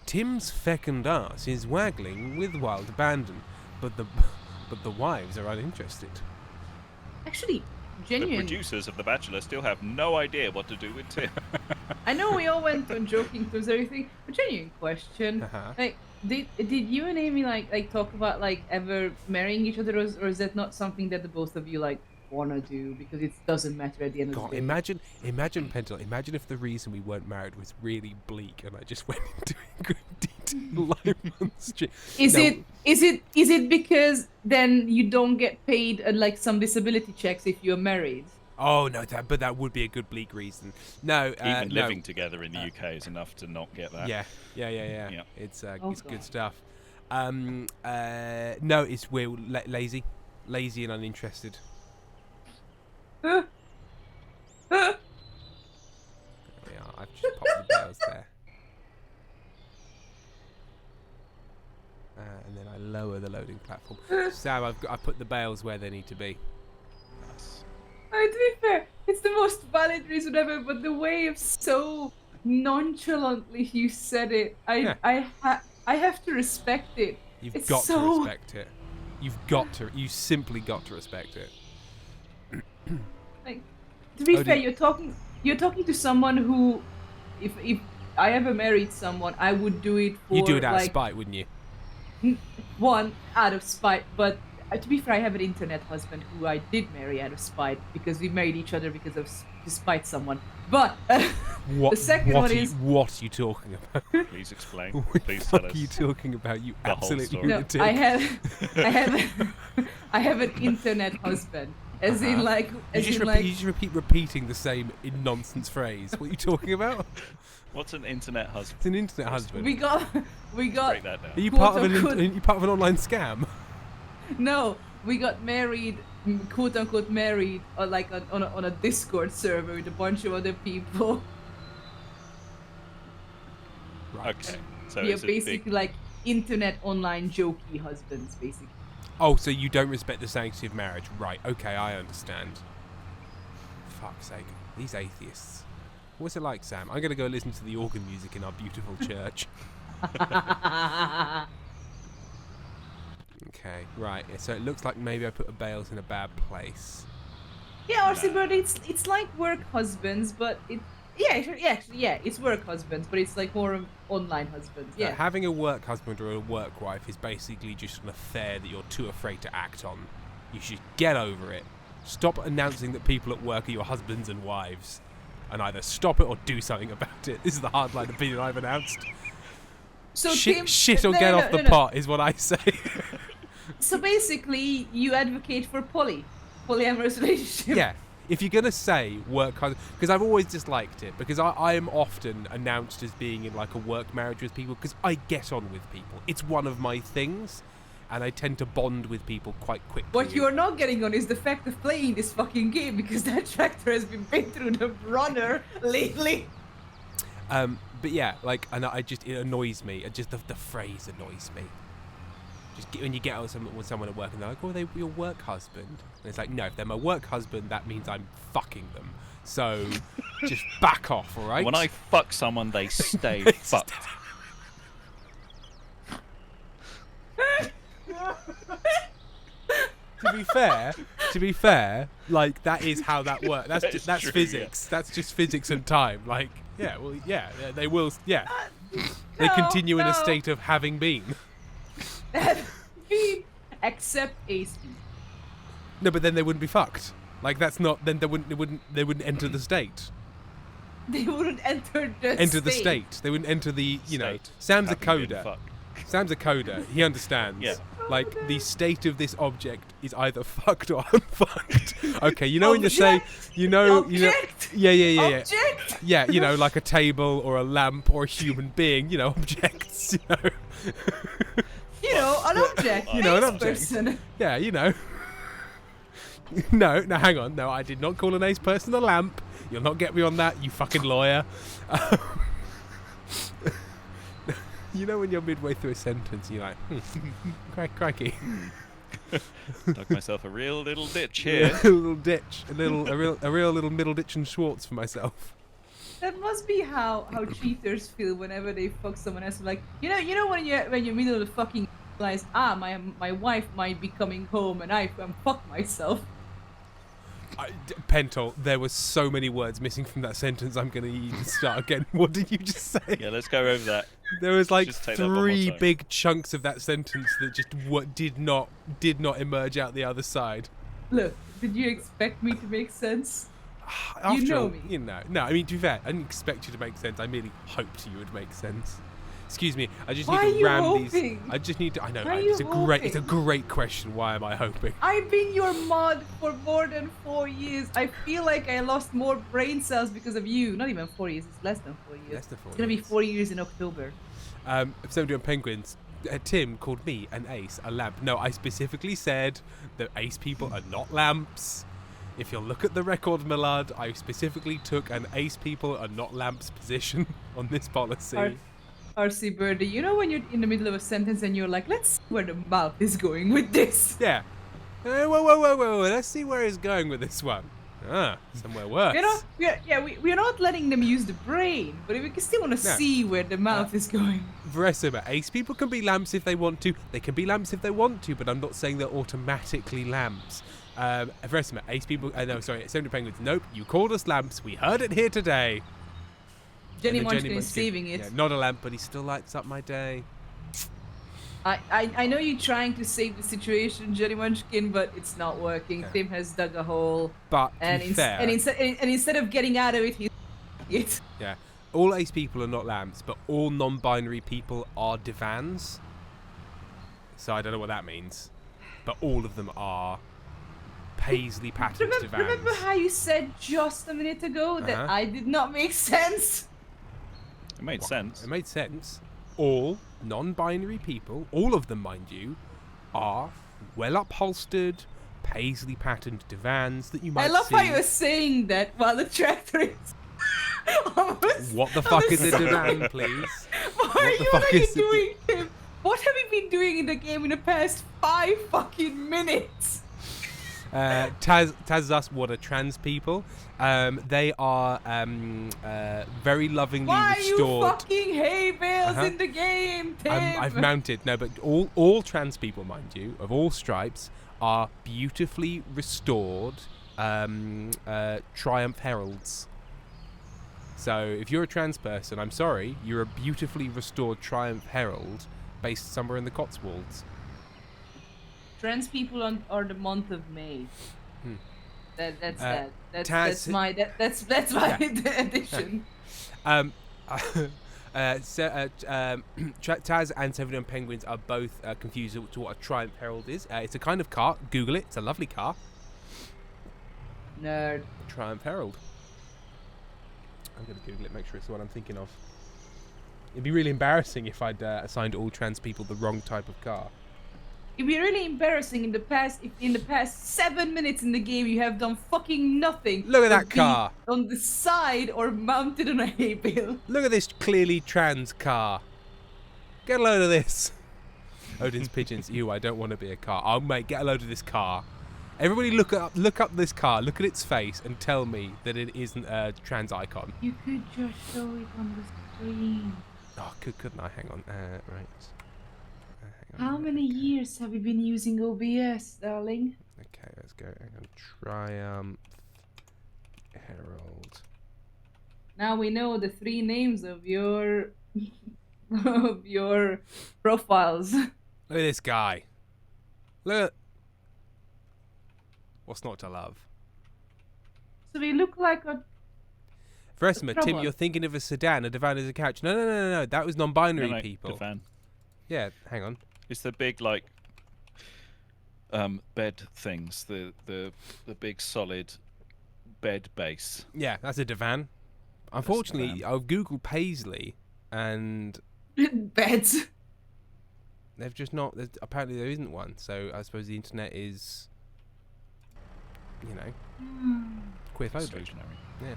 Tim's fecund ass is waggling with wild abandon, but the wives are uninterested. Actually, The genuine. producers of The Bachelor still have no idea what to do with Tim. I know we all went on joking terms and everything, but genuine question. Uh-huh. Like, did you and Amy like talk about like ever marrying each other, or is that not something that the both of you like wanna do because it doesn't matter at the end of God, the day? imagine, Pentel. Imagine if the reason we weren't married was really bleak, and I just went into great detail live on the street. Is No, it because then you don't get paid like some disability checks if you're married? Oh no, but that would be a good bleak reason. No, Even no. living together in the UK is enough to not get that. Yeah. Yeah. It's Oh, it's good God. stuff. No, it's we're lazy and uninterested. Huh? Huh? Yeah, I've just popped the bells there. And then I lower the loading platform. Sam, I've put the bales where they need to be. Nice. To be fair, it's the most valid reason ever, but the way of so nonchalantly you said it, Yeah. I have to respect it. You've It's got to so- respect it. You simply got to respect it. Like, to be Oh, fair, do- you're talking to someone who, if I ever married someone, I would do it for You do it out of like spite, wouldn't you? one out of spite, but to be fair, I have an internet husband who I did marry out of spite because we married each other because of to spite someone. But What? the second what one are you, is what are you talking about? Please explain. What Please the tell fuck us. are you talking about? You the whole absolutely story. no, lunatic. I have an internet husband, as in Uh-huh. like You as just, in like you just repeating the same nonsense phrase. What are you talking about? What's an internet husband? It's an internet husband. we got Break that down. Are you quote part of unquote- are you part of an online scam? no, we got married, quote unquote married, like on a Discord server with a bunch of other people. Right. Okay. So We are it's a basically big. like internet online jokey husbands, basically. Oh, so you don't respect the sanctity of marriage, right? Okay, I understand. Fuck's sake, these atheists. What's it like, Sam? I'm gonna go listen to the organ music in our beautiful church. Okay, right. yeah, So it looks like maybe I put the bales in a bad place. Yeah, Archie, but it's like work husbands, but it's work husbands, but it's like more of online husbands. Yeah. Having a work husband or a work wife is basically just an affair that you're too afraid to act on. You should get over it. Stop announcing that people at work are your husbands and wives. And either stop it or do something about it. This is the hardline opinion I've announced. So Shit, Tim, shit or no, get no, off no, the no. pot is what I say. So basically, you advocate for polyamorous relationship. Yeah. If you're going to say work husband... Because I've always disliked it. Because I am often announced as being in like a work marriage with people. Because I get on with people. It's one of my things. And I tend to bond with people quite quickly. What you're not getting on is the fact of playing this fucking game because that tractor has been bit through the runner lately. But yeah, like, and it annoys me. Just the phrase annoys me. When you get out with someone at work and they're like, oh, they're your work husband. And it's like, no, if they're my work husband, that means I'm fucking them. So just back off, all right? When I fuck someone, they stay fucked. To be fair, like that is how that works. That's True, physics. That's just physics and time. Like, yeah, well, yeah, they will. Yeah, they continue in a no. state of having been. Except AC. No, but then they wouldn't be fucked. Like that's not. Then they wouldn't enter the state. They wouldn't enter The state. They wouldn't enter the. You know, State. Sam's a Having been coder. fucked. Sam's a coder. He understands. Yeah. Like the state of this object is either fucked or unfucked. Okay, you know when you say, you know, Object. yeah. Object. Yeah, you know, like a table or a lamp or a human being, you know, objects, you know. You know, an object. You know, an Nice object. person. Yeah, you know. No, hang on. No, I did not call an ace person a lamp. You'll not get me on that, you fucking lawyer. You know when you're midway through a sentence and you're like, crikey. Dug myself a real little ditch here. A little ditch. A real little middle ditch and Schwartz for myself. That must be how cheaters feel whenever they fuck someone else. Like, you know when you're middle of the fucking realize, my wife might be coming home and I'm fuck myself. Pentel, there were so many words missing from that sentence. I'm going to need to start again. What did you just say? Yeah, let's go over that. There was like Just take that one more 3 time. big chunks of that sentence that just did not emerge out the other side. Look, did you expect me to make sense? After know all, me. you know. No, I mean, to be fair, I didn't expect you to make sense. I merely hoped you would make sense. Excuse me. I just Why need are to you ram hoping? these. I just need to. I know. Why are It's you a hoping? great question. Why am I hoping? I've been your mod for more than 4 years. I feel like I lost more brain cells because of you. Not even 4 years. It's less than 4 years. Less than 4 It's gonna be years. 4 years in October. Episode on Penguins. Tim called me an ace, a lamp. No, I specifically said that ace people are not lamps. If you'll look at the record, Millard, I specifically took an ace people are not lamps position on this policy. RC Birdie, you know when you're in the middle of a sentence and you're like, let's see where the mouth is going with this. Yeah. Whoa. Let's see where he's going with this one. Somewhere worse. We're not letting them use the brain, but we still want to No. see where the mouth is going. Verissima, ace people can be lamps if they want to. They can be lamps if they want to, but I'm not saying they're automatically lamps. Verissima, ace people. No, sorry, 70 Penguins. Nope, you called us lamps. We heard it here today. Jenny And then Munchkin is saving it. Yeah, not a lamp, but he still lights up my day. I know you're trying to save the situation, Jenny Munchkin, but it's not working. Yeah. Tim has dug a hole, But to and, be fair, instead of getting out of it, he's it. yeah, all ace people are not lamps, but all non-binary people are divans. So I don't know what that means, but all of them are paisley patterned divans. Remember how you said just a minute ago that Uh-huh. I did not make sense? It made sense. It made sense. All non-binary people, all of them, mind you, are well upholstered, paisley patterned divans that you might I love see. how you're saying that while the tractor is. What the fuck is a divan, please? What the are fuck you is doing, Tim? What have you been doing in the game in the past 5 fucking minutes? Taz us what are trans people. They are very lovingly Why are you restored. fucking hay bales Uh-huh. in the game, Tim? I've mounted no, but all trans people, mind you, of all stripes, are beautifully restored Triumph Heralds. So if you're a trans person, I'm sorry, you're a beautifully restored Triumph Herald based somewhere in the Cotswolds. Trans people are the month of May. Hmm. That's Taz- that's my addition. Taz and 7 Penguins are both confused to what a Triumph Herald is. It's a kind of car. Google it. It's a lovely car. Nerd. Triumph Herald. I'm going to Google it, make sure it's the one I'm thinking of. It'd be really embarrassing if I'd assigned all trans people the wrong type of car. It'd be really embarrassing if in the past 7 minutes in the game you have done fucking nothing. Look at but that car. be on the side or mounted on a hay bale. Look at this clearly trans car. Get a load of this. Odin's Pigeons. Ew, I don't want to be a car. Oh, mate, get a load of this car. Everybody look up this car, look at its face, and tell me that it isn't a trans icon. You could just show it on the screen. Oh, couldn't I? Hang on. Right. Hang on. How many years have you been using OBS, darling? Okay, let's go. Hang on. Triumph Herald. Now we know the 3 names of your of your profiles. Look at this guy. Look at... What's not to love? So we look like a Verissima, Tim, problem? you're thinking of a sedan. A divan is a couch. No. That was non-binary No, people. Divan. Yeah, hang on. It's the big like bed things. The big solid bed base. Yeah, that's a divan. Unfortunately, I've googled paisley, and beds. they've just not. Apparently, there isn't one. So I suppose the internet is you know, queerphobic. Exclusionary. Yeah.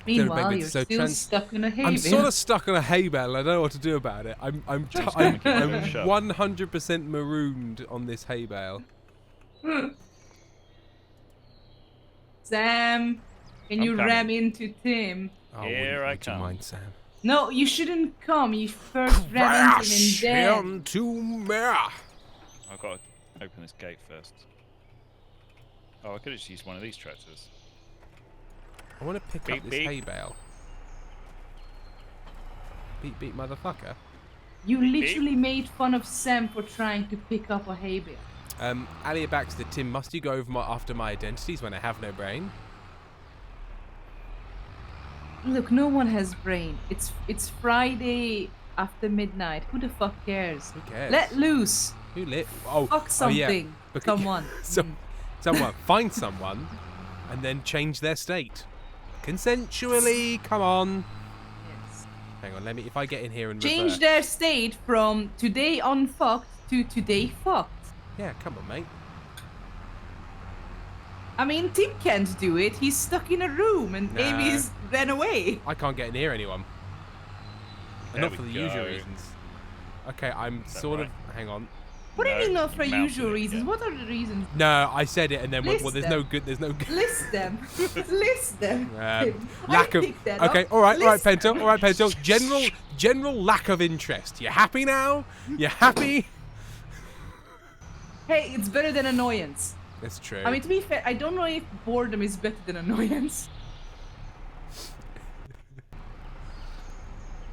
Meanwhile, you're So still stuck in a hay bale. I'm sort of stuck on a hay bale. I don't know what to do about it. I'm Just gonna give it a shove. 100% marooned on this hay bale. Sam, can I'm you coming. ram into Tim? Oh, Here I would you come. mind, Sam? No, you shouldn't come. You first ram into Crash him and then. into me. I've got to open this gate first. Oh, I could have just used one of these tractors. I want to pick Beep, up this beep. hay bale. Beep beep, motherfucker. You literally made fun of Sam for trying to pick up a hay bale. Alia Baxter, Tim, must you go over after my identities when I have no brain? Look, no one has brain. It's Friday after midnight. Who the fuck cares? Who cares? Let loose. Who lit? Oh, Fuck something. Because- Someone. Someone. Find someone and then change their state. Consensually, come on. Yes. Hang on, if I get in here and Change reverse. their state from today unfucked to today fucked. Yeah, come on, mate. I mean, Tim can't do it. He's stuck in a room and No. Amy's ran away. I can't get near anyone. And There not for we the usual go. reasons. Okay, I'm that sort right? of. Hang on. What do you No, mean not for you mounted usual it, reasons? yeah. What are the reasons? No, I said it, and then well, List there's them. no good. There's no good. List them. List them. Tim. Lack I of. picked that Okay, up. all right, List Pento. them. All right, Pento. General lack of interest. You happy now? You happy? Hey, it's better than annoyance. That's true. I mean, to be fair, I don't know if boredom is better than annoyance.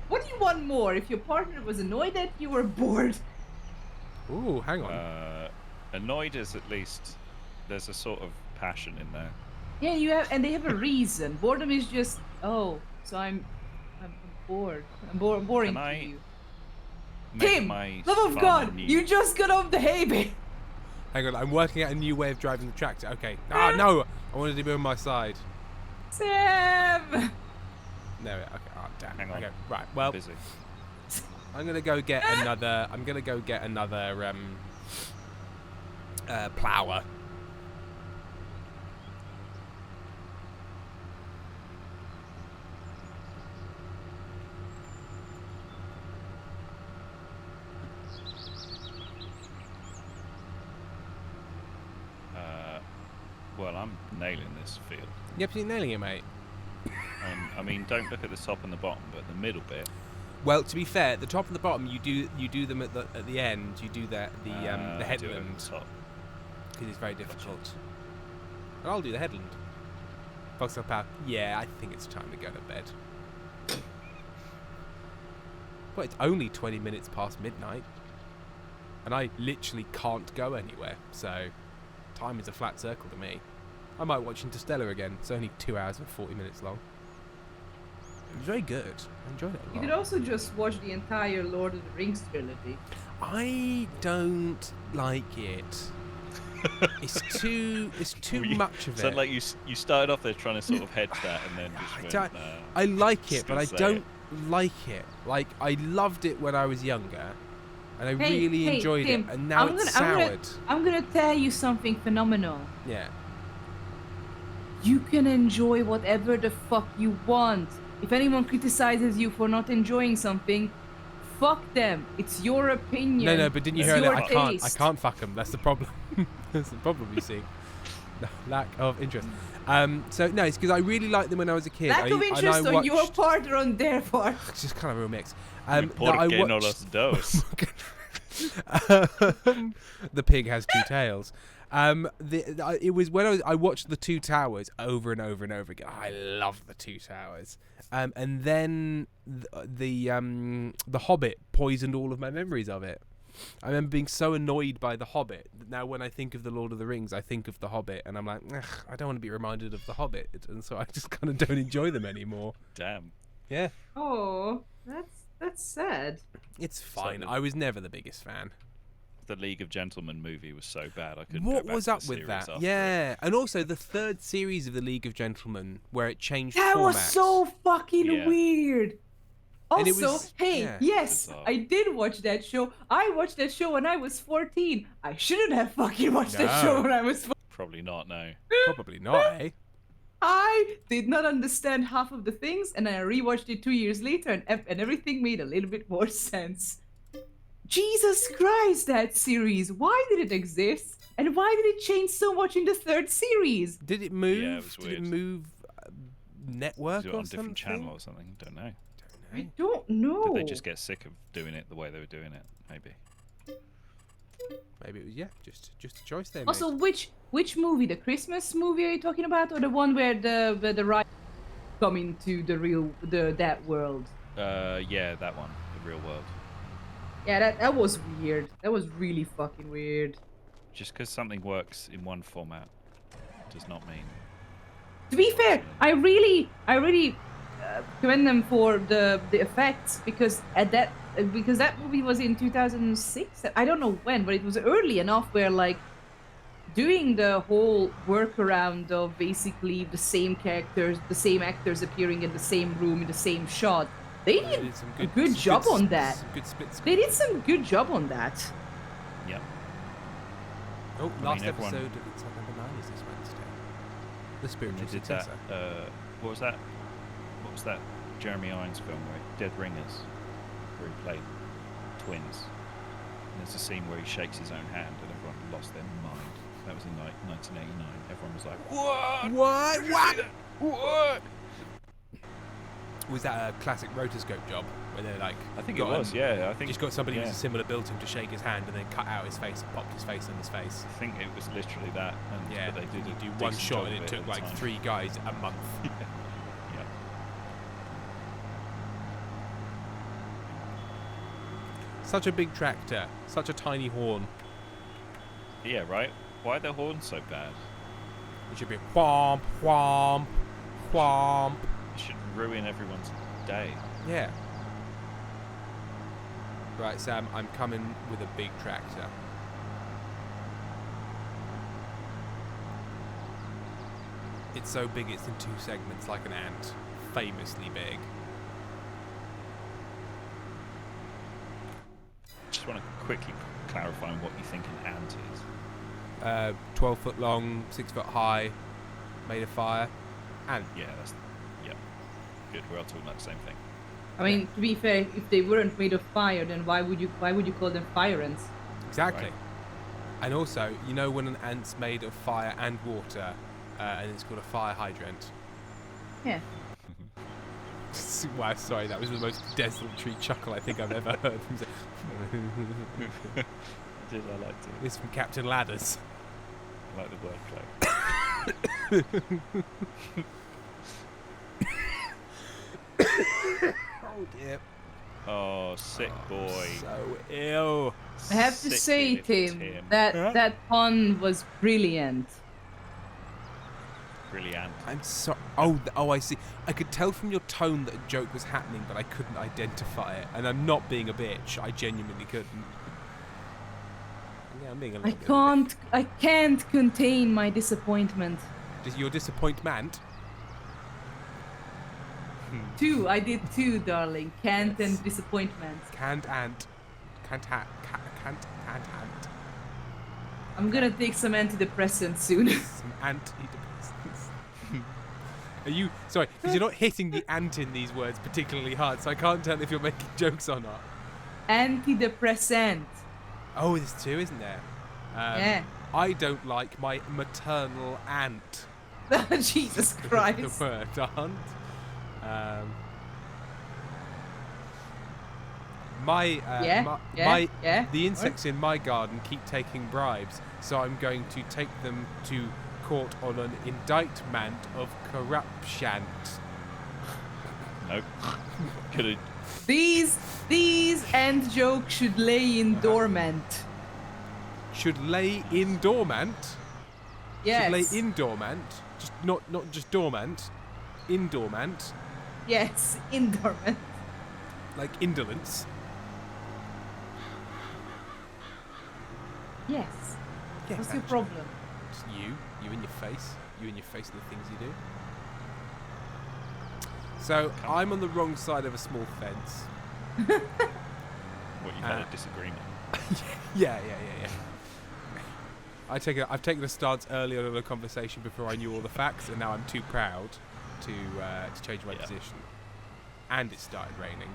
What do you want more? If your partner was annoyed at you or bored? Ooh, hang on. Annoyed is at least there's a sort of passion in there. Yeah, you have, and they have a reason. Boredom is just, oh, so I'm bored. I'm boring Can to I you. Make Tim, my love of farm God, anew. you just got off the hay bale. Hang on, I'm working out a new way of driving the tractor. Okay. Ah, no! I wanted to be on my side. Sam. No, okay. Oh, damn. Hang on. Okay, right. Well, busy. I'm gonna go get another. I'm gonna go get another plower. Well, I'm nailing this field. You're absolutely nailing it, mate. I mean, don't look at the top and the bottom, but the middle bit. Well, to be fair, the top and the bottom, you do them at the end. You do the I do it at headland the top. because it's very difficult. And I'll do the headland. Foxtail Power. Yeah, I think it's time to go to bed. Well, it's only 20 minutes past midnight, and I literally can't go anywhere. So, time is a flat circle to me. I might watch Interstellar again. It's only 2 hours and 40 minutes long. It was very good. I enjoyed it a You lot. could also just watch the entire Lord of the Rings trilogy. I don't like it. It's too much of So it. like you started off there trying to sort of hedge that, and then just I went, don't- nah. I like it, but I Still say don't like it. Like, I loved it when I was younger, and I Hey, really hey, enjoyed Tim, it, and now I'm it's gonna- soured. I'm gonna tell you something phenomenal. Yeah. You can enjoy whatever the fuck you want. If anyone criticizes you for not enjoying something, fuck them. It's your opinion. No, but didn't you It's hear that? your I can't taste. fuck them. That's the problem. That's the problem, you see. No, lack of interest. So no, it's because I really liked them when I was a kid. Lack of and I interest on your watched- part or on their part. It's just kind of a real mix. Por that I qué no watched- los dos? The pig has two tails. It was when I watched the Two Towers over and over and over again. I love the Two Towers. And then the Hobbit poisoned all of my memories of it. I remember being so annoyed by the Hobbit. Now when I think of the Lord of the Rings, I think of the Hobbit, and I'm like, I don't want to be reminded of the Hobbit, and so I just kind of don't enjoy them anymore. Damn. Yeah, Oh, that's sad. it's fine. the- I was never the biggest fan. The League of Gentlemen movie was so bad I couldn't. What go back was to up the with series that? after it. Yeah, and also the third series of the League of Gentlemen, where it changed That formats. was so fucking Yeah. weird. And it Also, was- hey, yeah. yes, Bizarre. I did watch that show. I watched that show when I was 14. I shouldn't have fucking watched that show No. when I was 14. Probably not. No. Probably not, eh? I did not understand half of the things, and I rewatched it 2 years later, and everything made a little bit more sense. Jesus Christ, that series! Why did it exist? And why did it change so much in the third series? Did it move? Yeah, it was Did it weird. move network Was it or on a different something? channel or something? Don't know. I don't know. Did they just get sick of doing it the way they were doing it? Maybe. Maybe it was just a choice they Also, made. which movie? The Christmas movie are you talking about, or the one where the right come into that world? Yeah, that one, the real world. Yeah, that was weird. That was really fucking weird. Just because something works in one format does not mean. To be fair, I really commend them for the effects because that movie was in 2006. I don't know when, but it was early enough where like doing the whole workaround of basically the same characters, the same actors appearing in the same room in the same shot. They They did some a good job some on that. Some good split They screen. did some good job on that. Yep. Oh, I last mean, everyone- episode of It's Not Number 9 is this Wednesday. The spiritual They did that. successor. What was that? What was that Jeremy Irons film where Dead Ringers, where he played twins? And there's a scene where he shakes his own hand and everyone lost their mind. That was in like 1989. Everyone was like, "What? What? What?" Was that a classic rotoscope job where they're like? I think it got was. him- Yeah, I think Just got somebody yeah. who's a similar build to him to shake his hand and then cut out his face and popped his face on his face. I think it was literally that. And, Yeah, but they did you a do one decent shot job and of it took at the like time. 3 guys a month. Yeah. Such a big tractor, such a tiny horn. Yeah, right. Why are the horns so bad? It should be whomp, whomp, whomp. It should ruin everyone's day. Yeah. Right, Sam, I'm coming with a big tractor. It's so big it's in 2 segments like an ant. Famously big. Just want to quickly clarify what you think an ant is. 12 foot long, 6 foot high, made of fire. Ant. Yeah, that's good. We're all talking about the same thing. I mean, to be fair, if they weren't made of fire, then why would you call them fire ants? Exactly. Right. And also, you know when an ant's made of fire and water, and it's called a fire hydrant. Yeah. Wow, sorry, that was the most desultory chuckle I think I've ever heard from. Did I like to? It's from Captain Ladders. I like the wordplay. Oh dear. Oh, sick boy. So ill. I have to Sick say, little Tim, that pun was brilliant. Brilliant. I'm so. Oh, I see. I could tell from your tone that a joke was happening, but I couldn't identify it. And I'm not being a bitch. I genuinely couldn't. Yeah, I'm being a little bit of a bitch. I can't contain my disappointment. Does your disappointment? I did two, darling. Can't Yes. and disappointment. Can't ant. Can't ant. I'm gonna take some antidepressants soon. Some antidepressants. Are you sorry? Because you're not hitting the ant in these words particularly hard, so I can't tell if you're making jokes or not. Antidepressant. Oh, there's 2, isn't there? Yeah. I don't like my maternal aunt. Jesus The Christ. word aunt. Yeah. The insects in my garden keep taking bribes, so I'm going to take them to court on an indictment of corruption. Nope. Could have. These end jokes should lay in dormant. Should lay in dormant. Yes. Should lay in dormant. Just not just dormant. In dormant. Yes, in dormant. Like indolence. Yes. Yes, What's your actually. problem? Just you in your face and the things you do. So I'm on the wrong side of a small fence. What, you've had a disagreement? Yeah. I've taken a stance earlier on a conversation before I knew all the facts, and now I'm too proud to change my position. And it started raining.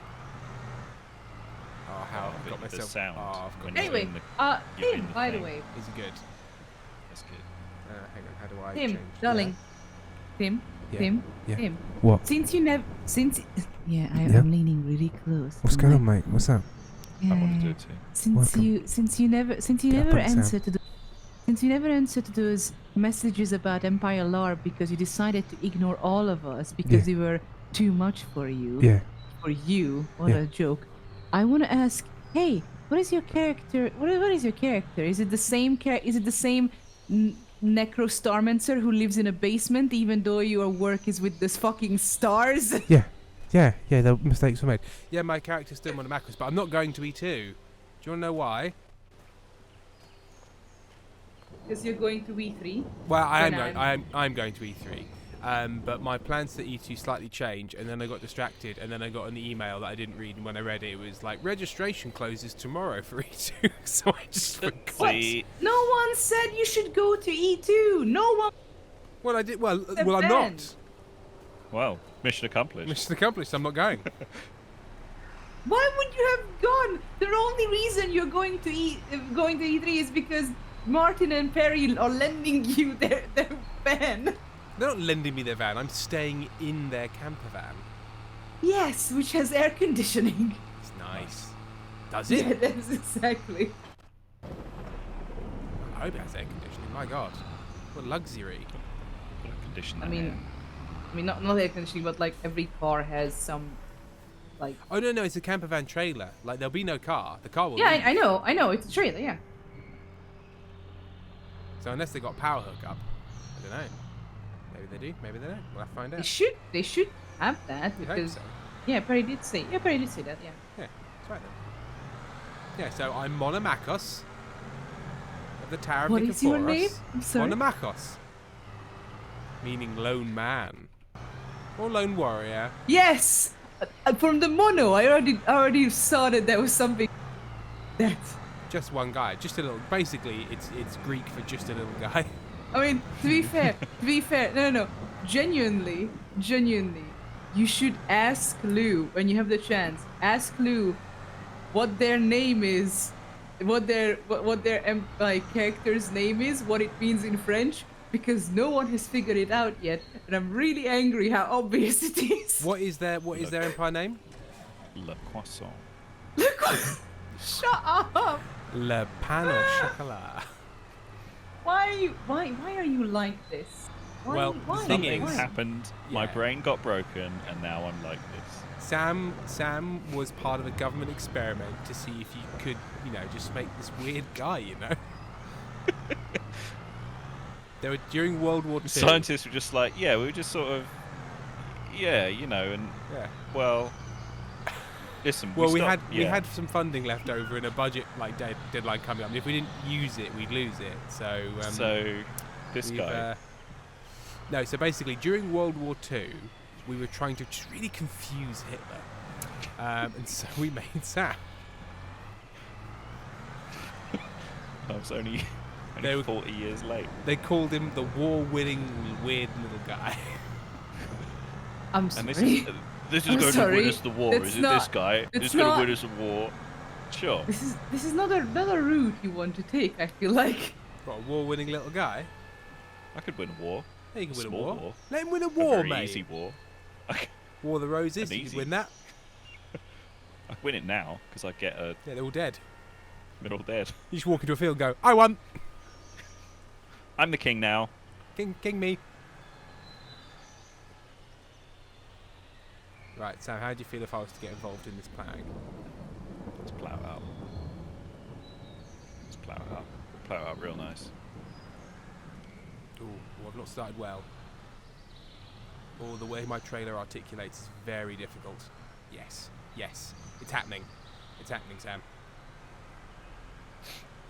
Oh, how I've got the myself. sound I've got when myself. you're Anyway, you're in Tim, the by the thing. way, Is it good? That's good. Hang on, how do I Tim, change? darling, Tim, Yeah. Tim, Yeah. Tim. What? Since you never, Yeah. I'm leaning really close. What's going on, mate? What's up? I want to do it too. Welcome. Since you never Get up on Sam. Since you never answered those messages about Empire Lore because you decided to ignore all of us because Yeah. we were too much for you. Yeah. For you, what Yeah. a joke. I want to ask, hey, what is your character? What is your character? Is it the same Is it the same Necrostarmancer who lives in a basement, even though your work is with this fucking stars? Yeah, the mistakes were made. Yeah, my character's still on the macros, but I'm not going to E2. Do you want to know why? Because you're going to E3. Well, When I'm going to E3. But my plans to E2 slightly changed, and then I got distracted, and then I got an email that I didn't read, and when I read it, it was like, registration closes tomorrow for E2, so I just forgot. See, No one said you should go to E2. No one. Well, I did. Well, The I'm band. not. well, mission accomplished. Mission accomplished, I'm not going. Why would you have gone? The only reason you're going to E3 is because Martin and Perry are lending you their van. They're not lending me their van, I'm staying in their camper van. Yes, which has air conditioning. It's nice. Does it? Yeah, that's exactly. I hope it has air conditioning, my god. What luxury. Put a condition I in mean, not air conditioning, but like every car has some, like. Oh, no, it's a camper van trailer. Like, there'll be no car. The car will Yeah, leave. I know, it's a trailer. Yeah. So unless they got a power hook up, I don't know. Maybe they do, maybe they don't. We'll have to find out. They should have that I hope because. so. Yeah, Perry did say that. Yeah. Yeah, that's right then. Yeah, so I'm Monomachos of the Tower of What is your Nicoforos. name? I'm sorry. Monomachos. Meaning lone man. Or lone warrior. Yes. From the mono, I already saw that there was something. That. Just one guy. Just a little. Basically, it's Greek for just a little guy. I mean, to be fair, no. Genuinely, you should ask Lou when you have the chance. Ask Lou what their name is, what their like character's name is, what it means in French, because no one has figured it out yet, and I'm really angry how obvious it is. What is their empire name? Le Croissant. Shut up! Le Pain au Chocolat. Why are you like this? Why, Well, why? the thing Something is- happened. My Yeah. brain got broken, and now I'm like this. Sam was part of a government experiment to see if you could, just make this weird guy, They were during World War II. Scientists were just like, yeah, we were just sort of, and Yeah. well, listen. Well, we stopped- had some funding left over in a budget deadline coming up, and if we didn't use it, we'd lose it. So so this we've, guy. no, so basically during World War II, we were trying to just really confuse Hitler, and so we made Sam. I was only They were- 40 years late. They called him the war-winning weird little guy. I'm And sorry. this is I'm going to sorry. win us the war. That's Is it not- this guy? it's It's going not- to win us a war. Sure. This is not another route you want to take. I feel like. What, a war-winning little guy? I could win a war. Yeah, you can win a Small war. war. Let him win a A war, very mate. easy war. I War of the Roses, An you can easy. win that. win it now because I get a Yeah, they're all dead. middle dead. You just walk into a field and go, I won! I'm the king now. King me. Right, Sam, how do you feel if I was to get involved in this planning? Let's plow it out. Let's plow it out. Plow it out real nice. Ooh, well, I've not started well. Oh, the way my trailer articulates is very difficult. Yes, it's happening. It's happening, Sam.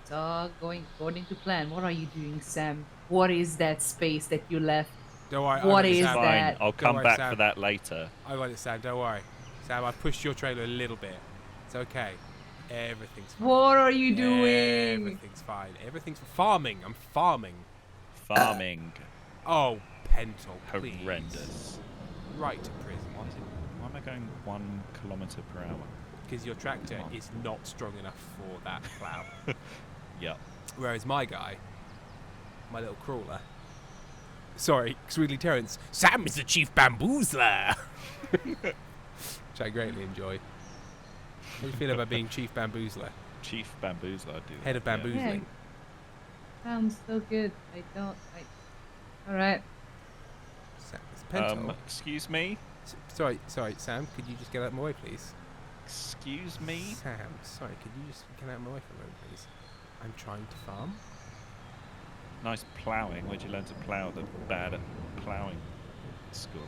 It's all going according to plan. What are you doing, Sam? What is that space that you left? Don't worry. What I got it, is Sam. Fine, that? I'll Don't come worry, back Sam. for that later. I got it, Sam. Don't worry. Sam, I pushed your trailer a little bit. It's okay. Everything's fine. What are you doing? Everything's fine. Everything's farming. I'm farming. Farming. Oh, Pentel, please. Horrendous. Right to prison. Why am I going 1 kilometre per hour? Because your tractor is not strong enough for that plough. Yeah. Whereas my guy, my little crawler, sorry, Swiggly Terrence, Sam is the chief bamboozler! Which I greatly enjoy. How do you feel about being chief bamboozler? Chief bamboozler, I do. Head of yeah. bamboozling. Sounds so good. All right. Sam, it's Pentel. Excuse me? Sorry, Sam, could you just get out of my way, please? Excuse me? Sam, sorry, could you just get out of my way for a moment, please? I'm trying to farm. Nice ploughing. Where'd you learn to plough the bad at ploughing school?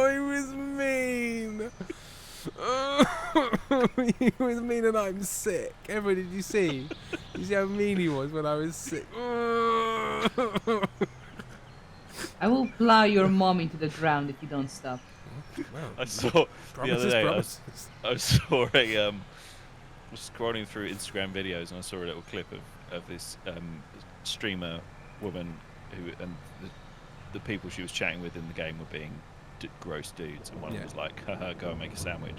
He was mean. He was mean, and I'm sick. Everyone, did you see? You see how mean he was when I was sick? I will plow your mom into the ground if you don't stop. Well, I saw the promises, other day. promises. I saw a was scrolling through Instagram videos and I saw a little clip of this streamer woman who and the people she was chatting with in the game were being gross dudes, and one of them was like, haha, go and make a sandwich.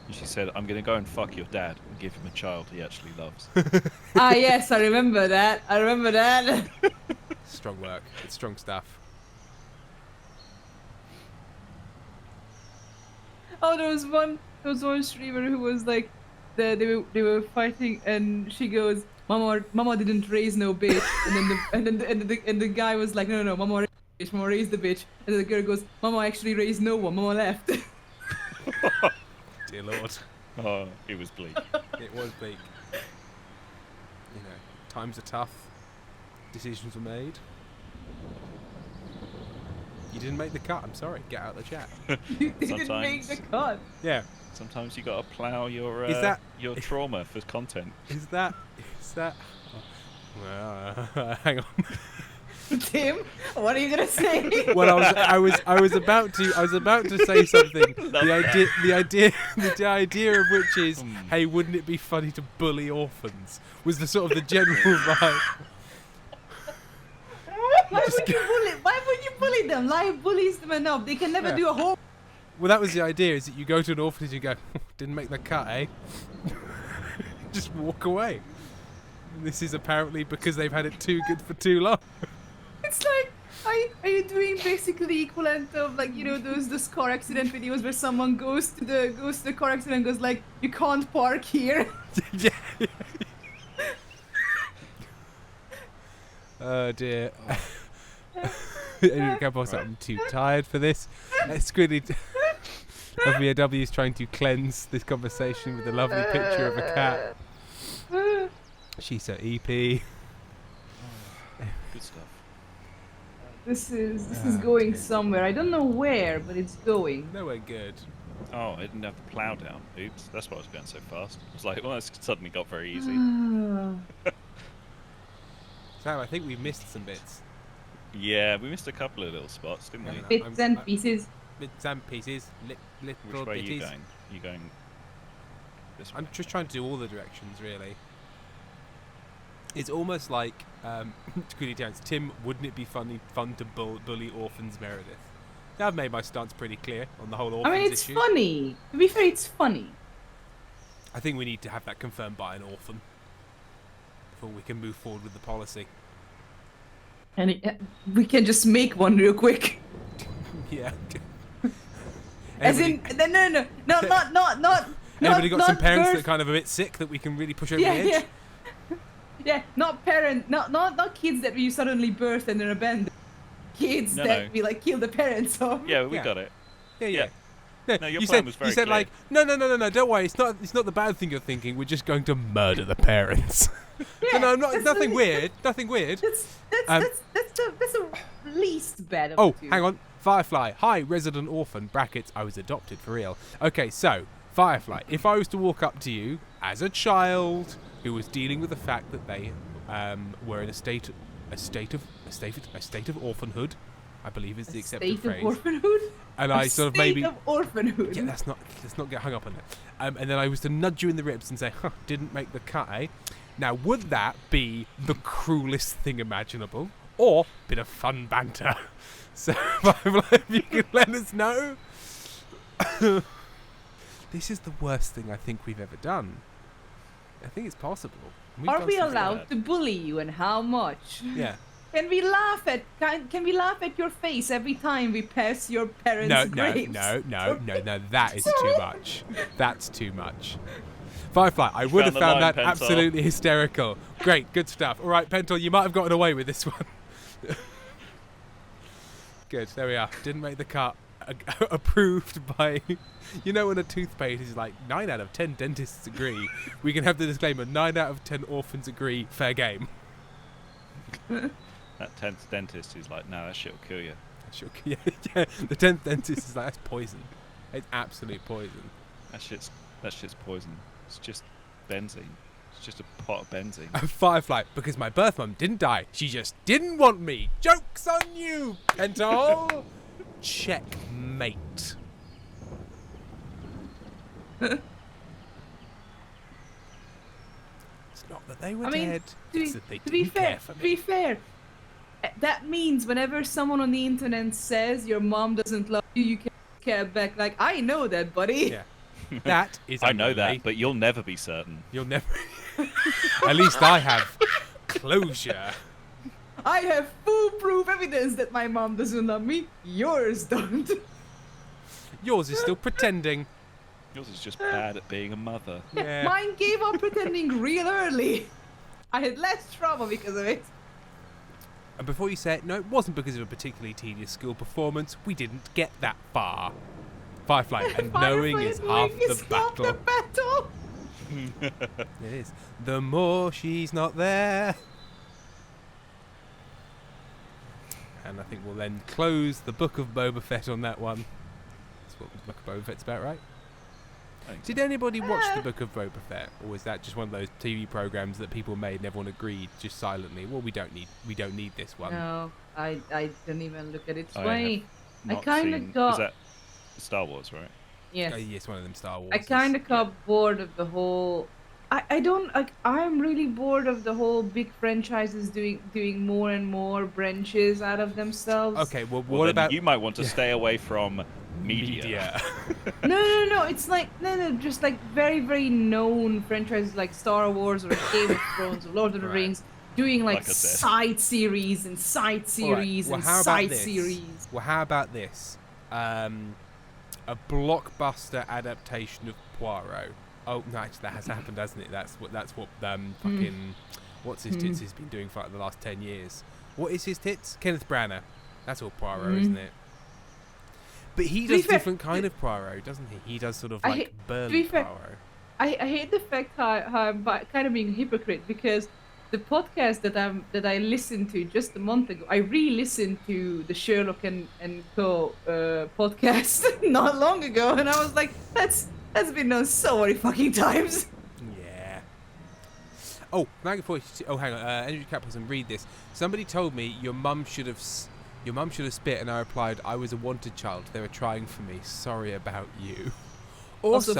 And she said, I'm gonna go and fuck your dad and give him a child he actually loves. Ah, yes, I remember that. Strong work. It's strong stuff. Oh, there was one streamer who was like, they were fighting, and she goes, "Mama didn't raise no bitch," and then the guy was like, "No, Mama raised the bitch," and then the girl goes, "Mama actually raised no one. Mama left." Dear Lord. Oh, it was bleak. It was bleak. You know, times are tough. Decisions were made. You didn't make the cut. I'm sorry. Get out of the chat. You didn't make the cut. Yeah. Sometimes you gotta plough your your trauma for content. Is that? Hang on. Tim, what are you gonna say? Well, I was about to say something. The idea of which is, hey, wouldn't it be funny to bully orphans? Was the sort of the general vibe. Why would you bully them? Life bullies them enough. They can never do a whole. Well, that was the idea. Is that you go to an orphanage and go, didn't make the cut, eh? Just walk away. And this is apparently because they've had it too good for too long. It's like, are you doing basically the equivalent of, like, you know, those car accident videos where someone goes to the car accident and goes like, you can't park here. Yeah. Oh dear. I'm too tired for this. Squiddy WW is trying to cleanse this conversation with a lovely picture of a cat. She's so EP. Good stuff. This is going somewhere. I don't know where, but it's going. Nowhere good. Oh, I didn't have the plough down. Oops, that's why I was going so fast. I was like, well, it's suddenly got very easy. Sam, I think we've missed some bits. Yeah, we missed a couple of little spots, didn't we? Yeah. Bits and pieces. Bits and pieces. Little Which way are you bitties. going? You going this way? I'm just trying to do all the directions, really. It's almost like Squiddy Terrence. Tim, wouldn't it be fun to bully orphans, Meredith? Now I've made my stance pretty clear on the whole orphans I mean, it's issue. funny. To be fair, it's funny. I think we need to have that confirmed by an orphan before we can move forward with the policy. And we can just make one real quick. Yeah. As in, no, not. Anybody got some parents that birth- are kind of a bit sick that we can really push over the edge? Yeah, not kids that you suddenly birth and they're abandoned. Kids No, that no. we like kill the parents of. Yeah, we Yeah. got it. Yeah. No, your you plan said, was very you said clear. like, no, don't worry, it's not the bad thing you're thinking, we're just going to murder the parents. Yeah, no, that's nothing the- weird, nothing weird. That's the least bad of Oh, the two. hang on. Firefly. Hi, resident orphan. Brackets. I was adopted for real. Okay, so Firefly. If I was to walk up to you as a child who was dealing with the fact that they were in a state of orphanhood, I believe is the accepted State of phrase. orphanhood. And A I sort of state maybe of orphanhood. yeah, let's not get hung up on that. And then I was to nudge you in the ribs and say, didn't make the cut, eh? Now, would that be the cruelest thing imaginable, or a bit of fun banter? So, if you can let us know. This is the worst thing I think we've ever done. I think it's possible. We've Are done we something allowed bad. to bully you, and how much? Yeah. Can we laugh at your face every time we pass your parents' No, graves? no. That is too much. That's too much. Firefly, I would have found the found line, that Pentel. absolutely hysterical. Great, good stuff. All right, Pentel, you might have gotten away with this one. Good, there we are. Didn't make the cut. Approved by... You know when a toothpaste is like 9 out of 10 dentists agree, we can have the disclaimer 9 out of 10 orphans agree, fair game. That 10th dentist is like, no, that shit'll kill you. Sure, yeah. The 10th dentist is like, that's poison. It's absolute poison. That shit's poison. It's just benzene. It's just a pot of benzene. Firefly, because my birth mum didn't die. She just didn't want me. Joke's on you, Pentel. Checkmate. It's not that they were I mean, dead. To It's that they be didn't care fair, for to me. be fair, that means whenever someone on the internet says your mom doesn't love you, you can care back like, I know that, buddy. Yeah. That is I know that, unrelated. but you'll never be certain. You'll never... At least I have closure. I have foolproof evidence that my mom doesn't love me. Yours don't. Yours is still pretending. Yours is just bad at being a mother. Yeah. Mine gave up pretending real early. I had less trauma because of it. And before you say it, no, it wasn't because of a particularly tedious school performance. We didn't get that far. Firefly, and knowing Firefly is and half knowing the is half battle. the battle. It is. The more she's not there. And I think we'll then close the Book of Boba Fett on that one. That's what the Book of Boba Fett's about, right? Thanks. Did anybody watch the Book of Boba Fett, or was that just one of those TV programs that people made and everyone agreed just silently? Well, we don't need this one. No, I didn't even look at it. It's I funny. I Not kinda seen- got- Is that Star Wars, right? Yes. Yes, one of them Star Wars. I kind of got bored of the whole. I'm really bored of the whole big franchises doing more and more branches out of themselves. Okay, well, Well, what then about you might want to stay away from media. No. It's like no. Just like very, very known franchises like Star Wars or Game of Thrones or Lord of the Right. Rings doing like Like I said. side series and side series Well, and how about side this? series. Well, how about this? A blockbuster adaptation of Poirot. Oh no, actually that has happened, hasn't it? That's what fucking what's his tits has been doing for like the last 10 years. What is his tits? Kenneth Branagh. That's all Poirot, isn't it? But he To be does fair- different kind of Poirot, doesn't he? He does sort of I like hate- to burly be fair- Poirot. I hate the fact how I'm kind of being a hypocrite because the podcast that I listened to just a month ago, I re-listened to the Sherlock and Co podcast not long ago, and I was like, that's been done so many fucking times. Yeah. Oh, hang on. Andrew Capleton, read this. Somebody told me your mum should have spit, and I replied, I was a wanted child. They were trying for me. Sorry about you. Also,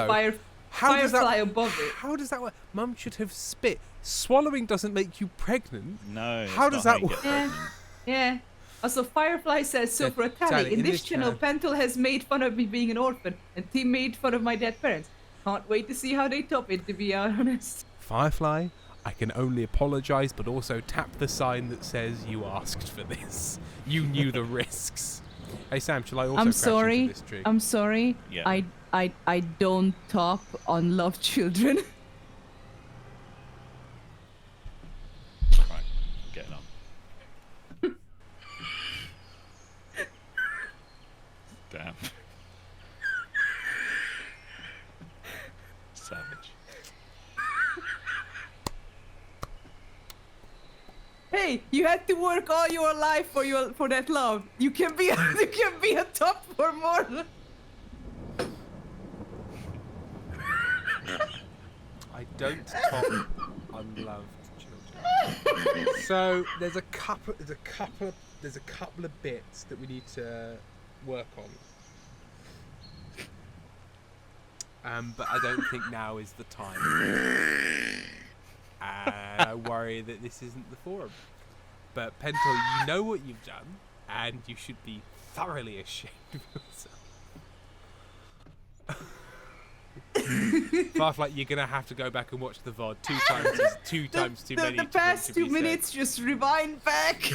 how does Firefly that, above it. How does that work? Mum should have spit. Swallowing doesn't make you pregnant. No. How it's does not that you work? get pregnant. Yeah. Also, Firefly says, so Yeah, for a tally, Tally, in this channel, Pentel has made fun of me being an orphan, and Tim made fun of my dead parents. Can't wait to see how they top it, to be honest. Firefly, I can only apologise, but also tap the sign that says you asked for this. You knew the risks. Hey Sam, shall I also I'm crash sorry. into this tree? I'm sorry. Yeah. I don't top on love children. Right, getting on. Damn. Savage. Hey, you had to work all your life for that love. You can be a top for more. I don't top unloved children. So there's a couple of bits that we need to work on. But I don't think now is the time. And I worry that this isn't the forum. But Pentel, you know what you've done, and you should be thoroughly ashamed of yourself. Farflight, you're gonna have to go back and watch the VOD two times too many. The past 2 minutes, just rewind back.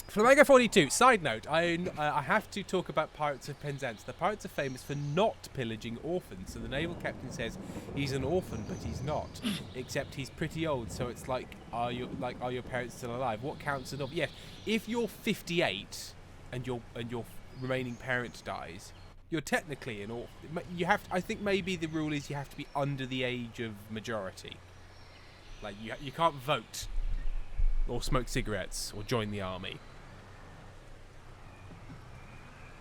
Flamingo 42. Side note: I have to talk about Pirates of Penzance. The pirates are famous for not pillaging orphans. So the naval captain says he's an orphan, but he's not. Except he's pretty old. So it's like, are your parents still alive? What counts as an orphan? Yes, if you're 58 and your remaining parent dies, you're technically an orphan. You have to, I think maybe the rule is you have to be under the age of majority. Like you can't vote, or smoke cigarettes, or join the army.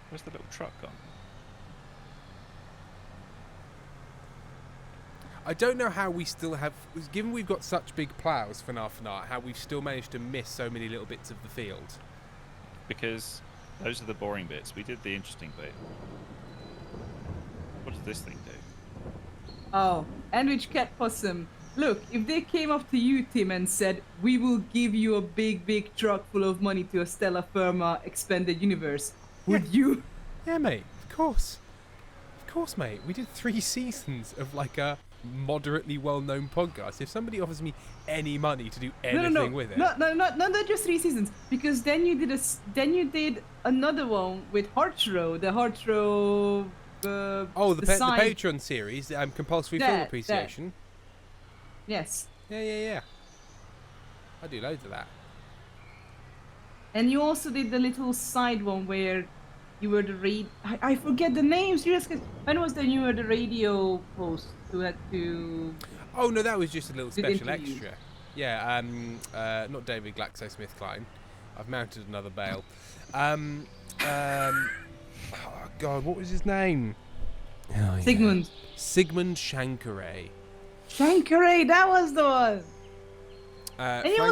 Where's the little truck gone? I don't know how we still have, given we've got such big ploughs for Narfanart, how we've still managed to miss so many little bits of the field. Because those are the boring bits. We did the interesting bit. What does this thing do? Oh, Andrich Cat Possum. Look, if they came up to you, Tim, and said, we will give you a big truck full of money to a Stella Firma expanded universe, would you? Yeah, mate, of course. Of course, mate. We did 3 seasons of like a moderately well-known podcast. If somebody offers me any money to do anything with it... Not just 3 seasons. Because then you did another one with Hearthrow, the Hearthrow... the Patreon series, Compulsory Film Appreciation. Yes. Yeah. I do loads of that. And you also did the little side one where you were the I forget the names. When was you were the radio host who had to... Oh no, that was just a little special interview. extra. Yeah, not David GlaxoSmithKline. I've mounted another bail. Oh God, what was his name? Oh, Sigmund. Yeah. Sigmund Shankaray. Shankaray, that was the one. And you Frank-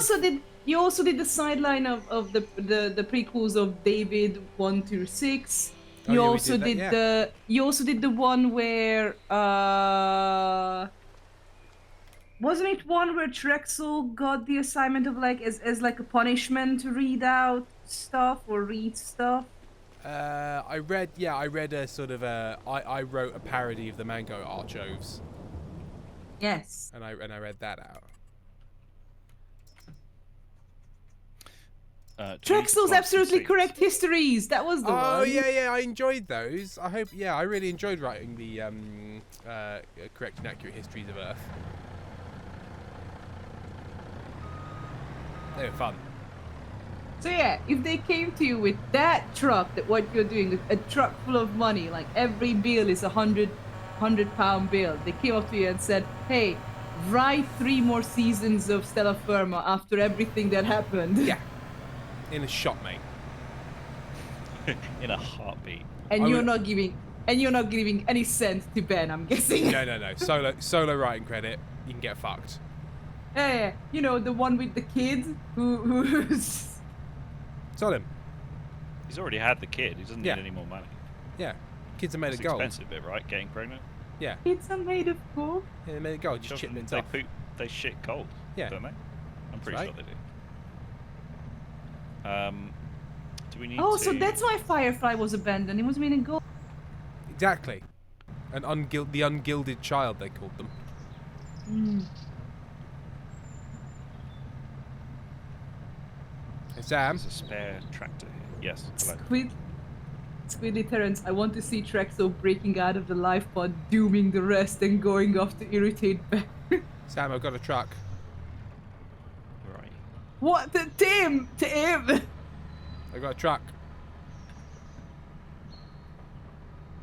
also did the sideline of the prequels of David 1 through 6. You also did the one where wasn't it one where Trexel got the assignment of like as like a punishment to read out stuff or read stuff? I read a sort of I wrote a parody of the Mango Archoves. Yes. And I read that out. Trexel's absolutely correct histories. That was the one. Oh yeah, I enjoyed those. I really enjoyed writing the correct and accurate histories of Earth. They were fun. So yeah, if they came to you with that truck, that what you're doing, a truck full of money, like every bill is £100 bill, they came up to you and said, hey, write 3 more seasons of Stella Firma after everything that happened. Yeah. In a shot, mate. In a heartbeat. And you're not giving any cent to Ben, I'm guessing. No. Solo writing credit. You can get fucked. Yeah. You know, the one with the kid who's... It's on him. He's already had the kid. He doesn't need any more money. Yeah. Kids are made It's of gold. expensive bit, right? Getting pregnant. Yeah. Kids are made of gold. Yeah, they're made of gold. Just chip bits They off. they shit gold. Yeah. Don't they? I'm pretty right. sure they do. Do we need Oh, to... so that's why Firefly was abandoned. It was made in gold. Exactly. The ungilded child, they called them. Hey, Sam. There's a spare tractor here. Yes. Hello. Squidly Terrence, I want to see Trexel breaking out of the life pod, dooming the rest, and going off to irritate Ben. Sam, I've got a truck. Right. What? Tim! I've got a truck.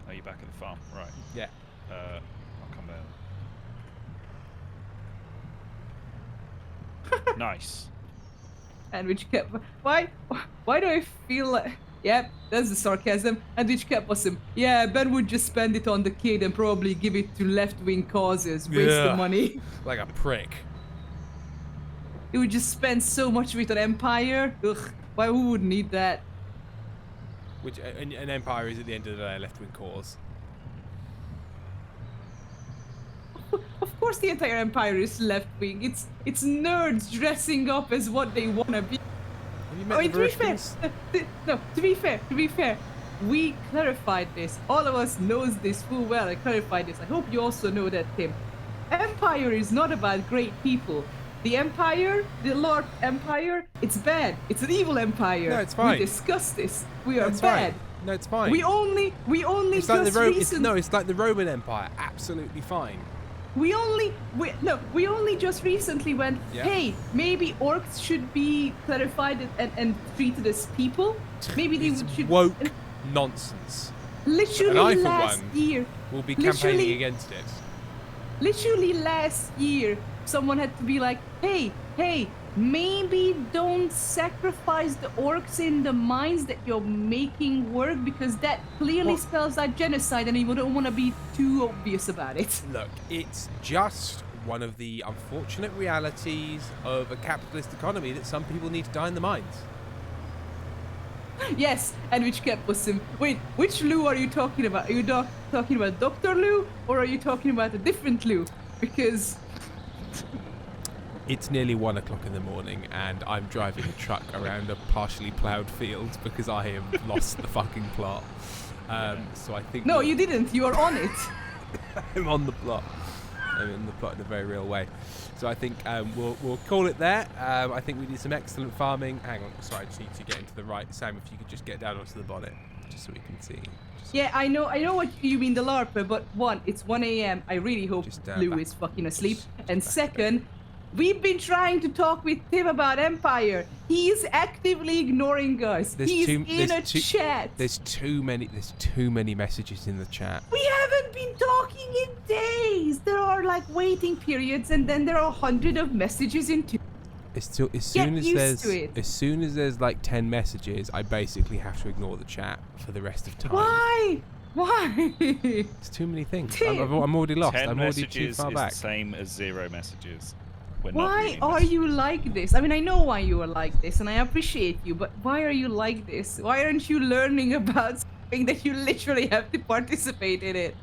Are you back at the farm? Right. Yeah. I'll come down. Nice. And which kept... Why do I feel like... Yep, that's the sarcasm. And which kept awesome. Yeah, Ben would just spend it on the kid and probably give it to left-wing causes. Waste the money. Like a prick. It would just spend so much of it on Empire. Ugh, why we wouldn't need that? Which an Empire is at the end of the day a left-wing cause. Of course, the entire Empire is left wing. It's nerds dressing up as what they wanna be. Have you met I mean, the to be fair, Russians? no, to be fair, we clarified this. All of us knows this full well. I clarified this. I hope you also know that, Tim. Empire is not about great people. The Empire, the Lord Empire, it's bad. It's an evil empire. No, it's fine. We discussed this. We are It's bad. fine. No, it's fine. We only it's like just the recently. it's like the Roman Empire. Absolutely fine. We only just recently went, Yeah. hey, maybe orcs should be clarified and treated as people. Maybe they It's should. woke nonsense. Literally And I, for last one, year, We'll be Literally- campaigning against it. literally last year, someone had to be like, hey, maybe don't sacrifice the orcs in the mines that you're making work because that clearly What? spells out genocide and you don't want to be too obvious about it. Look, it's just one of the unfortunate realities of a capitalist economy that some people need to die in the mines. Yes, and which kept was him. Wait, which Lou are you talking about? Are you talking about Dr. Lou or are you talking about a different Lou? Because It's nearly 1 o'clock in the morning and I'm driving a truck around a partially ploughed field because I have lost the fucking plot. So I think no, we'll- you didn't. You are on it. I'm on the plot. I'm in the plot in a very real way. So I think we'll call it there. I think we did some excellent farming. Hang on, sorry, I just need to get into the right. Sam, if you could just get down onto the bonnet, just so we can see. Just- Yeah, I know what you mean, the LARP, but one, it's 1 a.m. I really hope Just, Lou back- is fucking asleep. just And back it second, we've been trying to talk with Tim about Empire. He's actively ignoring us. He's in a chat. There's too many messages in the chat. We haven't been talking in days. There are like waiting periods, and then there are 100 of messages in two. As soon as there's like 10 messages, I basically have to ignore the chat for the rest of time. Why? Why? It's too many things. Tim. I'm already lost. 10 I'm already too messages far is back. the same as 0 messages. We're not Why reading are messages. you like this? I mean, I know why you are like this, and I appreciate you, but why are you like this? Why aren't you learning about something that you literally have to participate in it?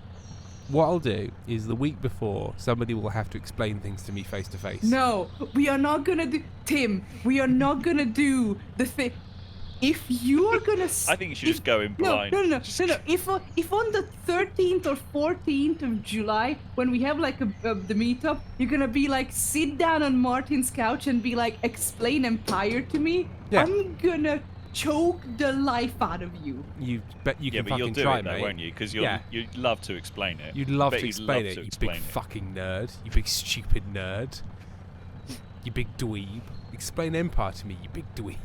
What I'll do is the week before, somebody will have to explain things to me face to face. No, we are not gonna do. Tim, we are not gonna do the thing. If you are gonna. I think you should just go in blind. No. Just- If on the 13th or 14th of July, when we have like the meetup, you're gonna be like, sit down on Martin's couch and be like, explain Empire to me. Yeah. I'm gonna choke the life out of you. You bet you Yeah, can but you'll fucking do try, it though, mate. won't you? Because Yeah. you'd love to explain it. You'd love Bet to you'd explain love it, to you explain big it. fucking nerd. You big stupid nerd. You big dweeb. Explain Empire to me, you big dweeb.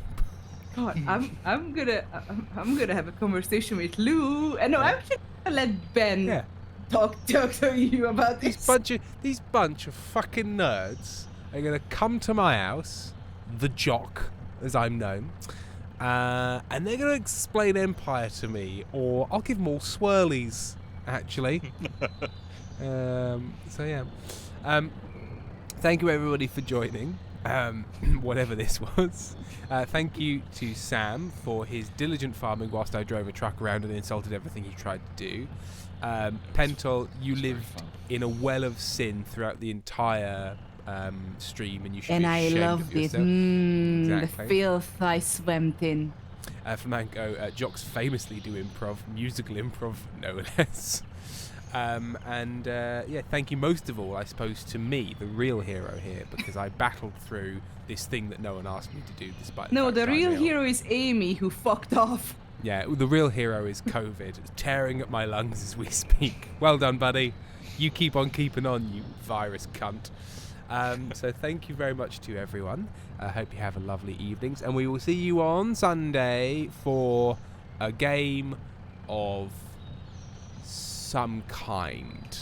God, I'm gonna have a conversation with Lou, and no, I'm actually gonna let Ben Yeah. talk to you about this. These bunch of fucking nerds are gonna come to my house, the jock, as I'm known, and they're gonna explain Empire to me, or I'll give them all swirlies, actually. So yeah. Thank you everybody for joining. Whatever this was. Thank you to Sam for his diligent farming whilst I drove a truck around and insulted everything he tried to do. Pentel, you lived fun. in a well of sin throughout the entire stream, and you should And be I ashamed loved of it. yourself. The Exactly. filth I swam in. Flamenco, Jocks famously do improv, musical improv, no less. Yeah, thank you most of all, I suppose, to me, the real hero here, because I battled through this thing that no one asked me to do, despite No, fact the I'm real ill. hero is Amy, who fucked off. Yeah, the real hero is COVID. It's tearing at my lungs as we speak. Well done, buddy. You keep on keeping on, you virus cunt. So thank you very much to everyone. I hope you have a lovely evenings, and we will see you on Sunday for a game of some kind.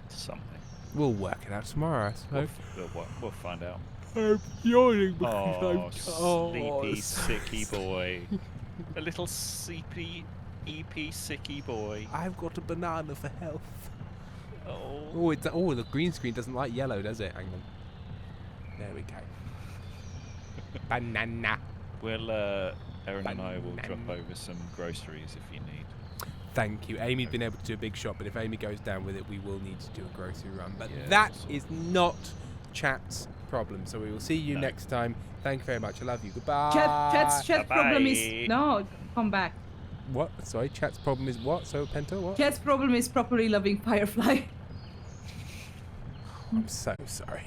Something. We'll work it out tomorrow, I suppose. We'll find out. I'm yawning Oh, sleepy, sleepy. sicky boy. A little sleepy, EP sicky boy. I've got a banana for health. Oh. Oh, the green screen doesn't like yellow, does it? Hang on. There we go. Banana. Well, Erin and I will drop over some groceries if you need. Thank you. Amy's been able to do a big shop, but if Amy goes down with it, we will need to do a grocery run. But Yeah, that awesome. is not chat's problem. So we will see you No. next time. Thank you very much. I love you. Goodbye. Chat's problem is Bye-bye. no. Come back. What? Sorry, chat's problem is what? So, Penta, what? Chat's problem is properly loving Firefly. I'm so sorry.